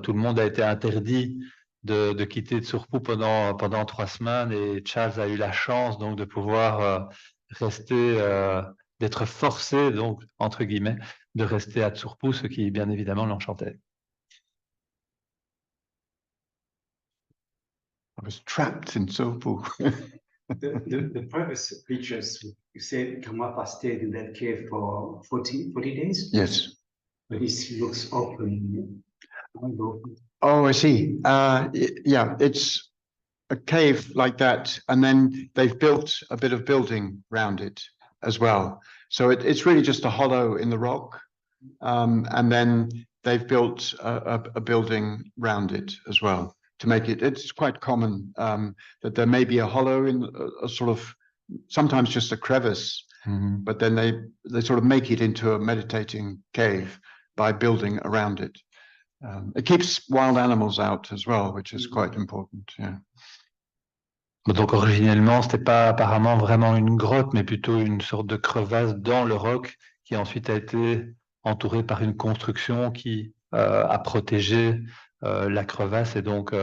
tout le monde a été interdit de quitter Tsurpu pendant 3 semaines, et Charles a eu la chance donc de pouvoir rester, d'être forcé, donc entre guillemets, de rester à Tsurpu, ce qui bien évidemment l'enchantait. I was trapped in Tsopu. The previous pictures, you said Karmapa stayed in that cave for 40 days? Yes. But it looks open. Oh, I see. Yeah, it's a cave like that, and then they've built a bit of building around it as well. So it's really just a hollow in the rock, and then they've built a building around it as well to make it. It's quite common that there may be a hollow in a sort of, sometimes just a crevice, but then they sort of make it into a meditating cave by building around it. It keeps wild animals out as well, which is quite important. Yeah. Donc originellement, c'était pas apparemment vraiment une grotte, mais plutôt une sorte de crevasse dans le roc qui ensuite a été entourée par une construction qui a protégé la crevasse. Et donc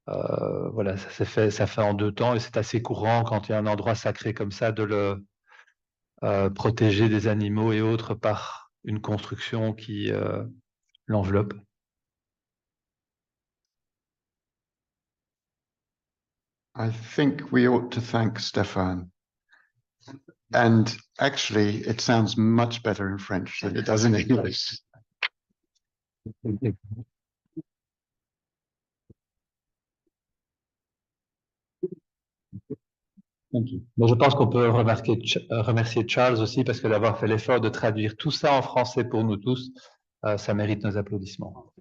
voilà, ça fait en 2 temps, et c'est assez courant quand il y a un endroit sacré comme ça de le protéger des animaux et autres par une construction qui l'enveloppe. I think we ought to thank Stephane. And actually, it sounds much better in French than it does in English. Mais je pense qu'on peut remercier Charles aussi, parce que d'avoir fait l'effort de traduire tout ça en français pour nous tous, ça mérite nos applaudissements.